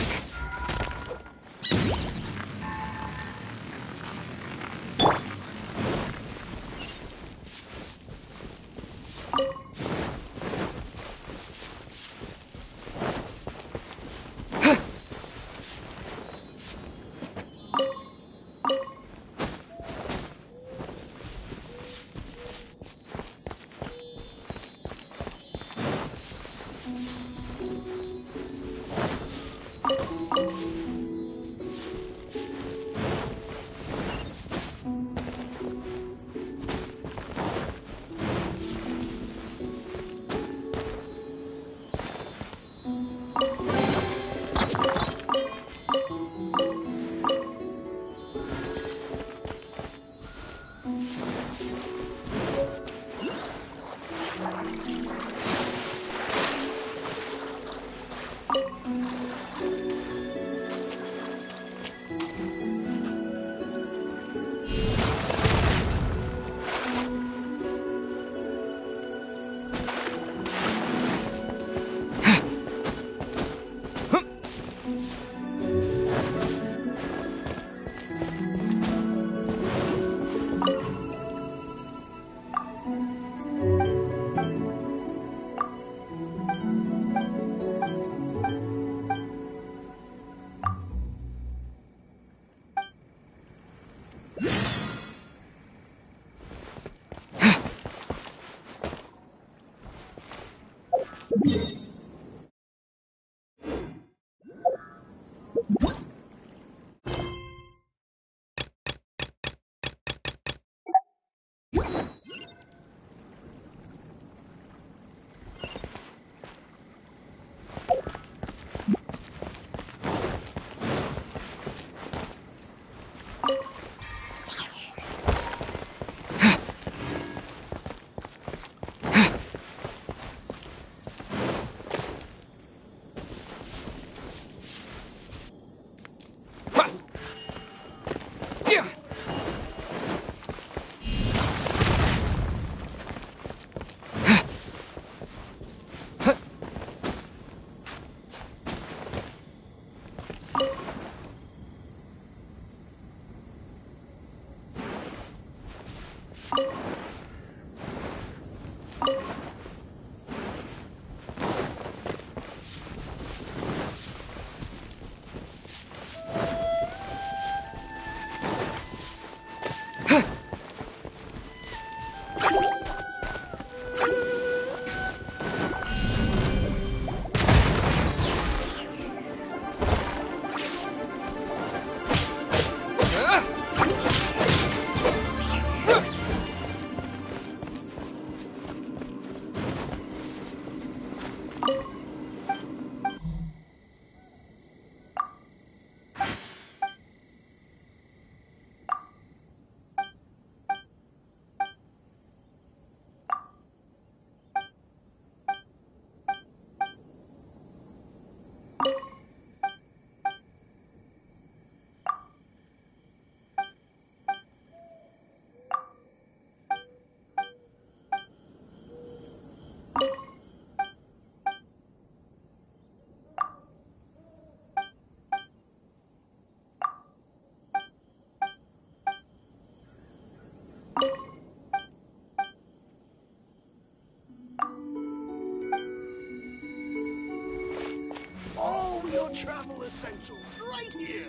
All your travel essentials right here.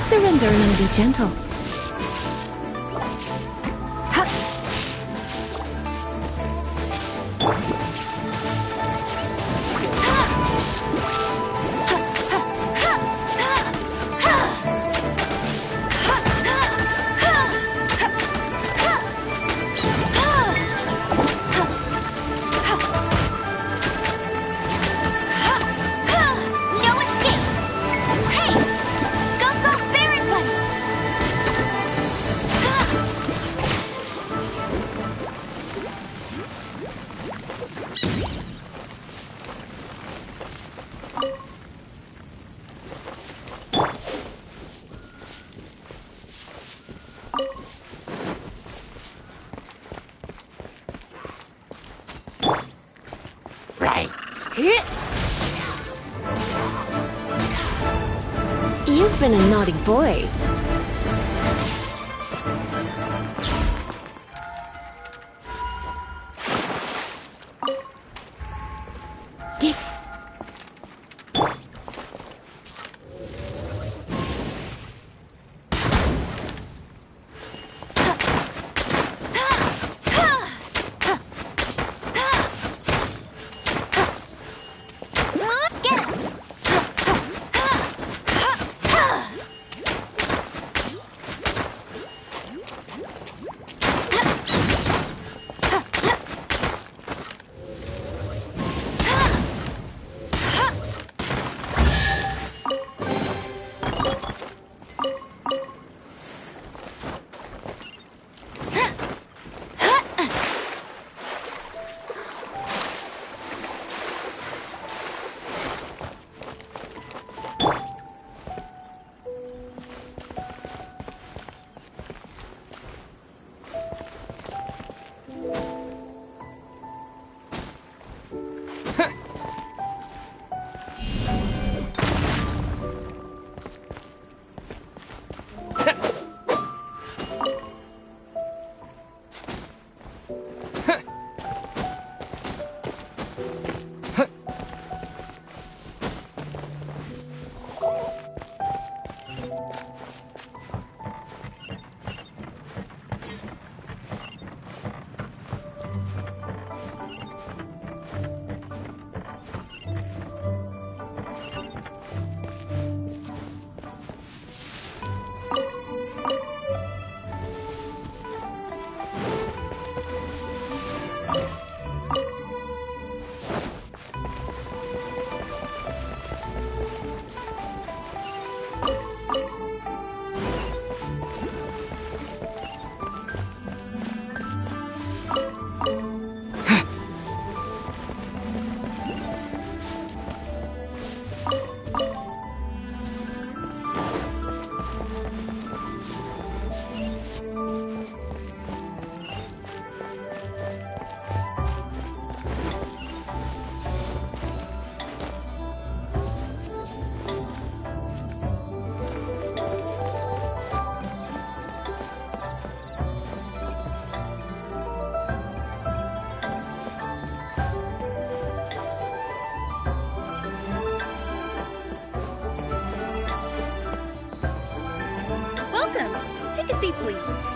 Surrender and be gentle. No escape! Hey! Go, go, Baron Bunny! Right. You've been a naughty boy. Get him! please.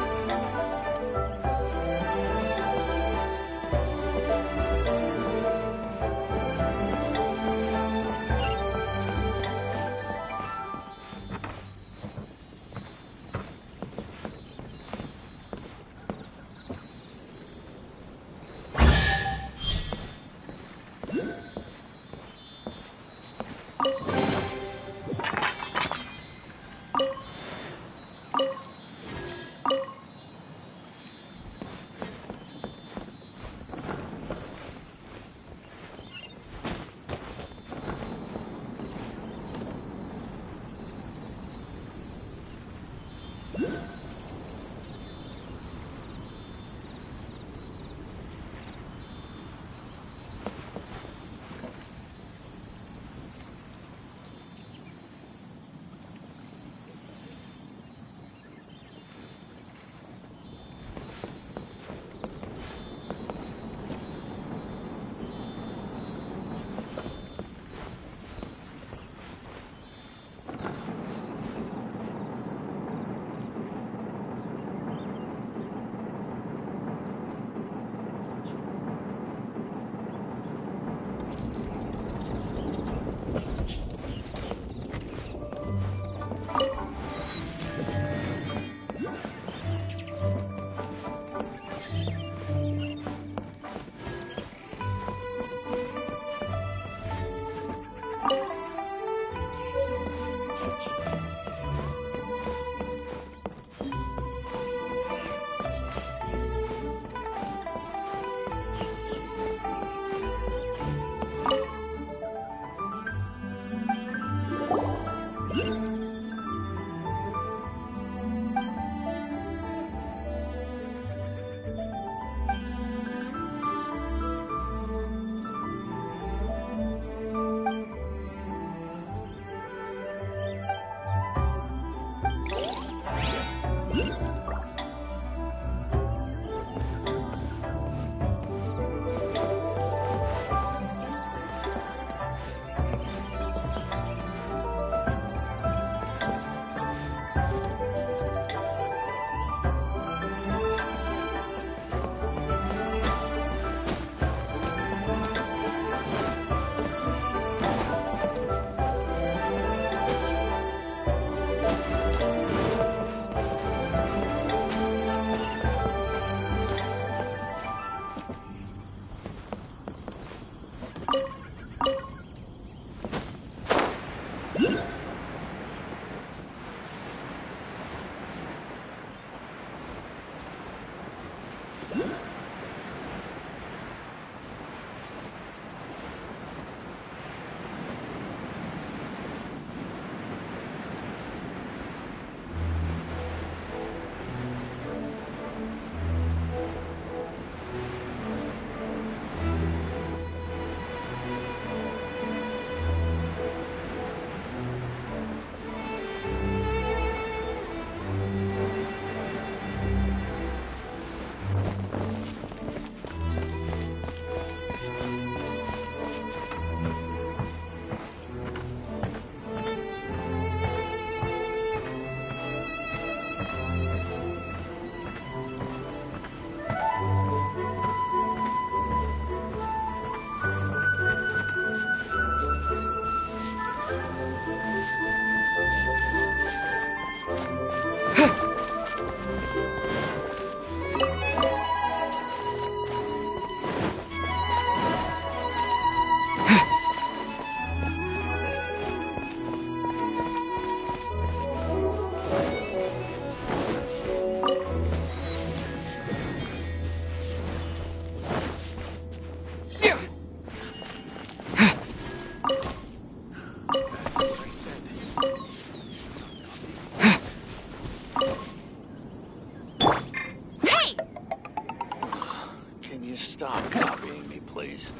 Stop copying me, please.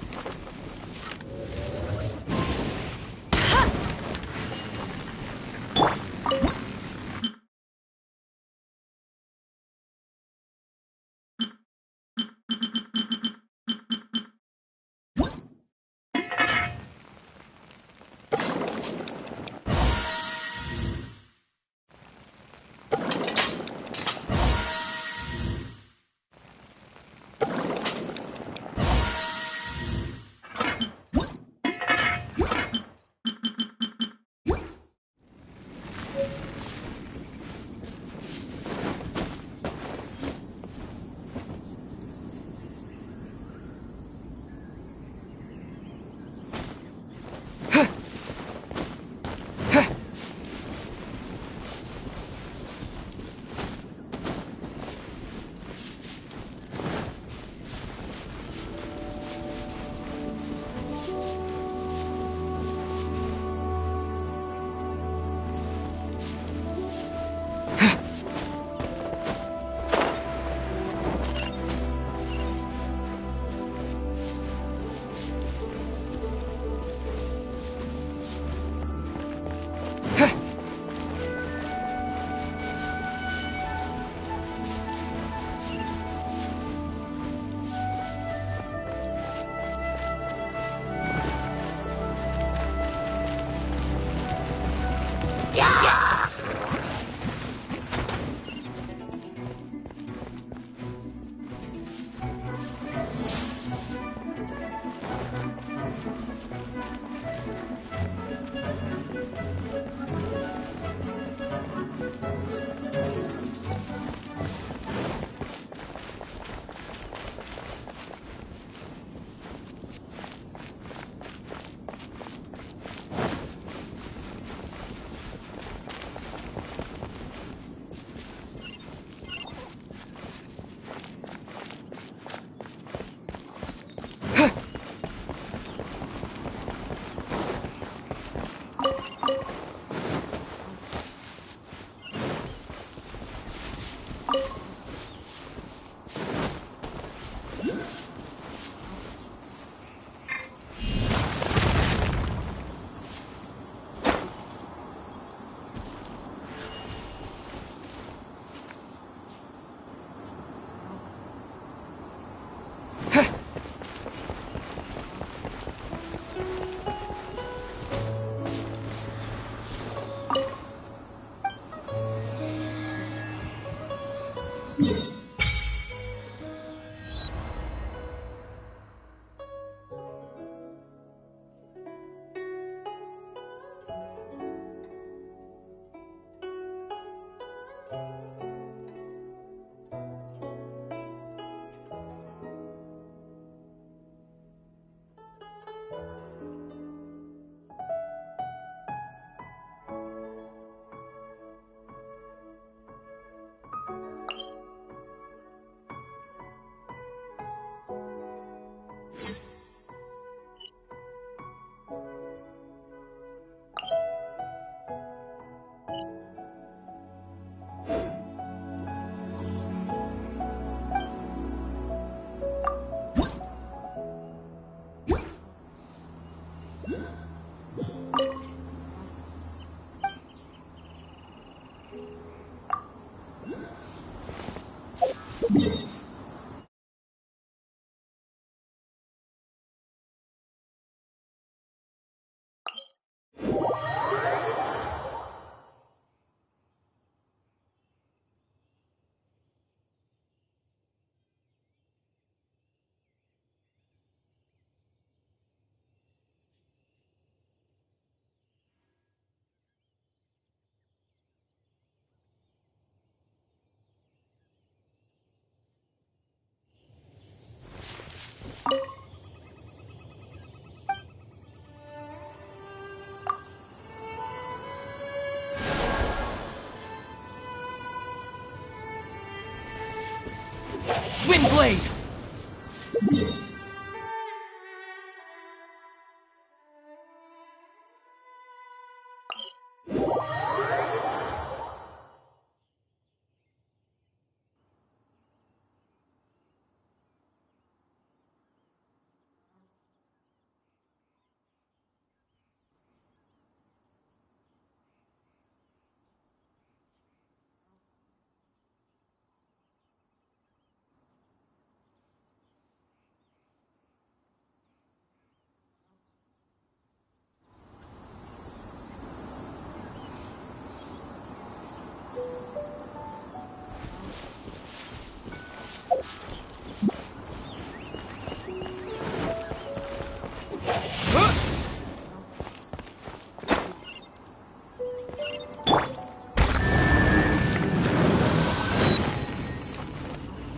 Windblade!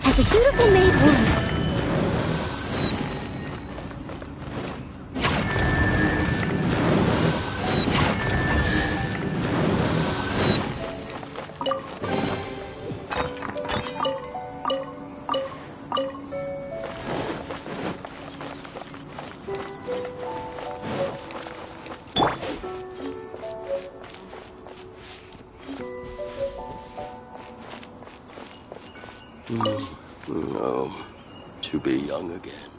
As a dutiful maid would. No, to be young again.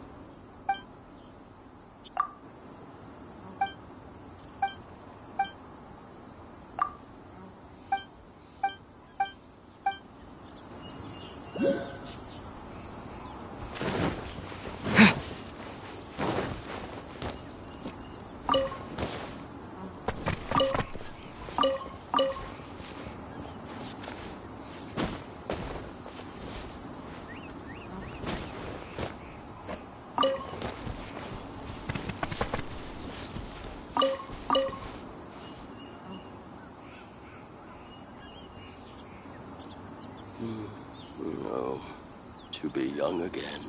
No, to be young again.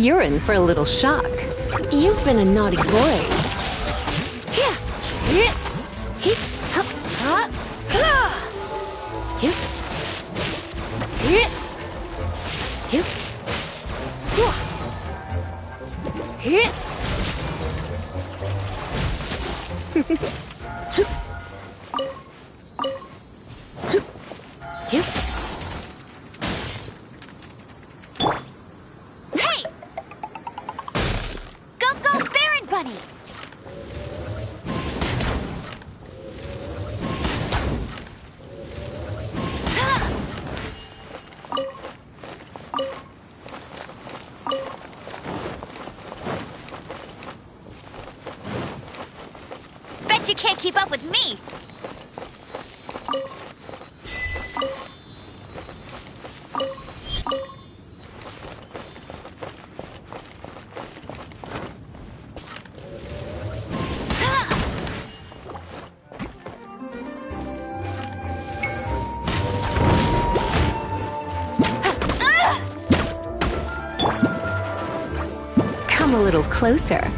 You're in for a little shock. You've been a naughty boy. Bet you can't keep up with me! Come a little closer.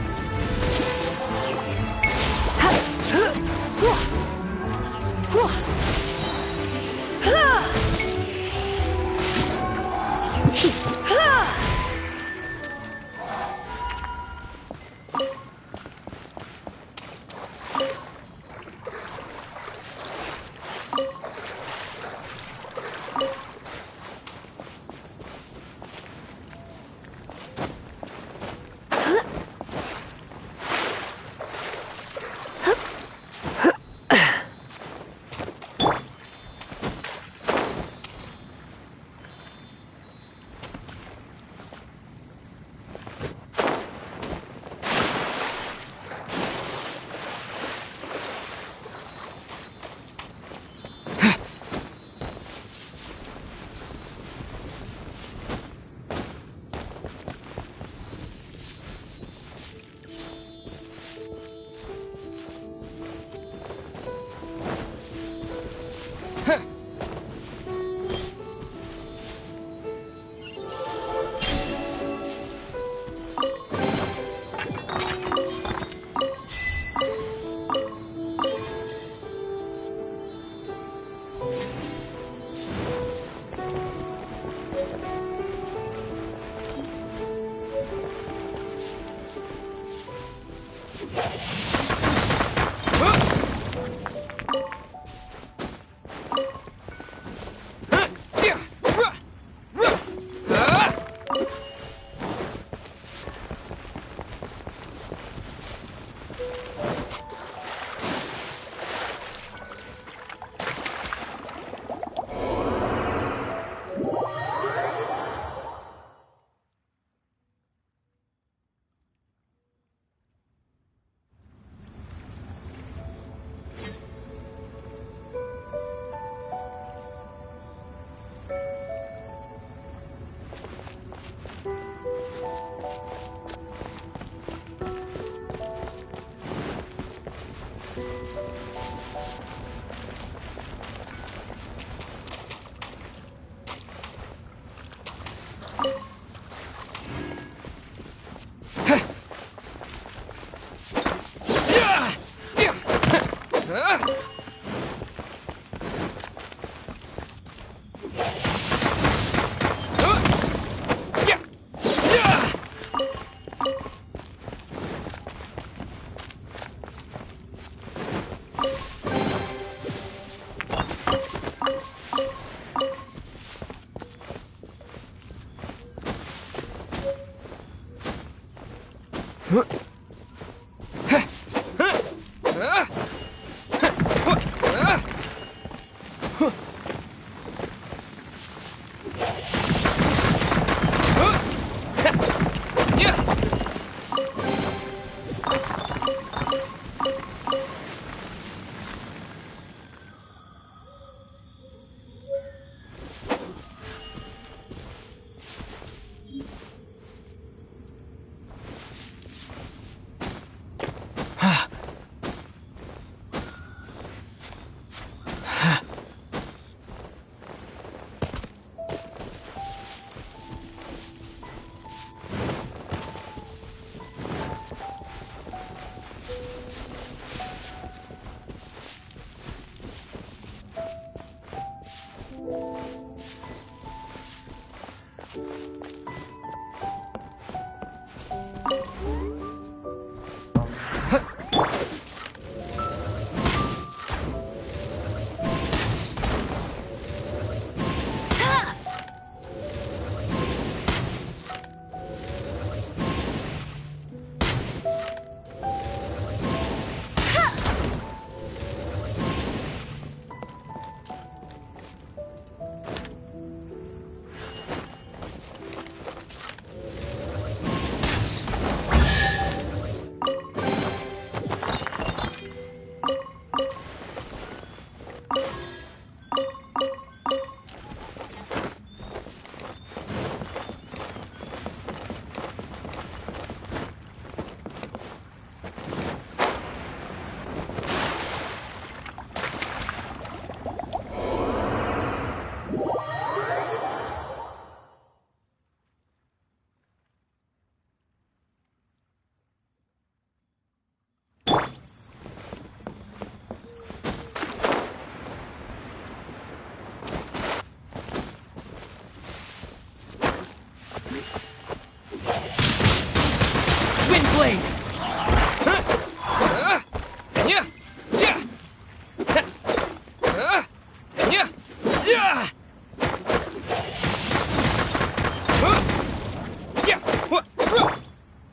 Windblade!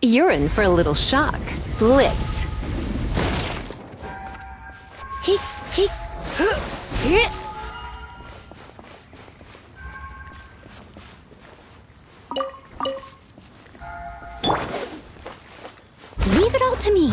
You're in for a little shock. Blitz. He, Leave it all to me.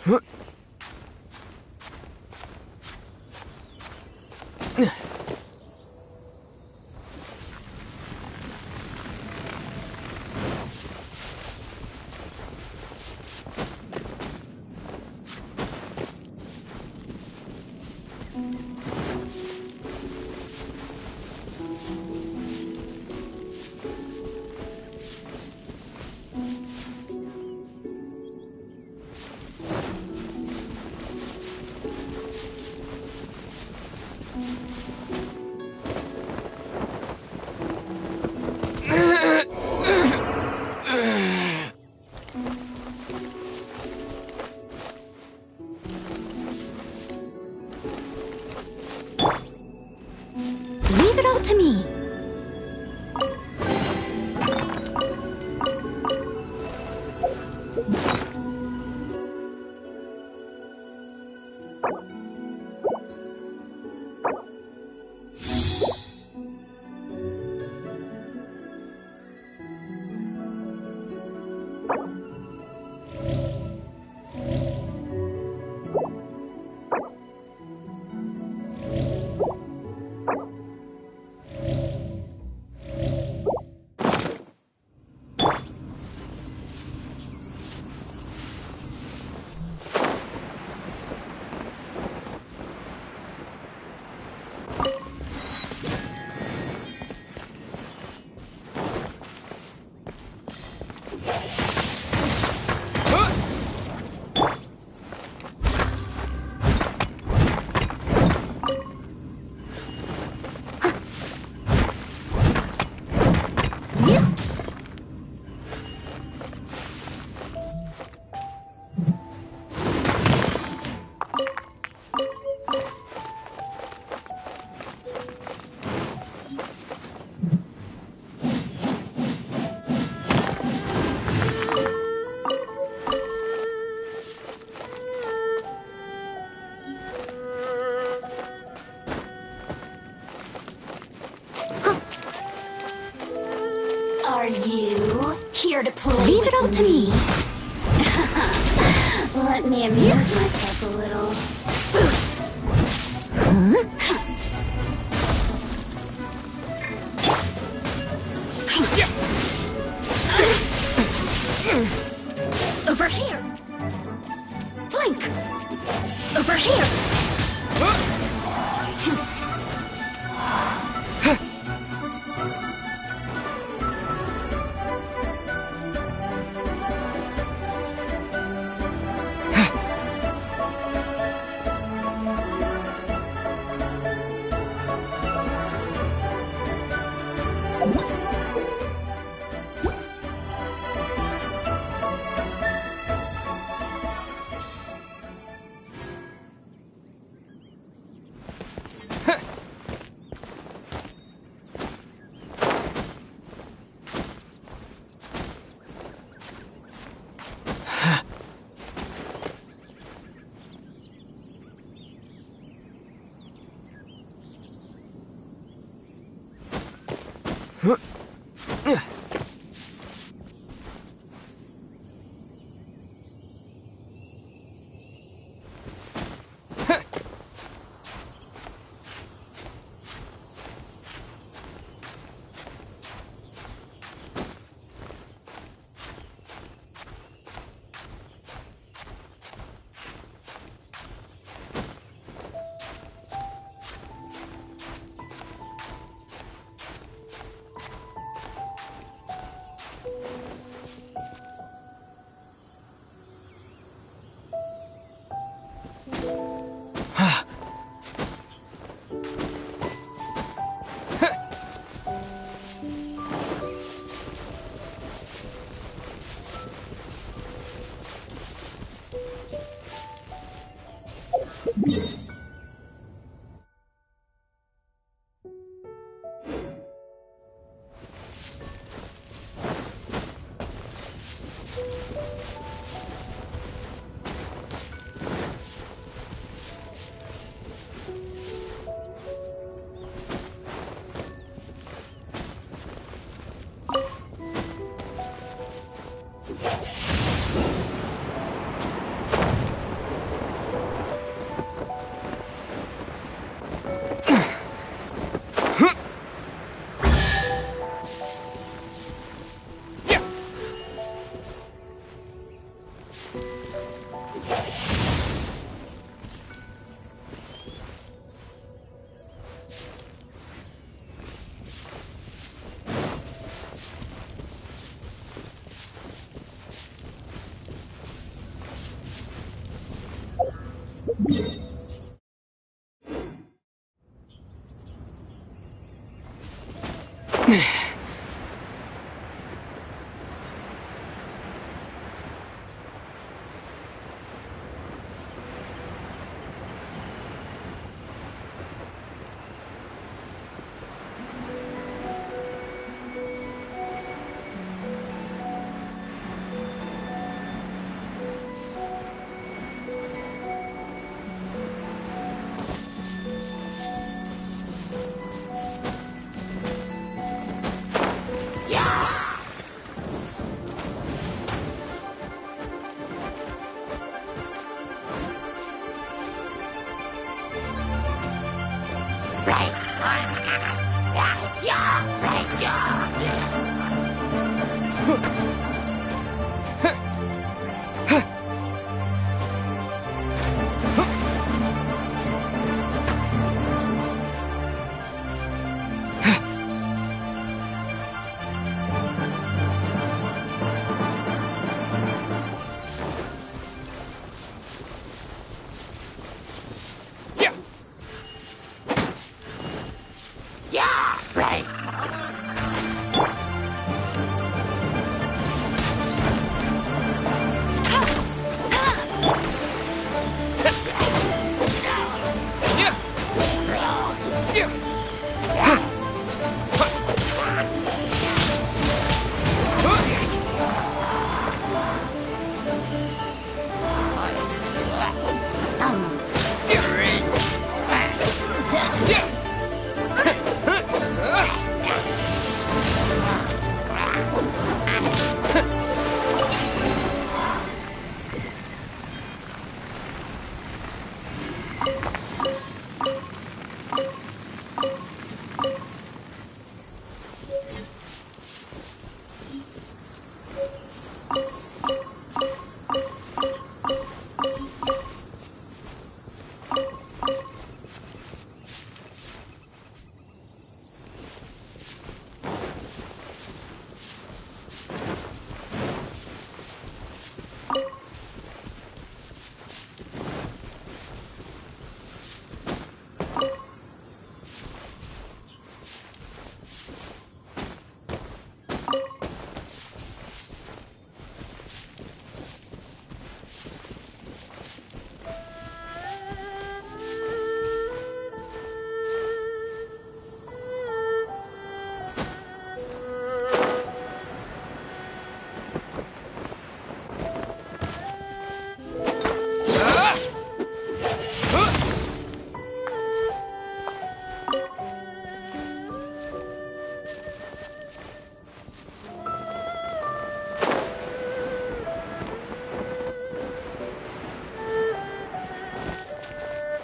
Leave it all to me. Are you here to play? Leave it all to me. Let me amuse myself a little. Over here. Blink. Over here.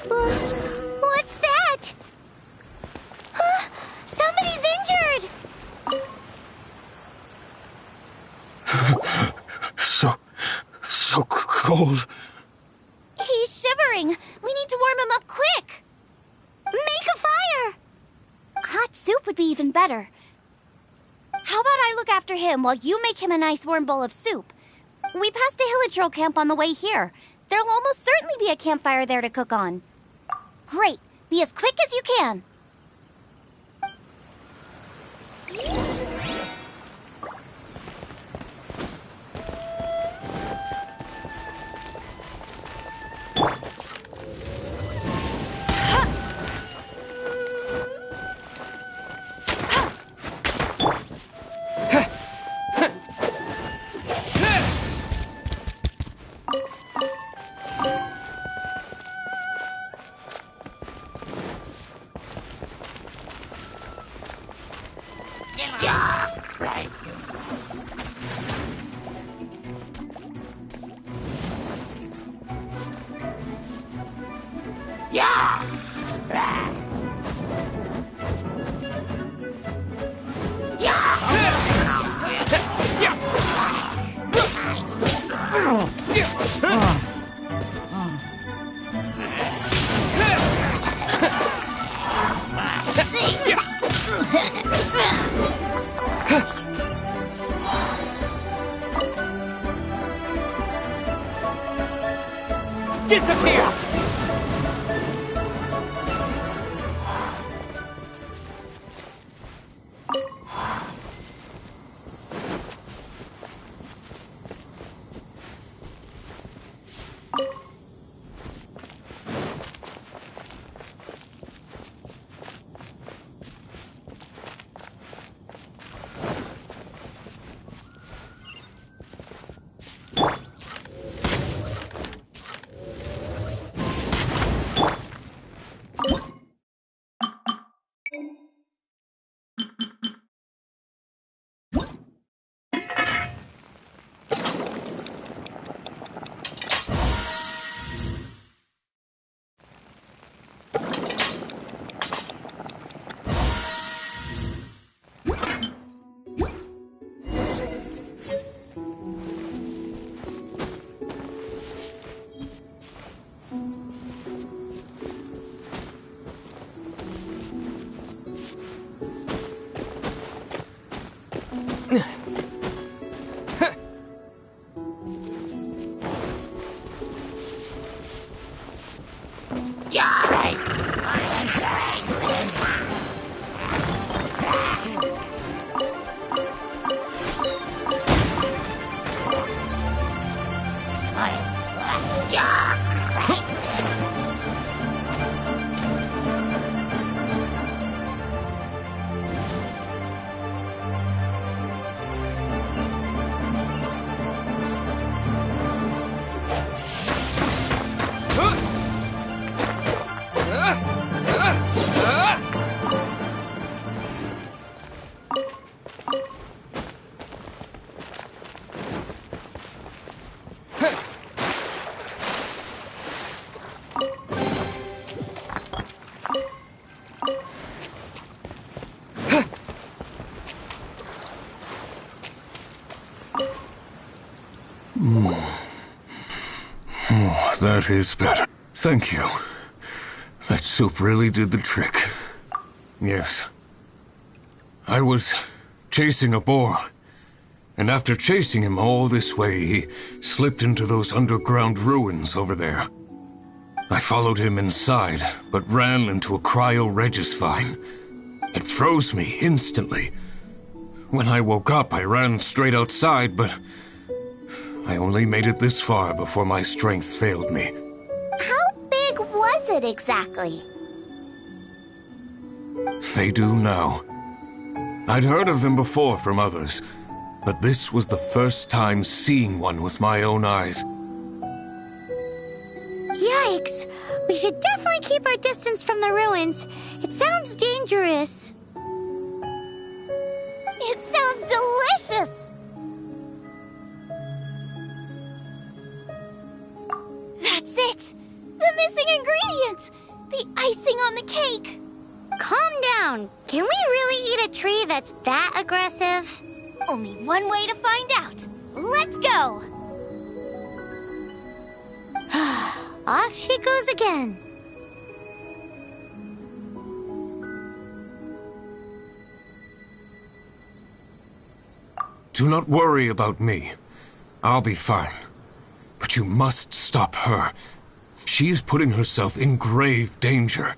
What's that? Huh? Somebody's injured! So cold. He's shivering. We need to warm him up quick. Make a fire! Hot soup would be even better. How about I look after him while you make him a nice warm bowl of soup? We passed a Hilichurl camp on the way here. There'll almost certainly be a campfire there to cook on. Great. Be as quick as you can. Disappear! Oh, that is better. Thank you. That soup really did the trick. Yes. I was chasing a boar, and after chasing him all this way, he slipped into those underground ruins over there. I followed him inside, but ran into a cryo-regis vine. It froze me instantly. When I woke up, I ran straight outside, but I only made it this far before my strength failed me. How big was it exactly? They do now. I'd heard of them before from others, but this was the first time seeing one with my own eyes. Yikes! We should definitely keep our distance from the ruins. It sounds dangerous. It sounds delicious! That's it! The missing ingredient! The icing on the cake! Calm down. Can we really eat a tree that's that aggressive? Only one way to find out. Let's go! Off she goes again. Do not worry about me. I'll be fine. But you must stop her. She is putting herself in grave danger.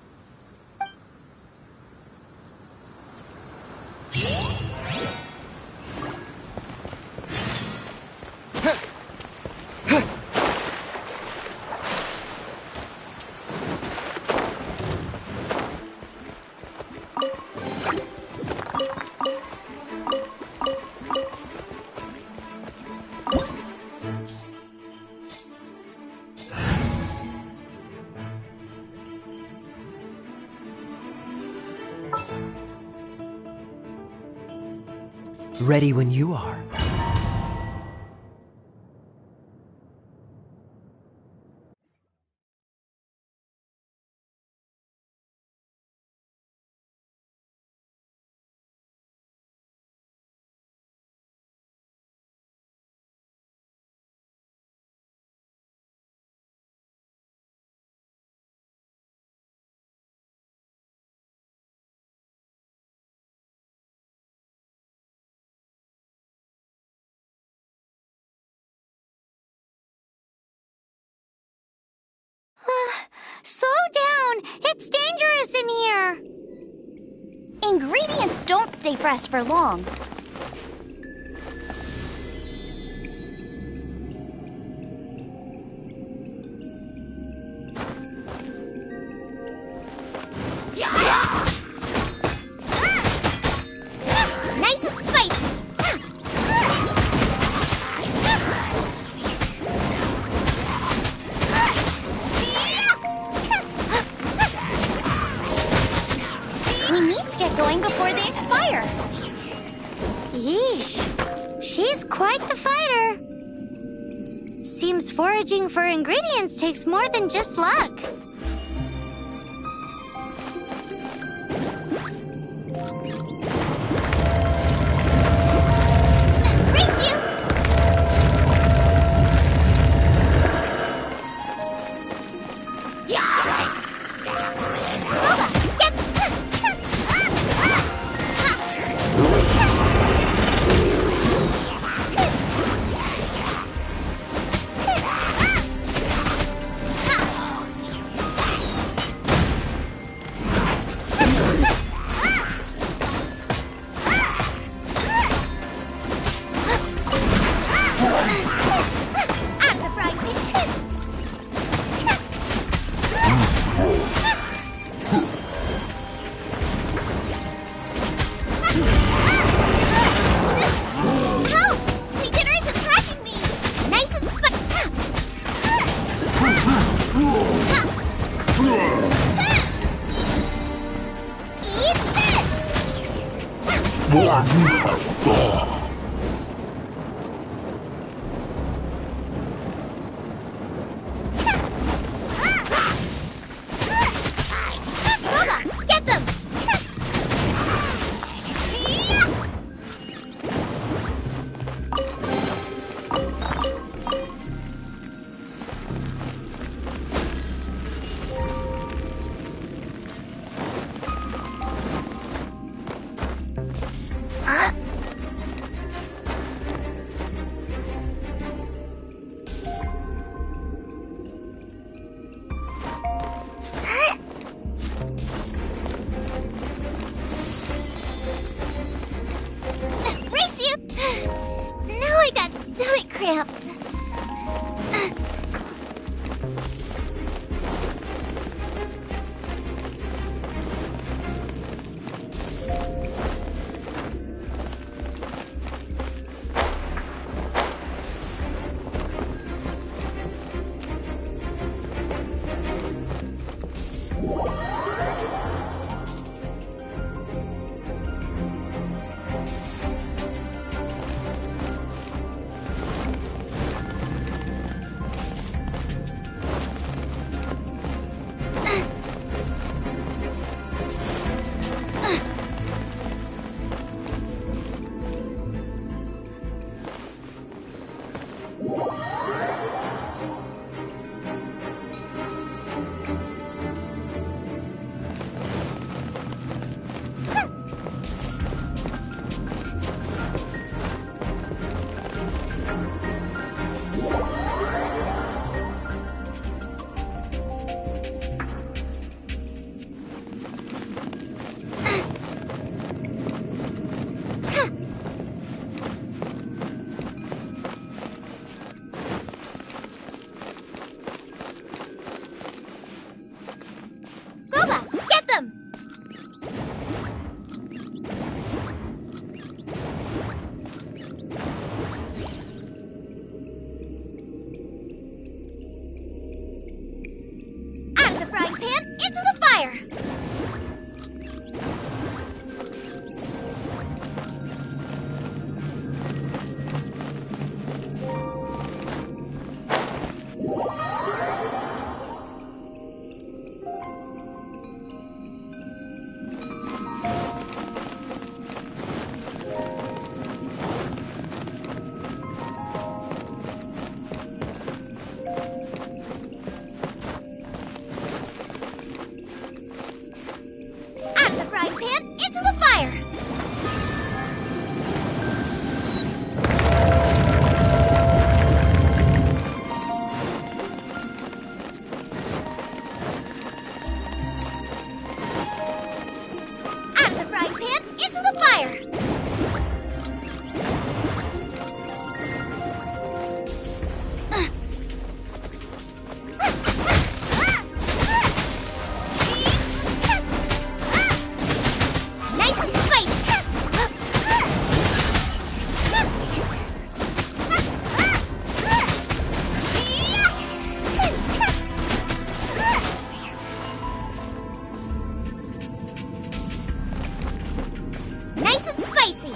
Ready when you are. Slow down! It's dangerous in here! Ingredients don't stay fresh for long. Nice and spicy! We need to get going before they expire. Yeesh. She's quite the fighter. Seems foraging for ingredients takes more than just luck. Race you! Get them! Race you! Now I got stomach cramps. Get them! Out of the frying pan, into the fire! Out of the frying pan, into the fire! Out of the frying pan, into the fire! Nice and spicy! Nice and spicy!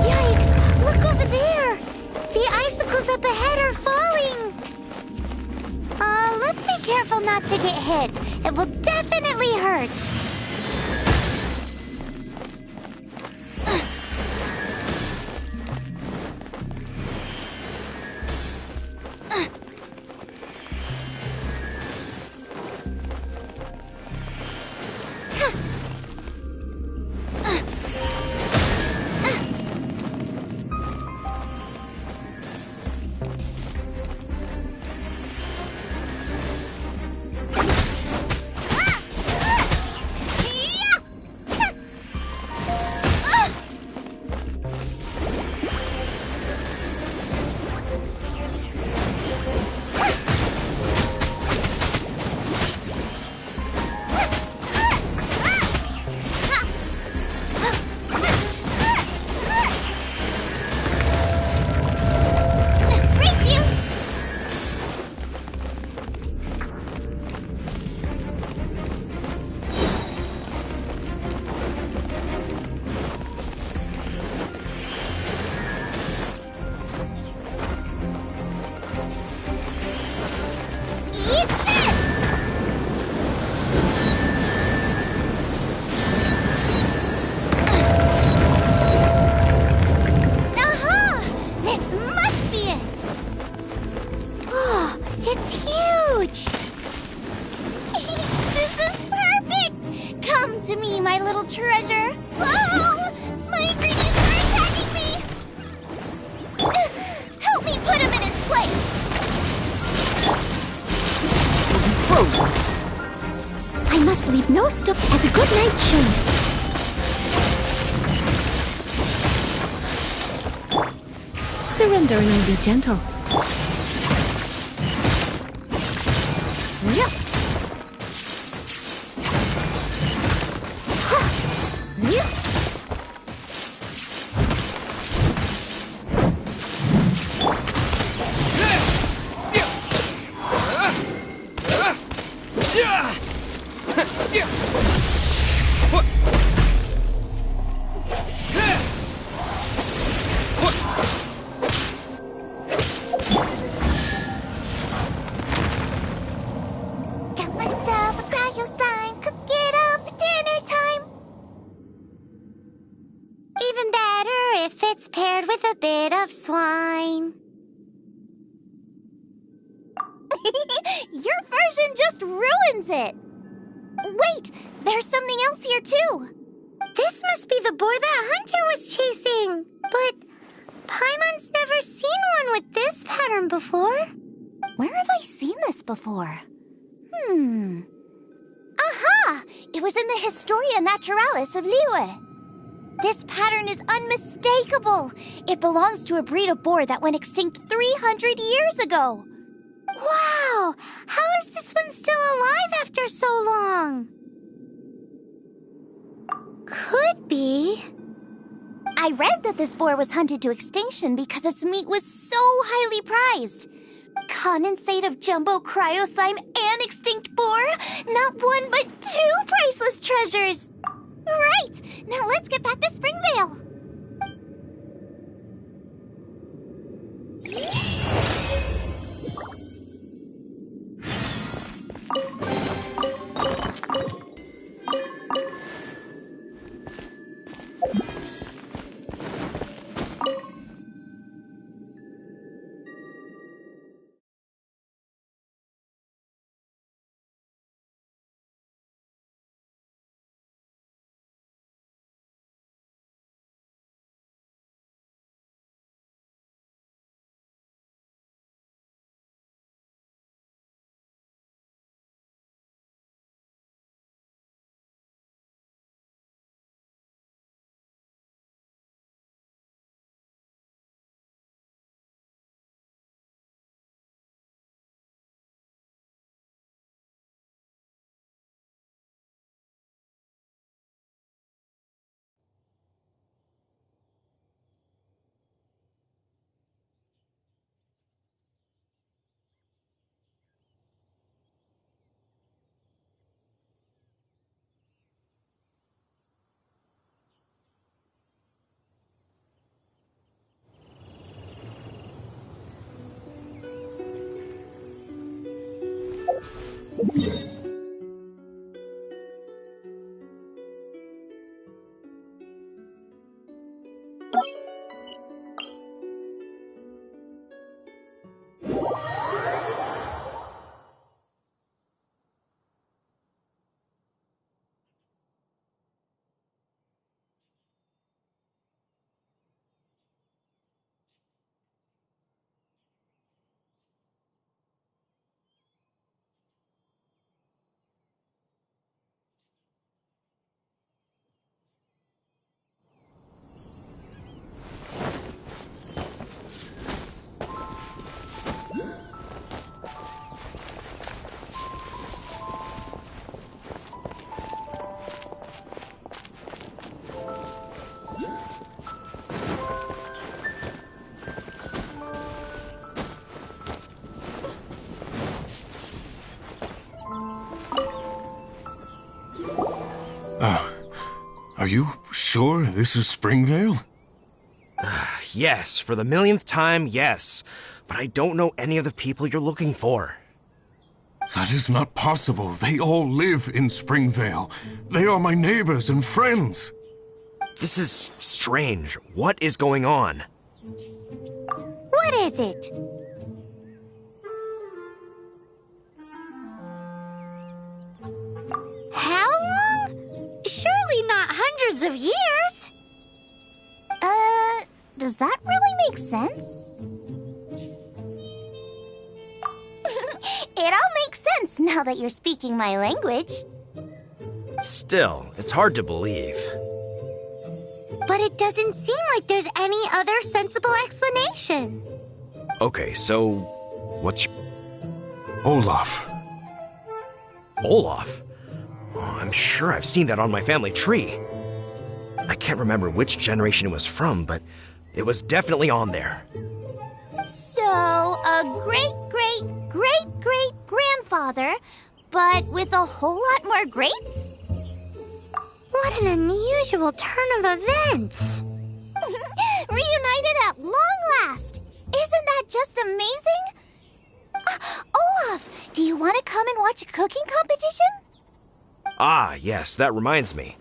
Yikes! Look over there! The icicles up ahead are falling! Let's be careful not to get hit. It will definitely hurt. little treasure. Oh! My ingredients are attacking me! Help me put him in his place! Will be frozen. I must leave no stop as a good night show. Surrender and be gentle. Yeah. Got myself a cryo sign. Cook it up at dinner time. Even better if it's paired with a bit of swine. Your version just ruins it. Wait, there's something else here too. This must be the boar that Hunter was chasing. But Paimon's never seen one with this pattern before. Where have I seen this before? Aha! It was in the Historia Naturalis of Liyue. This pattern is unmistakable. It belongs to a breed of boar that went extinct 300 years ago. Wow! How is this one still alive after so long? Could be. I read that this boar was hunted to extinction because its meat was so highly prized. Condensate of jumbo cryo slime and extinct boar? Not one but two priceless treasures! Right! Now let's get back to Springvale! Are you sure this is Springvale? Yes, for the millionth time, yes. But I don't know any of the people you're looking for. That is not possible. They all live in Springvale. They are my neighbors and friends. This is strange. What is going on? What is it? How long? Surely not hundreds of years? Does that really make sense? It all makes sense now that you're speaking my language. Still, it's hard to believe. But it doesn't seem like there's any other sensible explanation. Okay, so what's your... Olaf. Olaf? Oh, I'm sure I've seen that on my family tree. I can't remember which generation it was from, but it was definitely on there. So, a great-great-great-great-grandfather, but with a whole lot more greats? What an unusual turn of events. Reunited at long last. Isn't that just amazing? Olaf, do you want to come and watch a cooking competition? Ah, yes, that reminds me.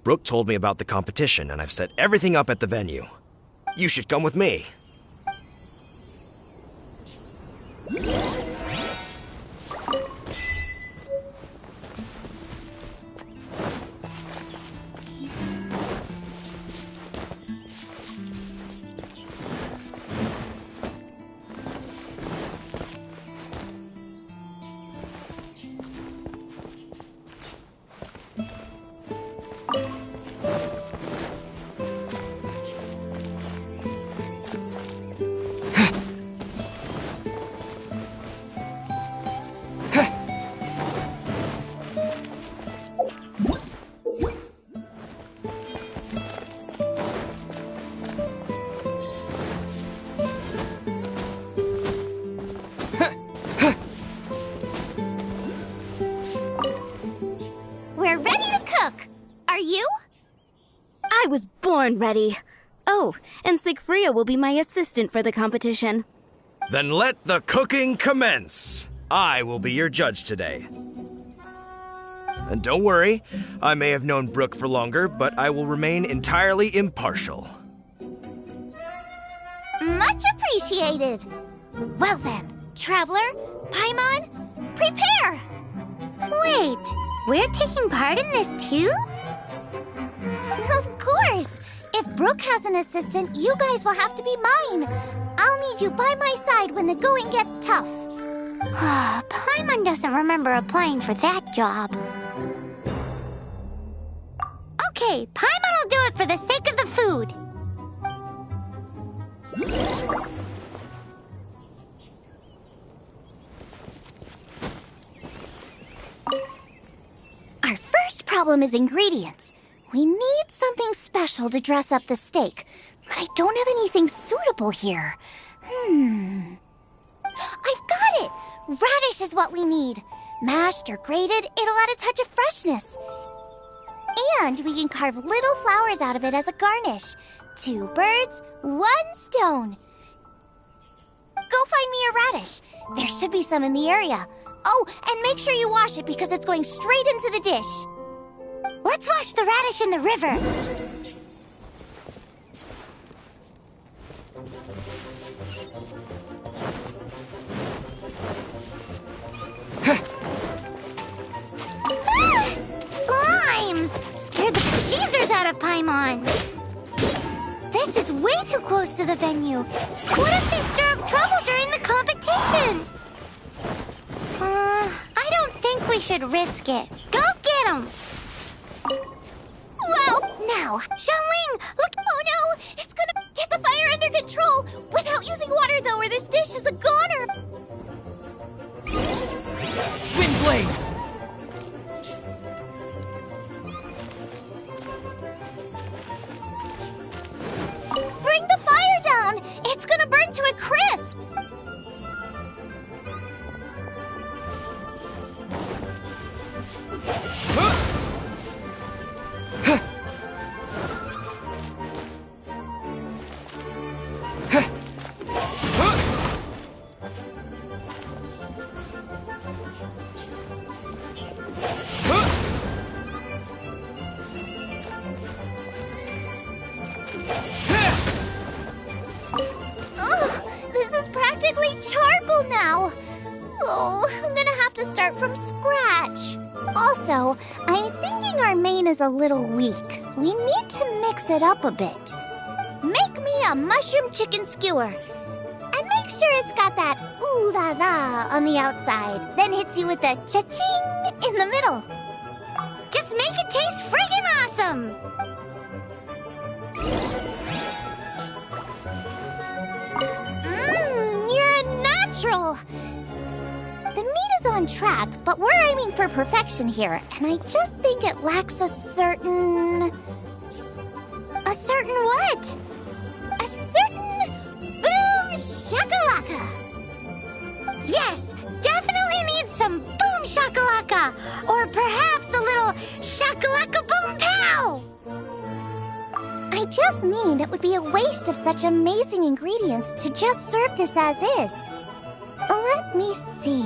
Brooke told me about the competition, and I've set everything up at the venue. You should come with me. We're ready to cook. Are you? I was born ready. Oh, and Sigfria will be my assistant for the competition. Then let the cooking commence. I will be your judge today. And don't worry, I may have known Brooke for longer, but I will remain entirely impartial. Much appreciated. Well then, Traveler, Paimon, prepare! Wait, we're taking part in this too? Of course! If Brooke has an assistant, you guys will have to be mine. I'll need you by my side when the going gets tough. Paimon doesn't remember applying for that job. Okay, Paimon will do it for the sake of the food. Our first problem is ingredients. We need something special to dress up the steak, but I don't have anything suitable here. I've got it! Radish is what we need. Mashed or grated, it'll add a touch of freshness. And we can carve little flowers out of it as a garnish. 2 birds, 1 stone. Go find me a radish. There should be some in the area. Oh, and make sure you wash it because it's going straight into the dish. Let's wash the radish in the river. Slimes! Scared the bejesus out of Paimon. This is way too close to the venue. What if they stir up trouble during the competition? I don't think we should risk it. Go get them! Well, now, Xiangling, look! Oh no! It's gonna get the fire under control! Without using water, though, or this dish is a goner! Windblade! Bring the fire down! It's gonna burn to a crisp! This is practically charcoal now. Oh, I'm gonna have to start from scratch. Also, I'm thinking our main is a little weak. We need to mix it up a bit. Make me a mushroom chicken skewer. And make sure it's got that ooh la la on the outside, then hits you with a cha-ching in the middle. Just make it taste friggin' awesome! You're a natural! The meat is on track, but we're aiming for perfection here, and I just think it lacks a certain... A certain what? A certain boom shakalaka! Yes, definitely needs some boom shakalaka! Or perhaps a little shakalaka boom pow! I just mean it would be a waste of such amazing ingredients to just serve this as is. Let me see.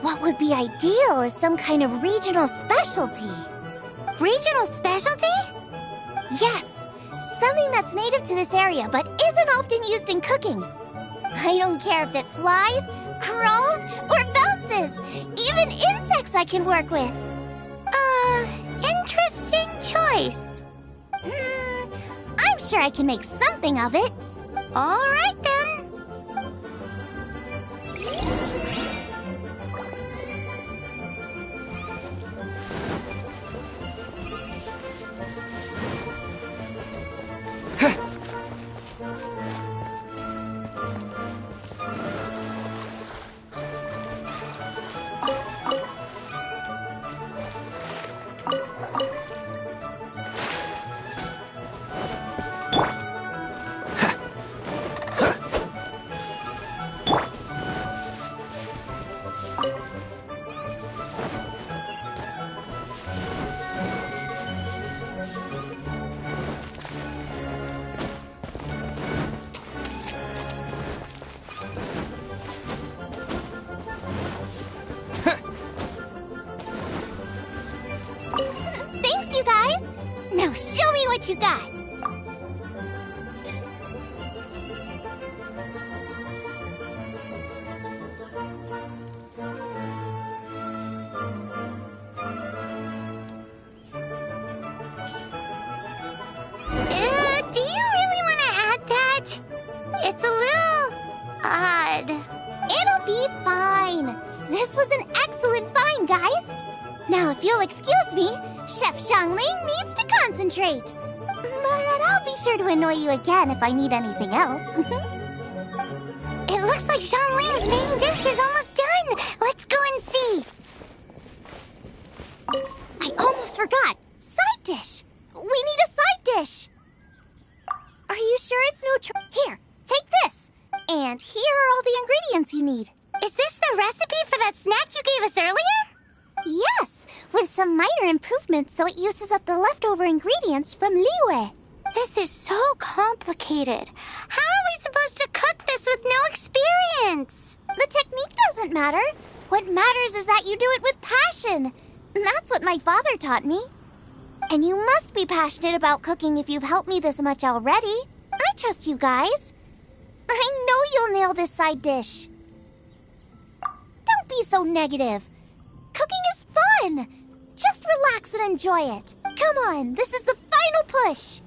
What would be ideal is some kind of regional specialty. Regional specialty? Yes, something that's native to this area but isn't often used in cooking. I don't care if it flies, crawls, or bounces. Even insects I can work with. Interesting choice. I'm sure I can make something of it. All right then. Thanks, you guys. Now show me what you got. Do you really want to add that? It's a little... odd. It'll be fine. This was an excellent find, guys. Now, if you'll excuse me, Chef Xiangling needs to concentrate. But I'll be sure to annoy you again if I need anything else. It looks like Xiangling's main dish is almost done. Let's go and see. I almost forgot. Side dish. We need a side dish. Are you sure it's no Here, take this. And here are all the ingredients you need. Is this the recipe for that snack you gave us earlier? Yes, with some minor improvements so it uses up the leftover ingredients from Liyue. This is so complicated. How are we supposed to cook this with no experience? The technique doesn't matter. What matters is that you do it with passion. And that's what my father taught me. And you must be passionate about cooking if you've helped me this much already. I trust you guys. I know you'll nail this side dish. Don't be so negative. Cooking is fun. Just relax and enjoy it. Come on, this is the final push.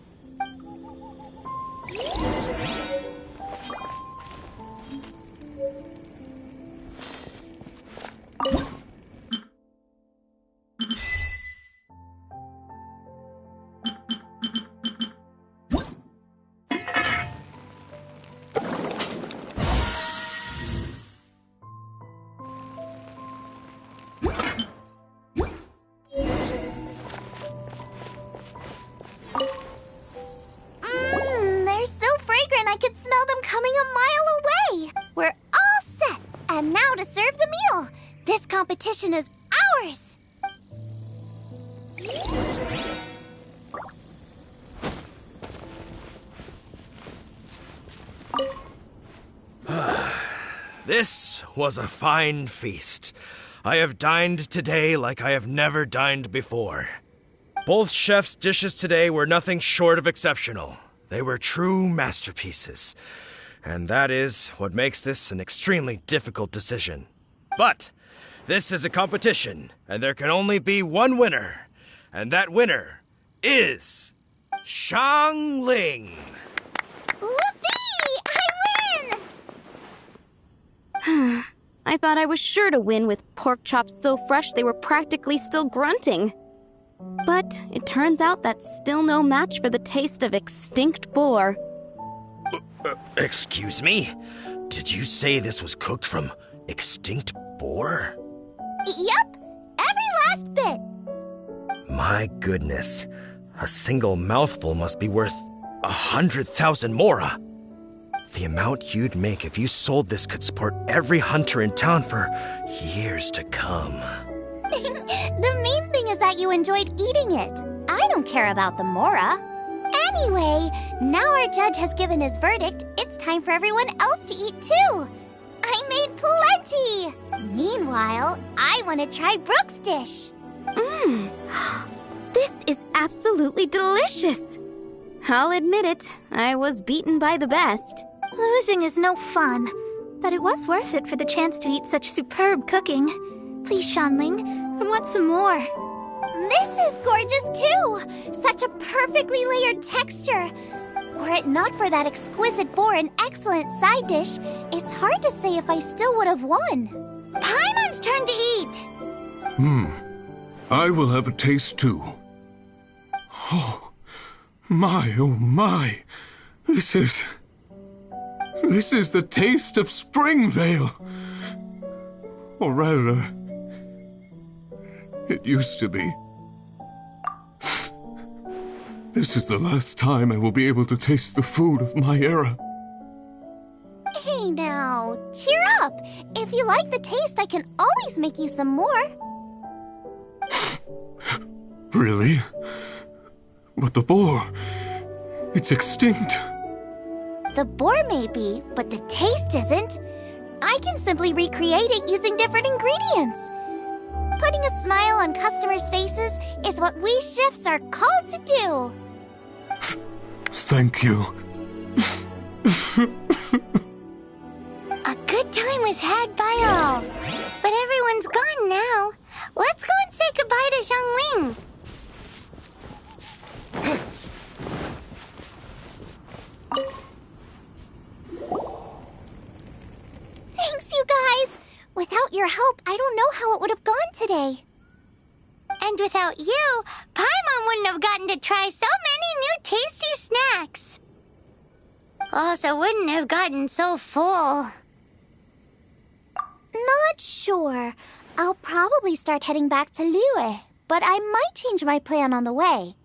They're so fragrant I could smell them coming a mile away. We're all set. And now to serve the meal. This competition is ours. This was a fine feast. I have dined today like I have never dined before. Both chefs' dishes today were nothing short of exceptional. They were true masterpieces. And that is what makes this an extremely difficult decision. But this is a competition, and there can only be one winner. And that winner is Shangling. Whoopee! I win! I thought I was sure to win with pork chops so fresh they were practically still grunting. But it turns out that's still no match for the taste of extinct boar. Excuse me? Did you say this was cooked from extinct boar? Yep, every last bit. My goodness. A single mouthful must be worth 100,000 mora. The amount you'd make if you sold this could support every hunter in town for years to come. The main thing is that you enjoyed eating it. I don't care about the mora. Anyway, now our judge has given his verdict. It's time for everyone else to eat too. I made plenty. Meanwhile, I want to try Brooke's dish. This is absolutely delicious. I'll admit it, I was beaten by the best. Losing is no fun, but it was worth it for the chance to eat such superb cooking. Please, Shanling, I want some more. This is gorgeous too! Such a perfectly layered texture. Were it not for that exquisite boar and excellent side dish, it's hard to say if I still would have won. Paimon's turn to eat! I will have a taste too. Oh my. This is the taste of Springvale. Or rather, it used to be. This is the last time I will be able to taste the food of my era. Hey now, cheer up. If you like the taste, I can always make you some more. Really? But the boar, it's extinct. The boar may be, but the taste isn't. I can simply recreate it using different ingredients. Putting a smile on customers' faces is what we chefs are called to do. Thank you. A good time was had by all. But everyone's gone now. Let's go and say goodbye to Xiangling. Thanks, you guys. Without your help, I don't know how it would have gone today. And without you, Paimon wouldn't have gotten to try so many new tasty snacks. Also wouldn't have gotten so full. Not sure. I'll probably start heading back to Liyue, but I might change my plan on the way.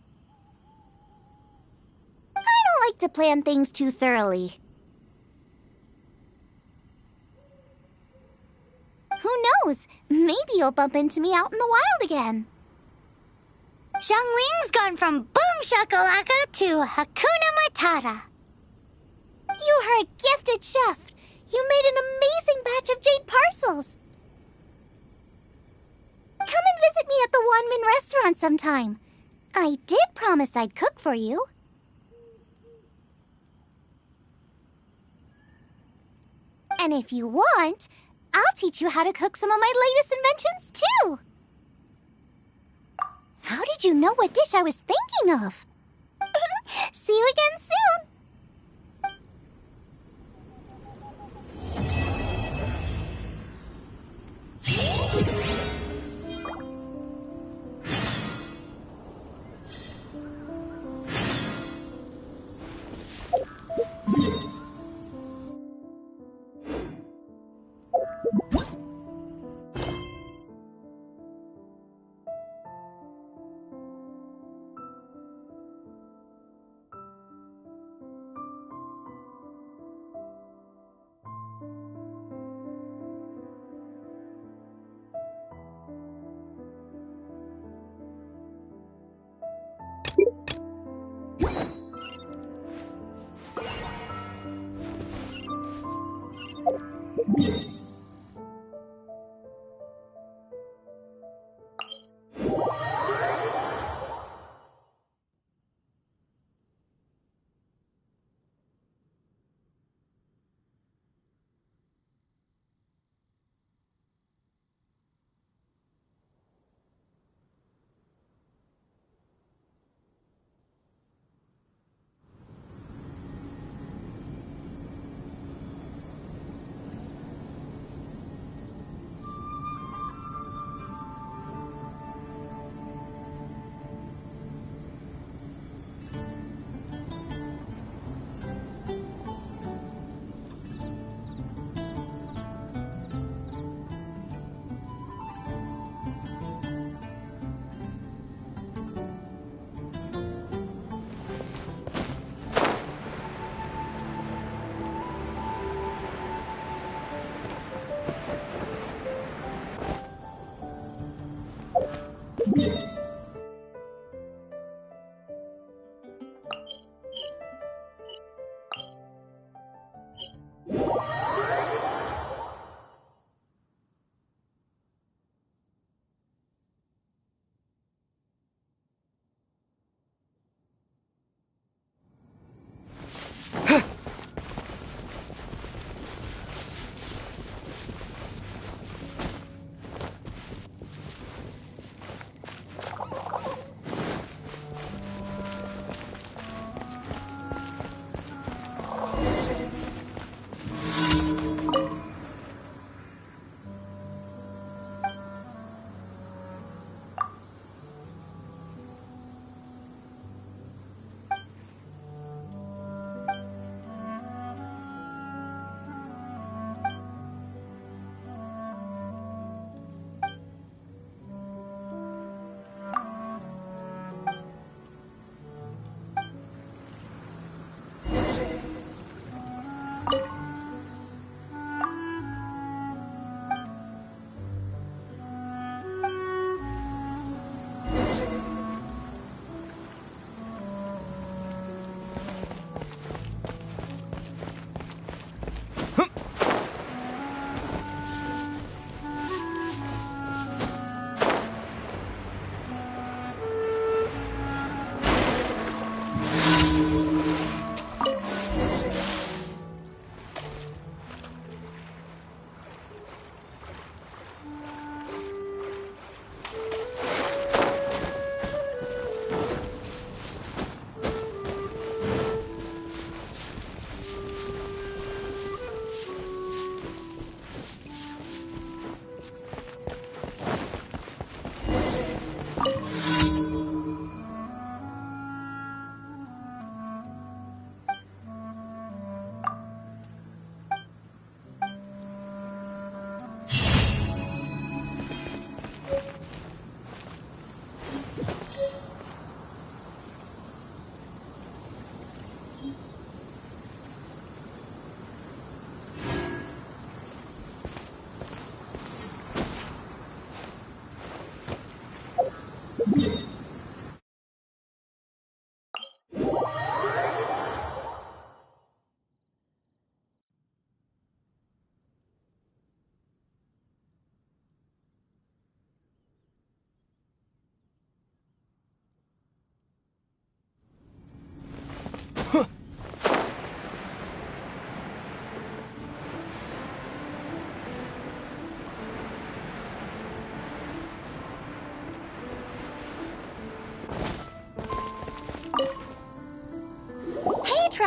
I don't like to plan things too thoroughly. Who knows? Maybe you'll bump into me out in the wild again. Xiangling's gone from boom shakalaka to Hakuna Matata. You are a gifted chef. You made an amazing batch of jade parcels. Come and visit me at the Wanmin restaurant sometime. I did promise I'd cook for you. And if you want, I'll teach you how to cook some of my latest inventions, too. How did you know what dish I was thinking of? See you again soon.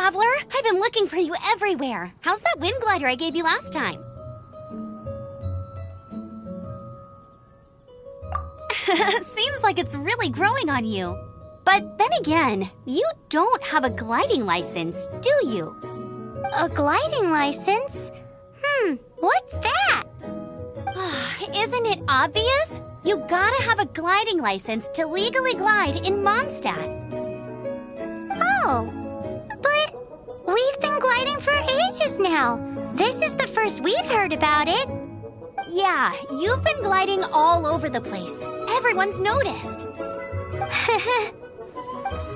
traveler! I've been looking for you everywhere. How's that wind glider I gave you last time? Seems like it's really growing on you. But then again, you don't have a gliding license, do you? A gliding license? What's that? Isn't it obvious? You gotta have a gliding license to legally glide in Mondstadt. Oh, but we've been gliding for ages now. This is the first we've heard about it. Yeah, you've been gliding all over the place. Everyone's noticed.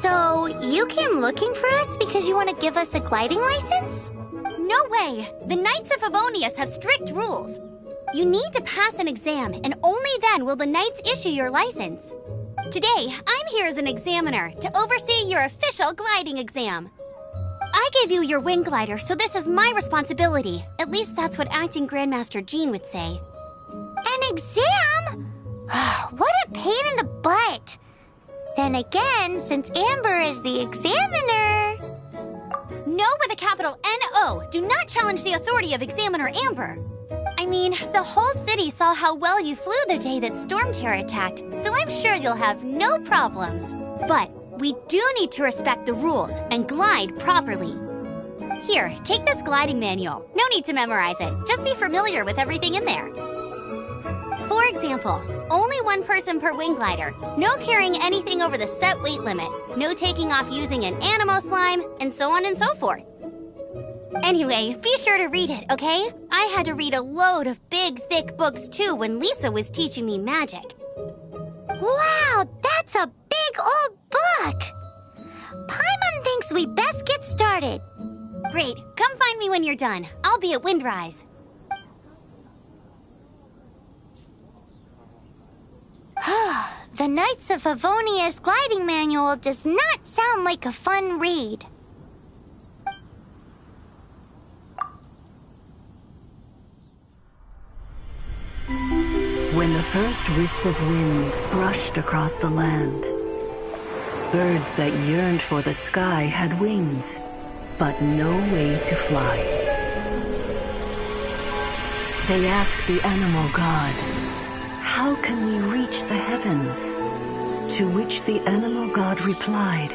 So, you came looking for us because you want to give us a gliding license? No way! The Knights of Favonius have strict rules. You need to pass an exam, and only then will the Knights issue your license. Today, I'm here as an examiner to oversee your official gliding exam. I gave you your wing glider, so this is my responsibility. At least that's what Acting Grandmaster Jean would say. An exam? What a pain in the butt! Then again, since Amber is the examiner... No with a capital N-O! Do not challenge the authority of Examiner Amber! I mean, the whole city saw how well you flew the day that Storm Terror attacked, so I'm sure you'll have no problems. But we do need to respect the rules and glide properly. Here, take this gliding manual. No need to memorize it. Just be familiar with everything in there. For example, only one person per wing glider, no carrying anything over the set weight limit, no taking off using an animo slime, and so on and so forth. Anyway, be sure to read it, okay? I had to read a load of big, thick books too when Lisa was teaching me magic. Wow, that's a big old book! Paimon thinks we best get started. Great, come find me when you're done. I'll be at Windrise. The Knights of Favonius gliding manual does not sound like a fun read. When the first wisp of wind brushed across the land, birds that yearned for the sky had wings, but no way to fly. They asked the animal god, "How can we reach the heavens?" To which the animal god replied,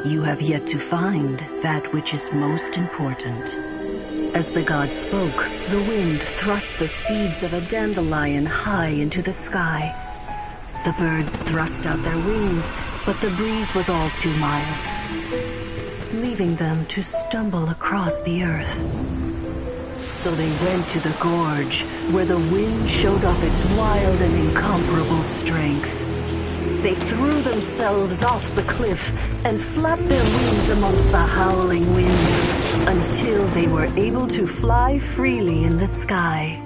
"You have yet to find that which is most important." As the god spoke, the wind thrust the seeds of a dandelion high into the sky. The birds thrust out their wings, but the breeze was all too mild, leaving them to stumble across the earth. So they went to the gorge, where the wind showed off its wild and incomparable strength. They threw themselves off the cliff and flapped their wings amongst the howling winds until they were able to fly freely in the sky.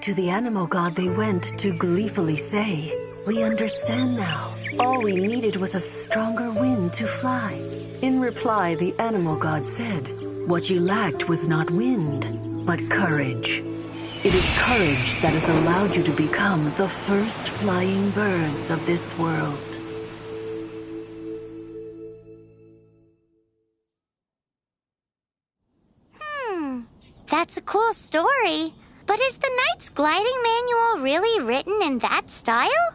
To the animal god they went to gleefully say, "We understand now. All we needed was a stronger wind to fly." In reply, the animal god said, "What you lacked was not wind, but courage. It is courage that has allowed you to become the first flying birds of this world." That's a cool story. But is the Knight's gliding manual really written in that style?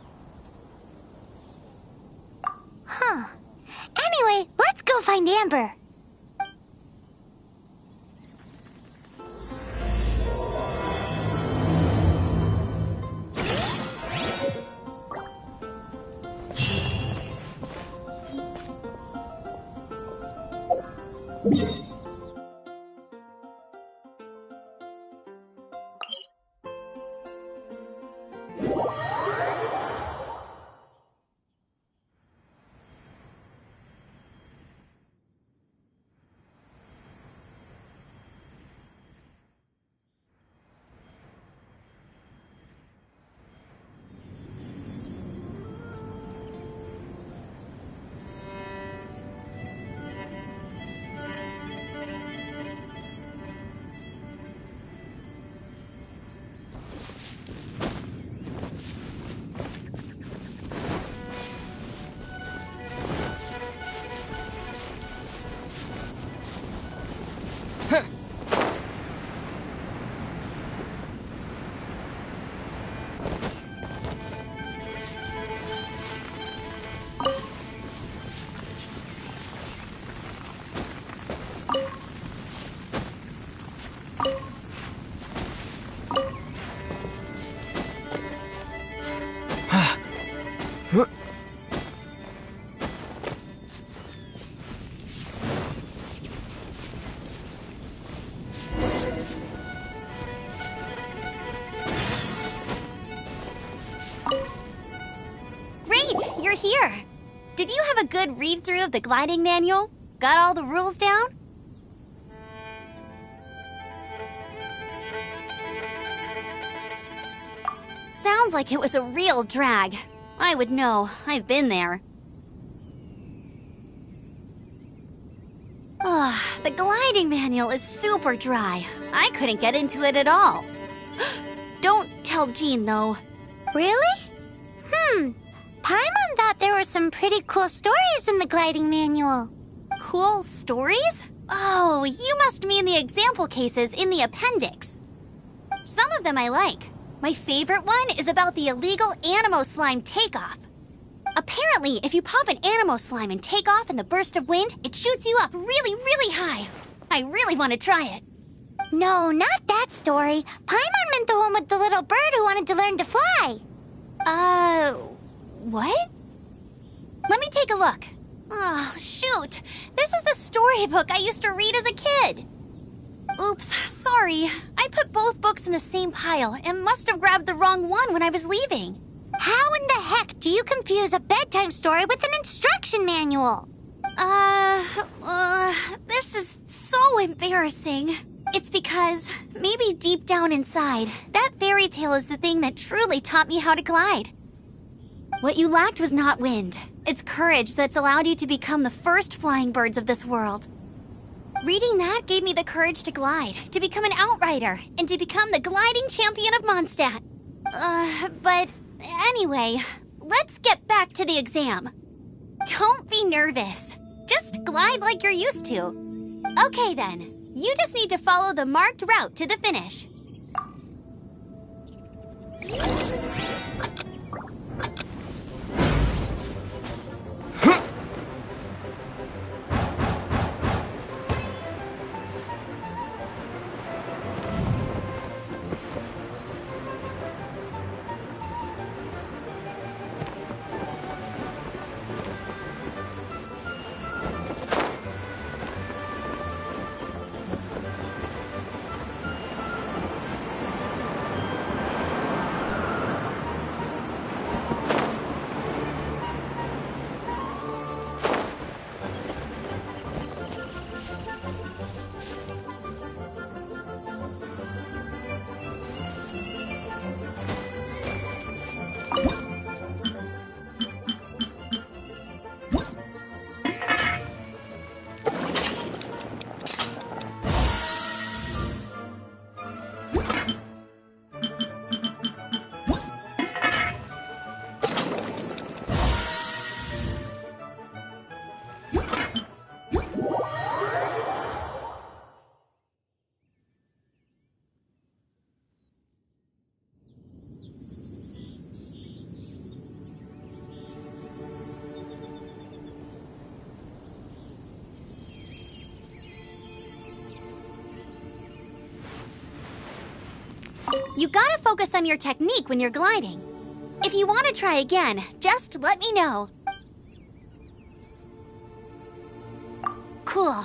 Anyway, let's go find Amber. Great, you're here. Did you have a good read-through of the gliding manual? Got all the rules down? Sounds like it was a real drag. I would know. I've been there. Ugh, the gliding manual is super dry. I couldn't get into it at all. Don't tell Jean, though. Really? Paimon thought there were some pretty cool stories in the gliding manual. Cool stories? Oh, you must mean the example cases in the appendix. Some of them I like. My favorite one is about the illegal Animo slime takeoff. Apparently, if you pop an Animo slime and take off in the burst of wind, it shoots you up really, really high. I really want to try it. No, not that story. Paimon meant the one with the little bird who wanted to learn to fly. What? Let me take a look. Oh, shoot. This is the storybook I used to read as a kid. Oops, sorry. I put both books in the same pile and must have grabbed the wrong one when I was leaving. How in the heck do you confuse a bedtime story with an instruction manual? This is so embarrassing. It's because, maybe deep down inside, that fairy tale is the thing that truly taught me how to glide. What you lacked was not wind. It's courage that's allowed you to become the first flying birds of this world. Reading that gave me the courage to glide, to become an outrider, and to become the gliding champion of Mondstadt. But anyway, let's get back to the exam. Don't be nervous. Just glide like you're used to. Okay then, you just need to follow the marked route to the finish. You gotta focus on your technique when you're gliding. If you want to try again, just let me know. Cool.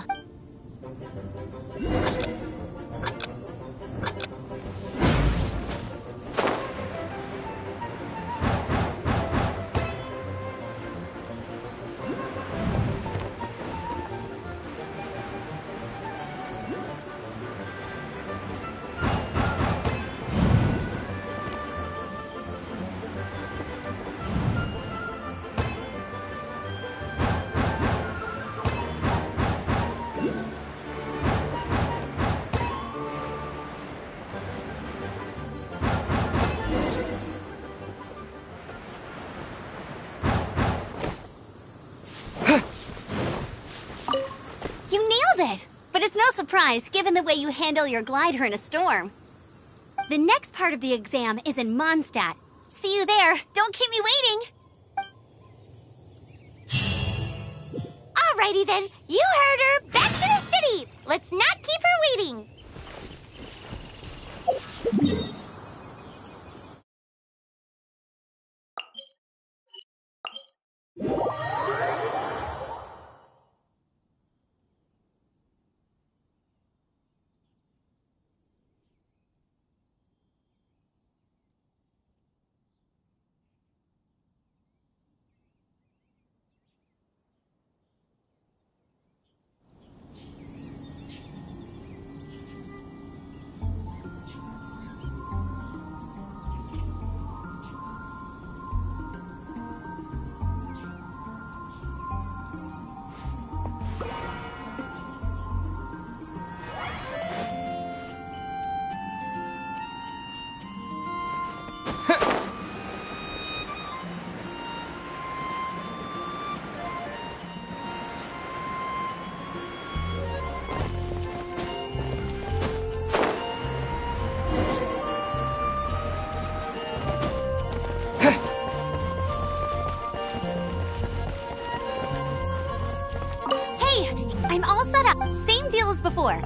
But it's no surprise, given the way you handle your glider in a storm. The next part of the exam is in Mondstadt. See you there. Don't keep me waiting. Alrighty then, you heard her. Back to the city. Let's not keep her waiting. before.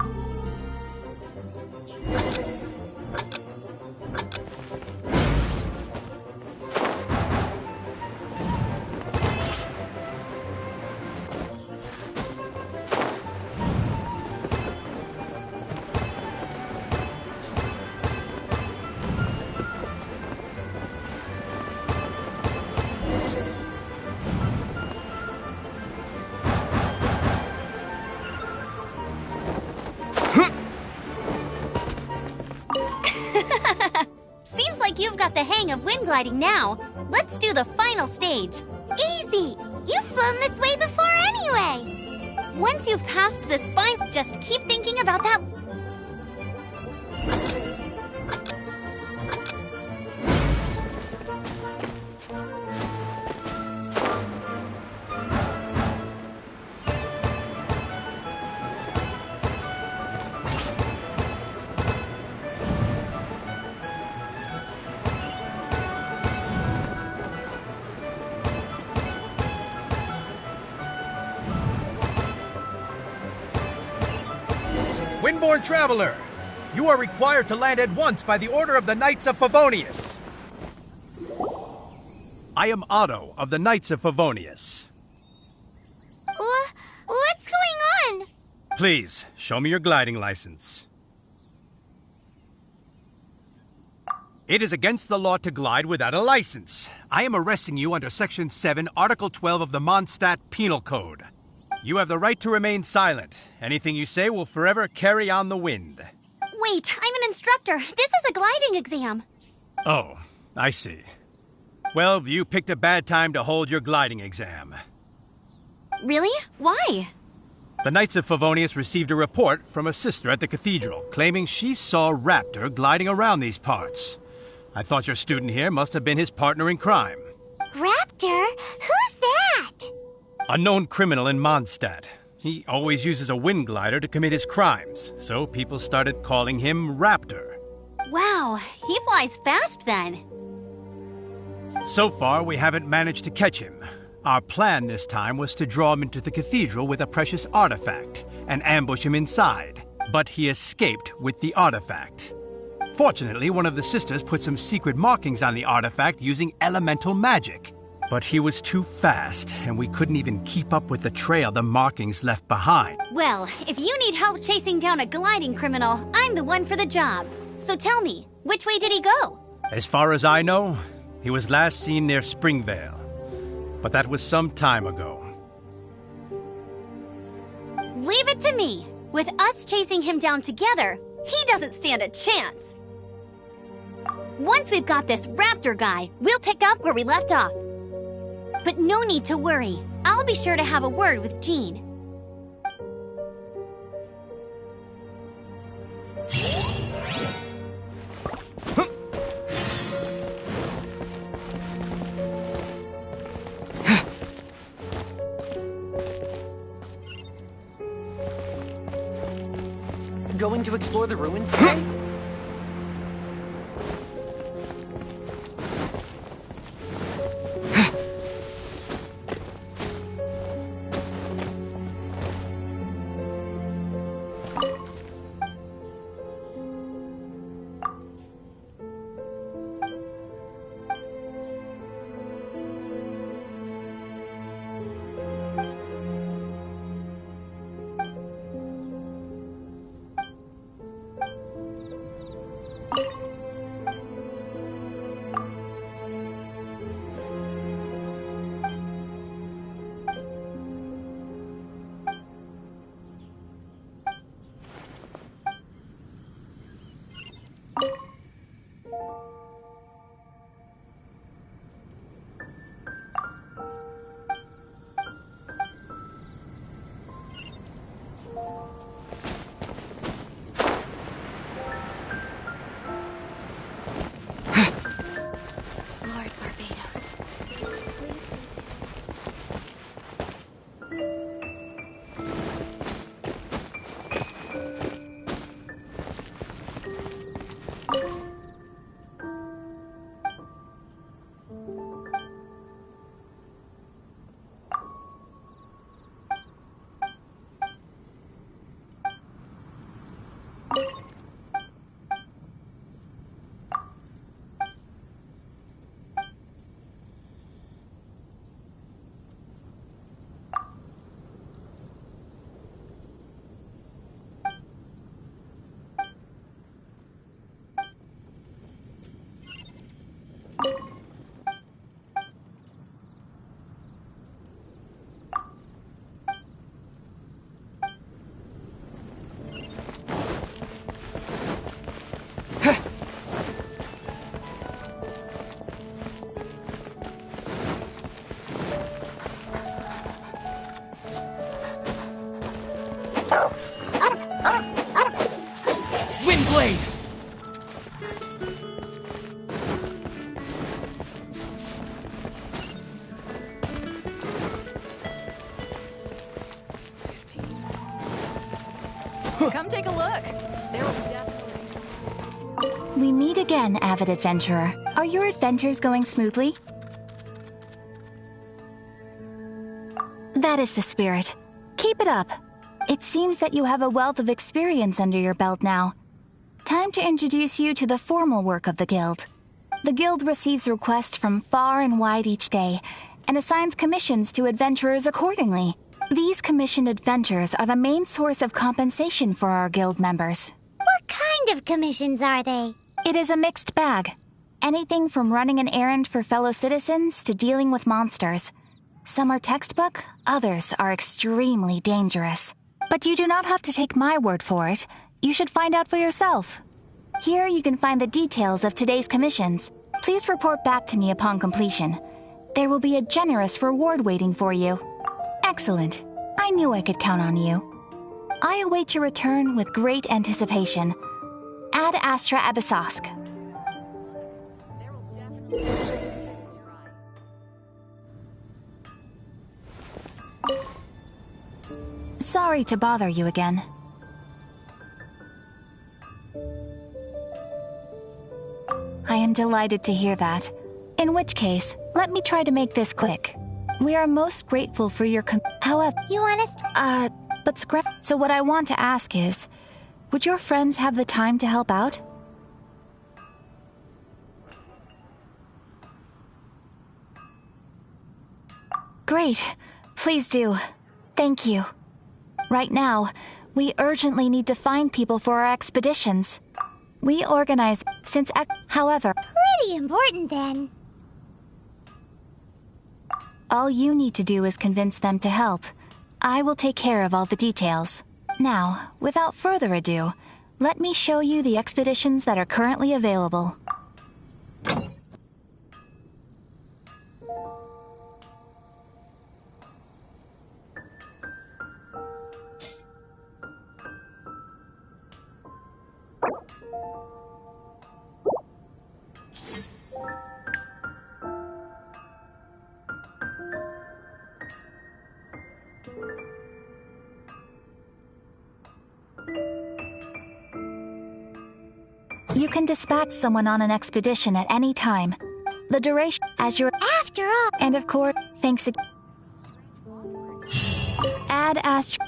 Seems like you've got the hang of wind gliding now. Let's do the final stage. Easy! You've flown this way before anyway! Once you've passed the spine, just keep thinking about that. Windborne Traveler, you are required to land at once by the order of the Knights of Favonius. I am Otto of the Knights of Favonius. What's going on? Please, show me your gliding license. It is against the law to glide without a license. I am arresting you under Section 7, Article 12 of the Mondstadt Penal Code. You have the right to remain silent. Anything you say will forever carry on the wind. Wait, I'm an instructor. This is a gliding exam. Oh, I see. Well, you picked a bad time to hold your gliding exam. Really? Why? The Knights of Favonius received a report from a sister at the cathedral claiming she saw Raptor gliding around these parts. I thought your student here must have been his partner in crime. Raptor? Who's that? A known criminal in Mondstadt. He always uses a wind glider to commit his crimes, so people started calling him Raptor. Wow, he flies fast then. So far, we haven't managed to catch him. Our plan this time was to draw him into the cathedral with a precious artifact and ambush him inside, but he escaped with the artifact. Fortunately, one of the sisters put some secret markings on the artifact using elemental magic. But he was too fast, and we couldn't even keep up with the trail the markings left behind. Well, if you need help chasing down a gliding criminal, I'm the one for the job. So tell me, which way did he go? As far as I know, he was last seen near Springvale. But that was some time ago. Leave it to me. With us chasing him down together, he doesn't stand a chance. Once we've got this Raptor guy, we'll pick up where we left off. But no need to worry. I'll be sure to have a word with Jean. Going to explore the ruins today? Come take a look. There will be definitely... We meet again, avid adventurer. Are your adventures going smoothly? That is the spirit. Keep it up. It seems that you have a wealth of experience under your belt now. Time to introduce you to the formal work of the guild. The guild receives requests from far and wide each day, and assigns commissions to adventurers accordingly. These commissioned adventures are the main source of compensation for our guild members. What kind of commissions are they? It is a mixed bag. Anything from running an errand for fellow citizens to dealing with monsters. Some are textbook, others are extremely dangerous. But you do not have to take my word for it. You should find out for yourself. Here you can find the details of today's commissions. Please report back to me upon completion. There will be a generous reward waiting for you. Excellent. I knew I could count on you. I await your return with great anticipation. Ad Astra Abyssosque. Sorry to bother you again. I am delighted to hear that. In which case, let me try to make this quick. We are most grateful for your however... You want us but scrap... So what I want to ask is, would your friends have the time to help out? Great. Please do. Thank you. Right now, we urgently need to find people for our expeditions. We organize since... However... Pretty important then. All you need to do is convince them to help. I will take care of all the details. Now, without further ado, let me show you the expeditions that are currently available. You can dispatch someone on an expedition at any time. The duration as your... After all... And of course, thanks again. Ad Astra...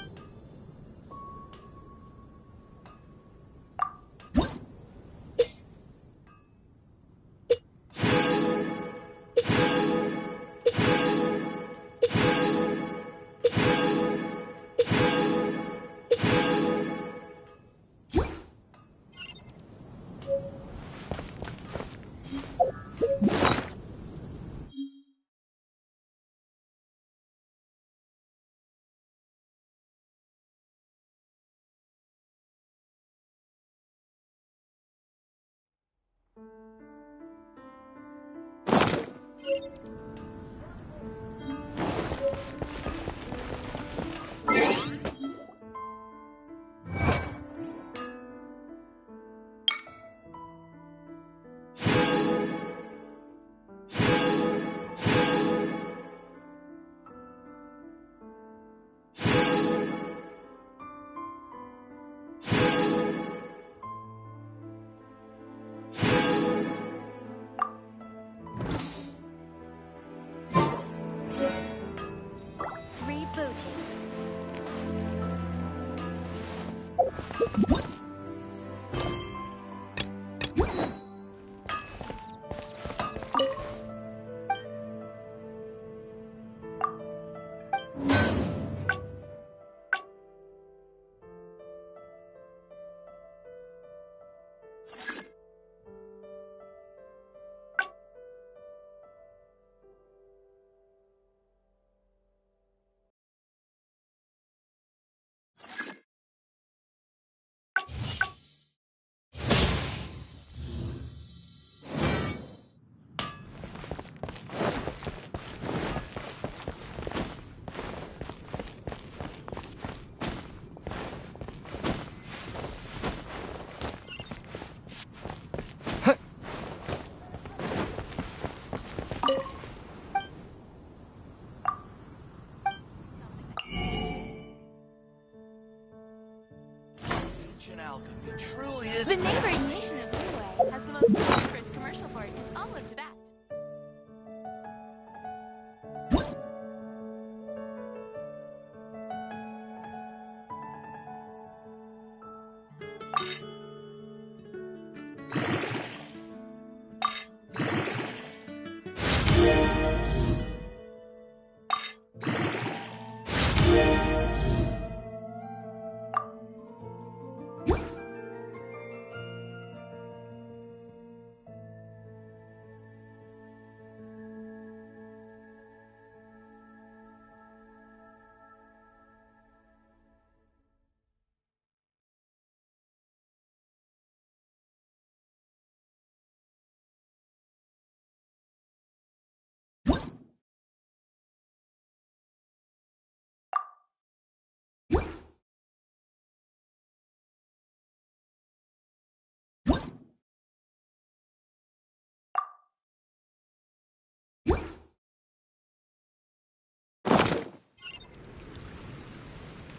welcome. It truly is. The neighboring nation of Liyue has the most prosperous commercial port in all of Tibet.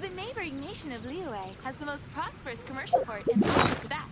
The neighboring nation of Liyue has the most prosperous commercial port in all of Tibet.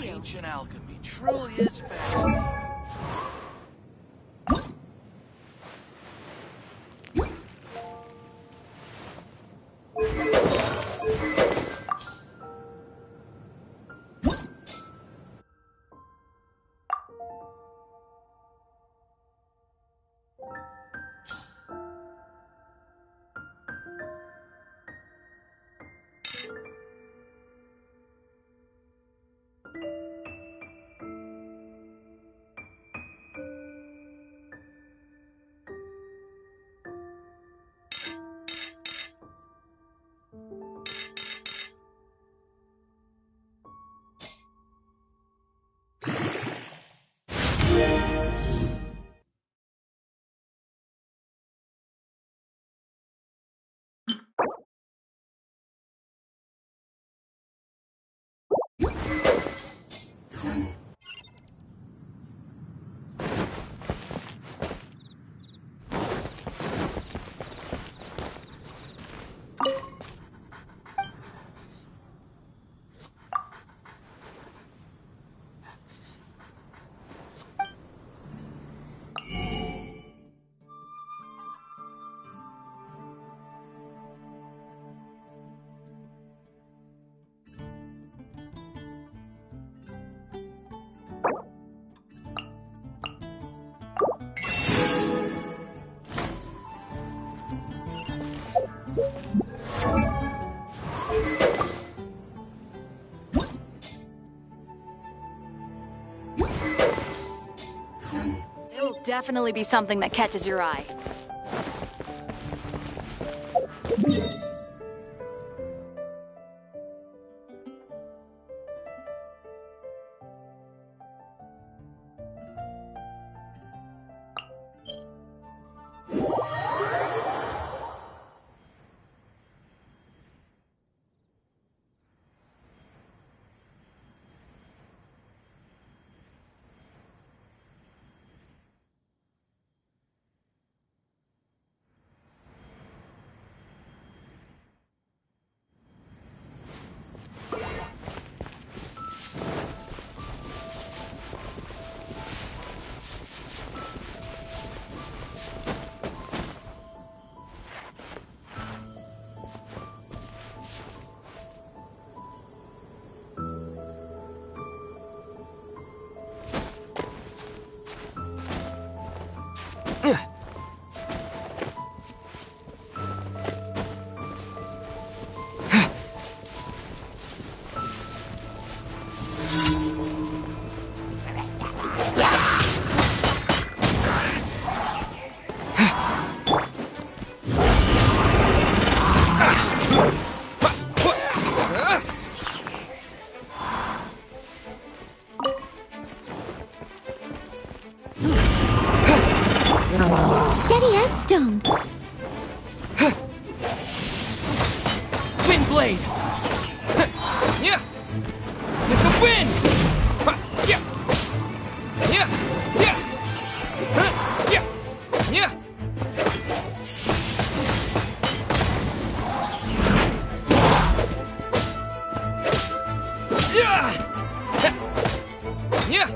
Ancient alchemy truly is fascinating. It'll definitely be something that catches your eye. Steady as stone. Wind blade! Yeah! With the wind! Yeah! Yeah! Yeah! Yeah! Yeah! Yeah!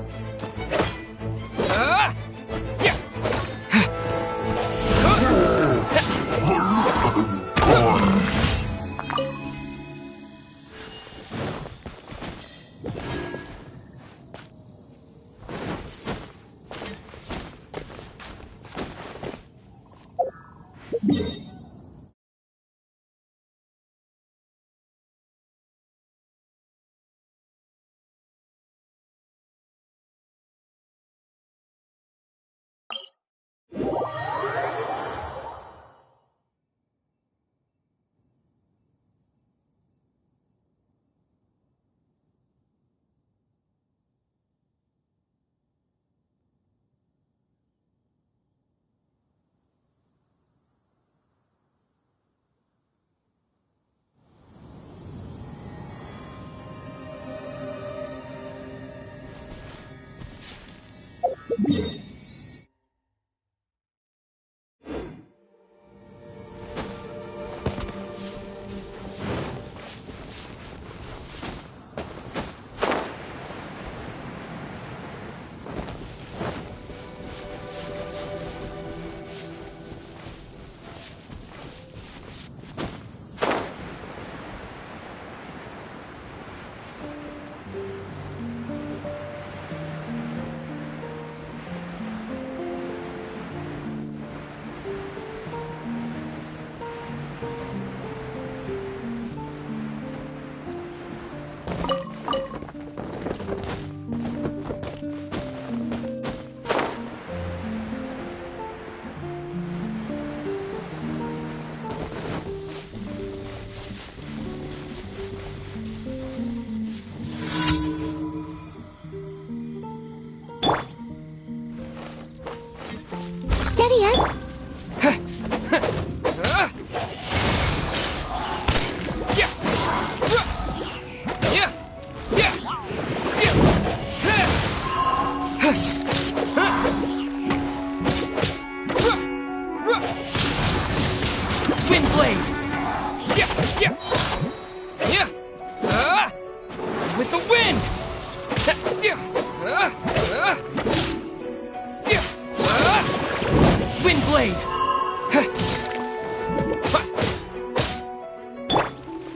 blade!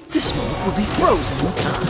This moment will be frozen in time.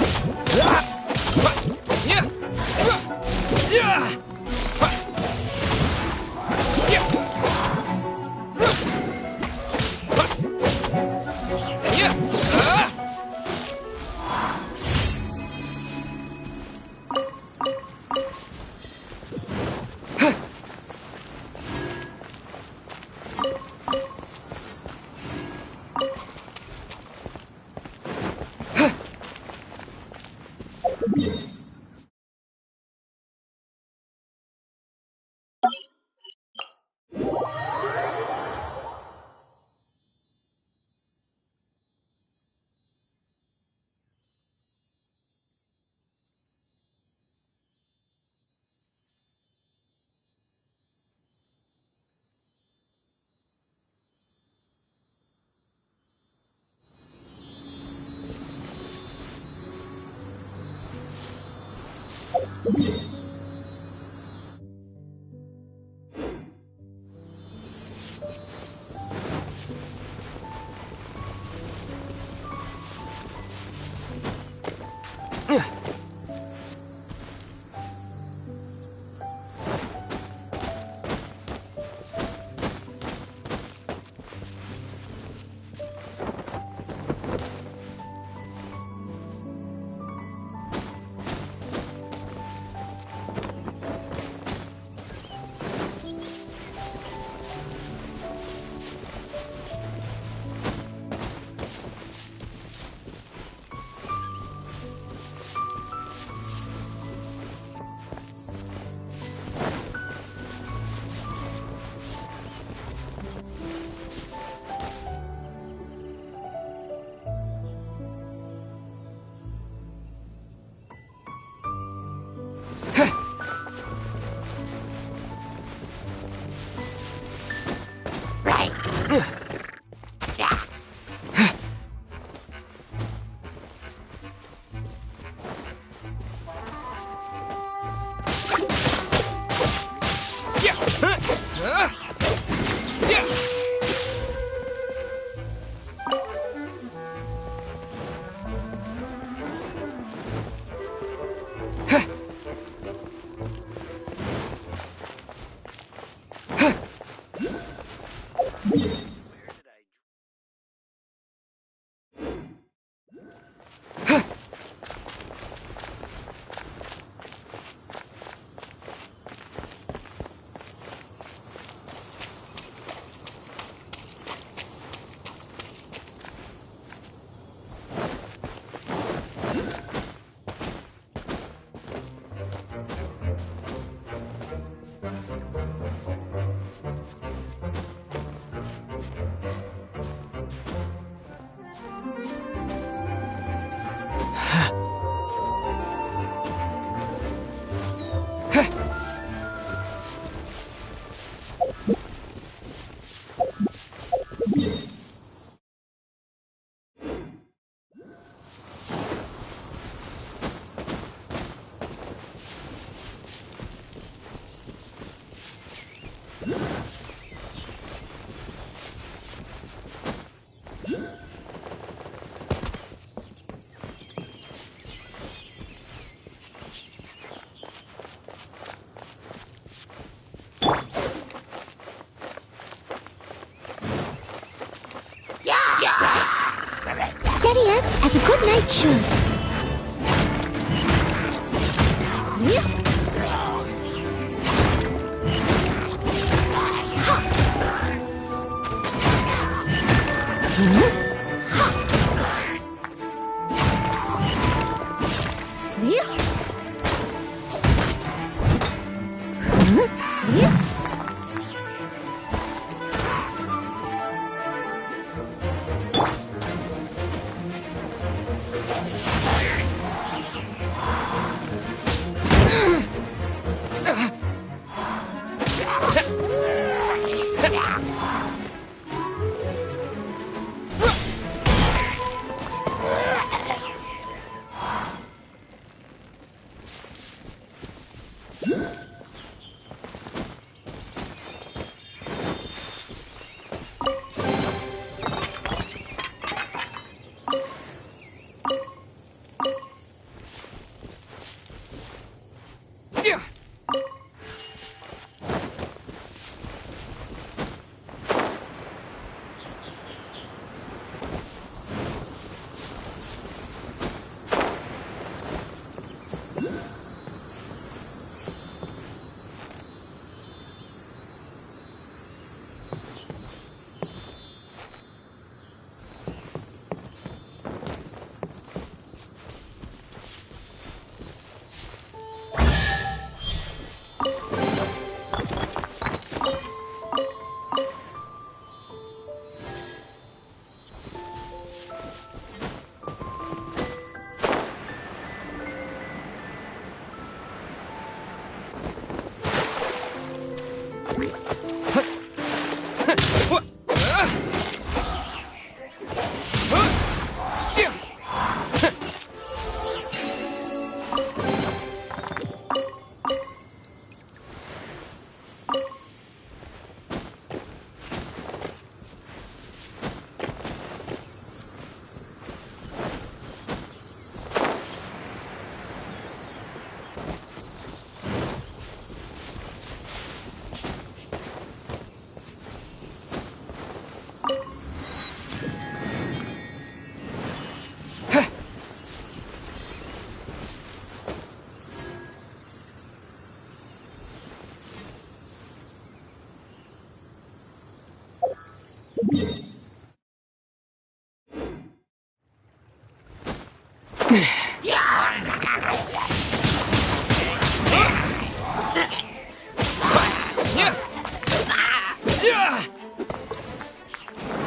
Steady up as a good knight should.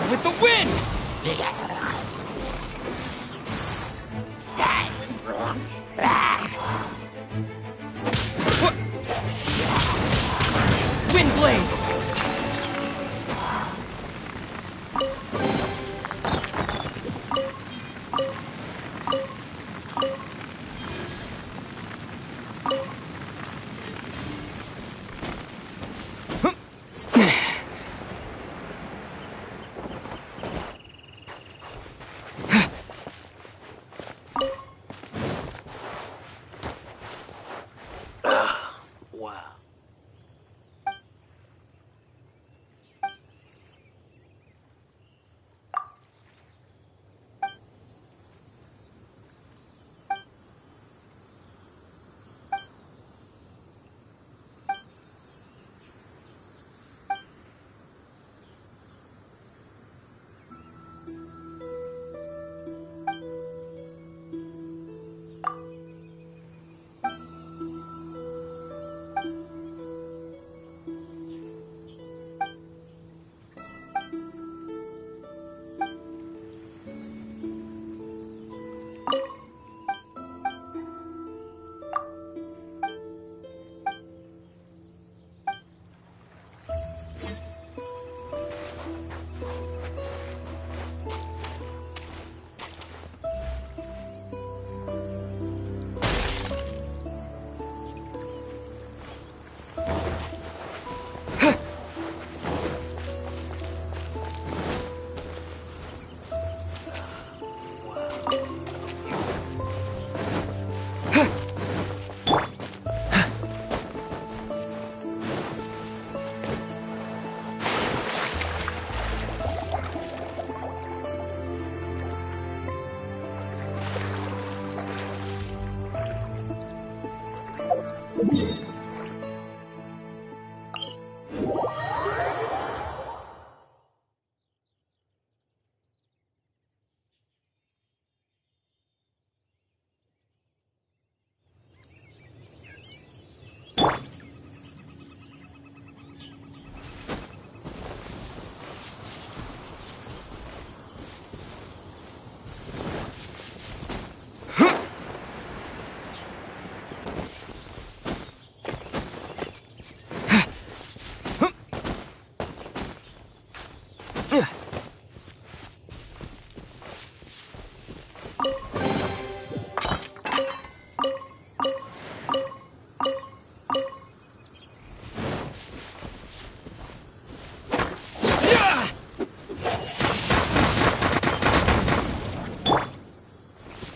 With the wind! Wind blade! Wow.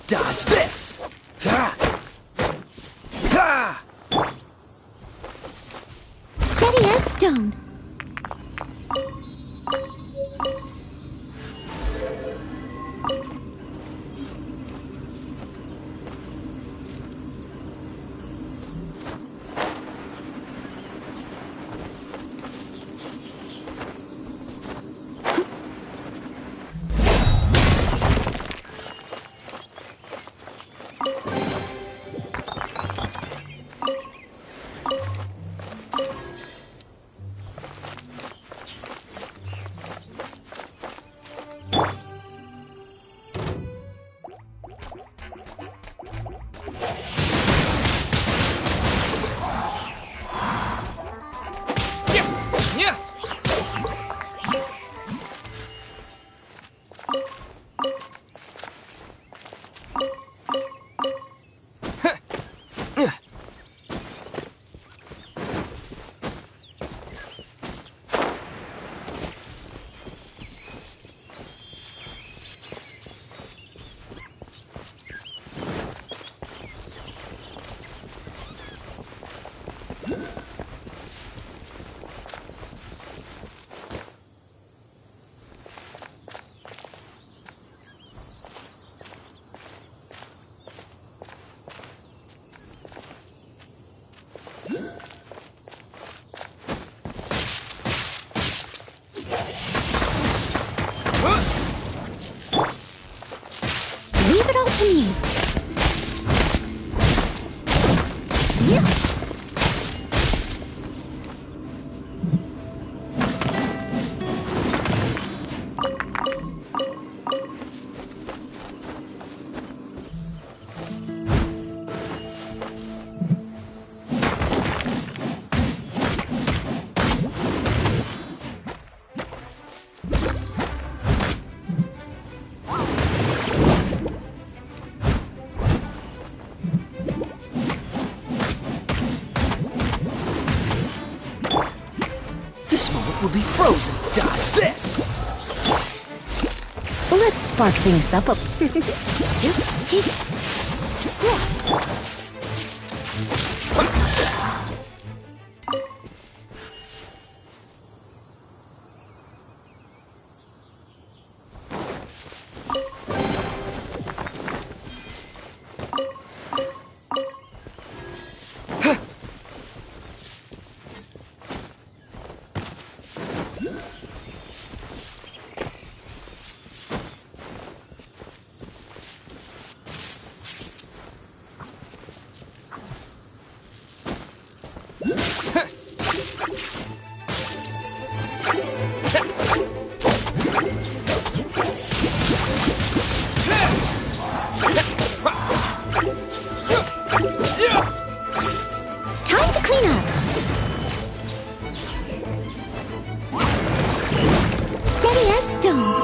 Dodge this! Ha! Ha! Steady as stone. to me. Yeah. This moment will be frozen. Dodge this! Let's spark things up a... Time to clean up. Steady as stone.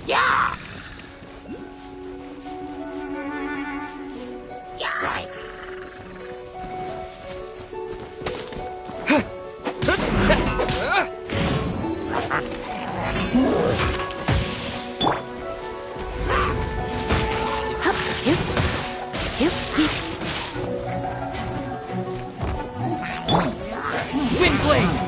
Yeah! Yeah! Right. Windblade!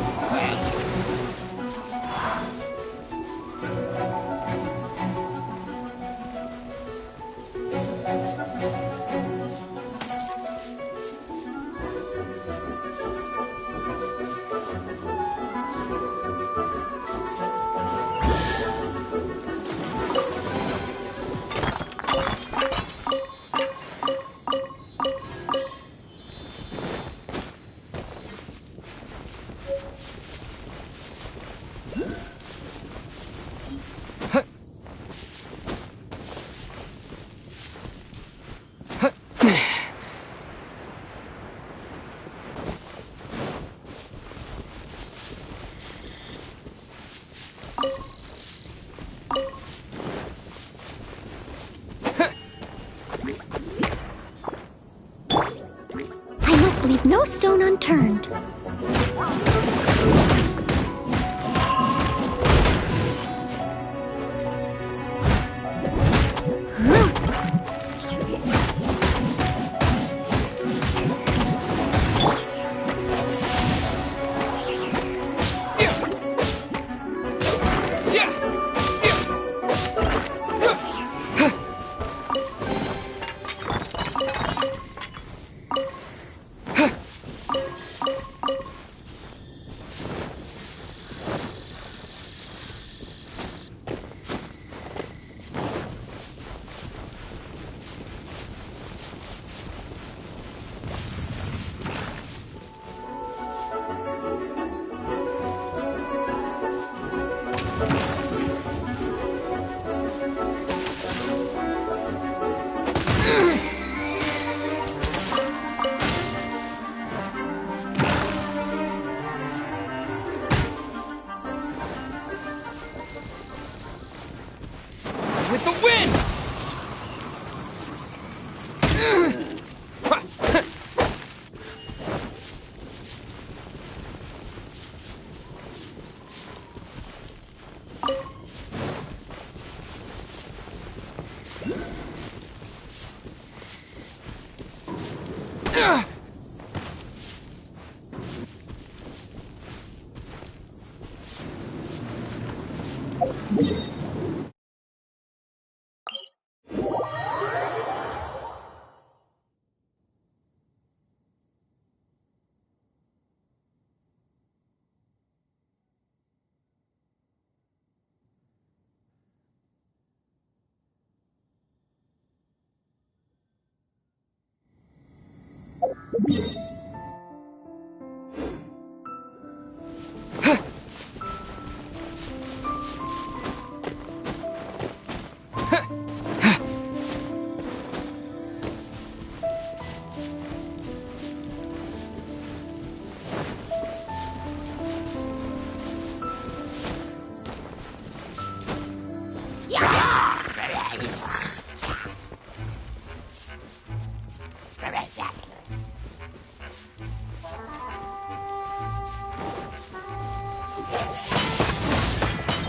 I must leave no stone unturned. With the wind!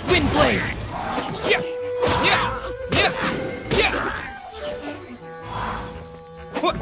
Windblade! Yeah! Yeah! Yeah! Yeah! What?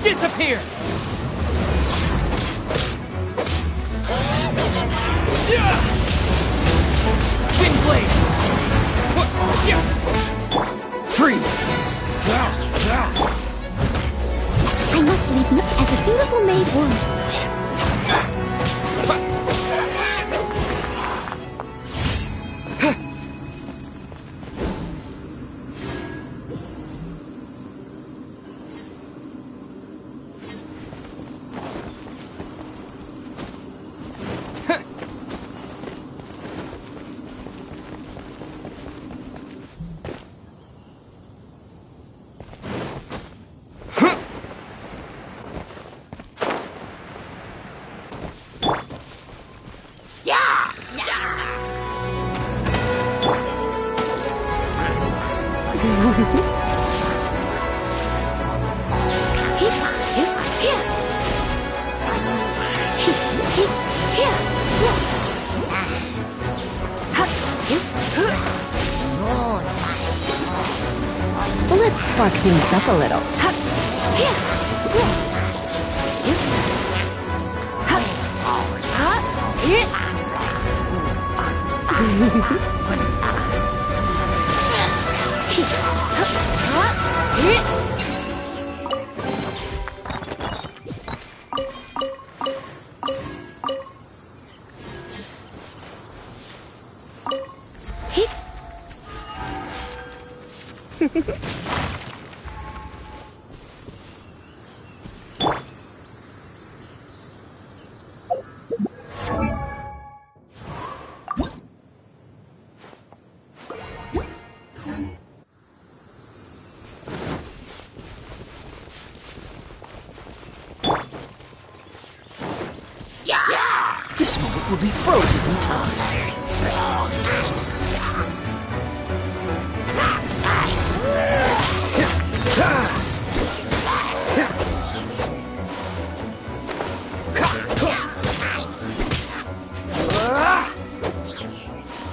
Disappear! Wind blade! Freeze! I must leave as a dutiful maid would. Let's spark things up a little. This moment will be frozen in time.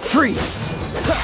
Freeze!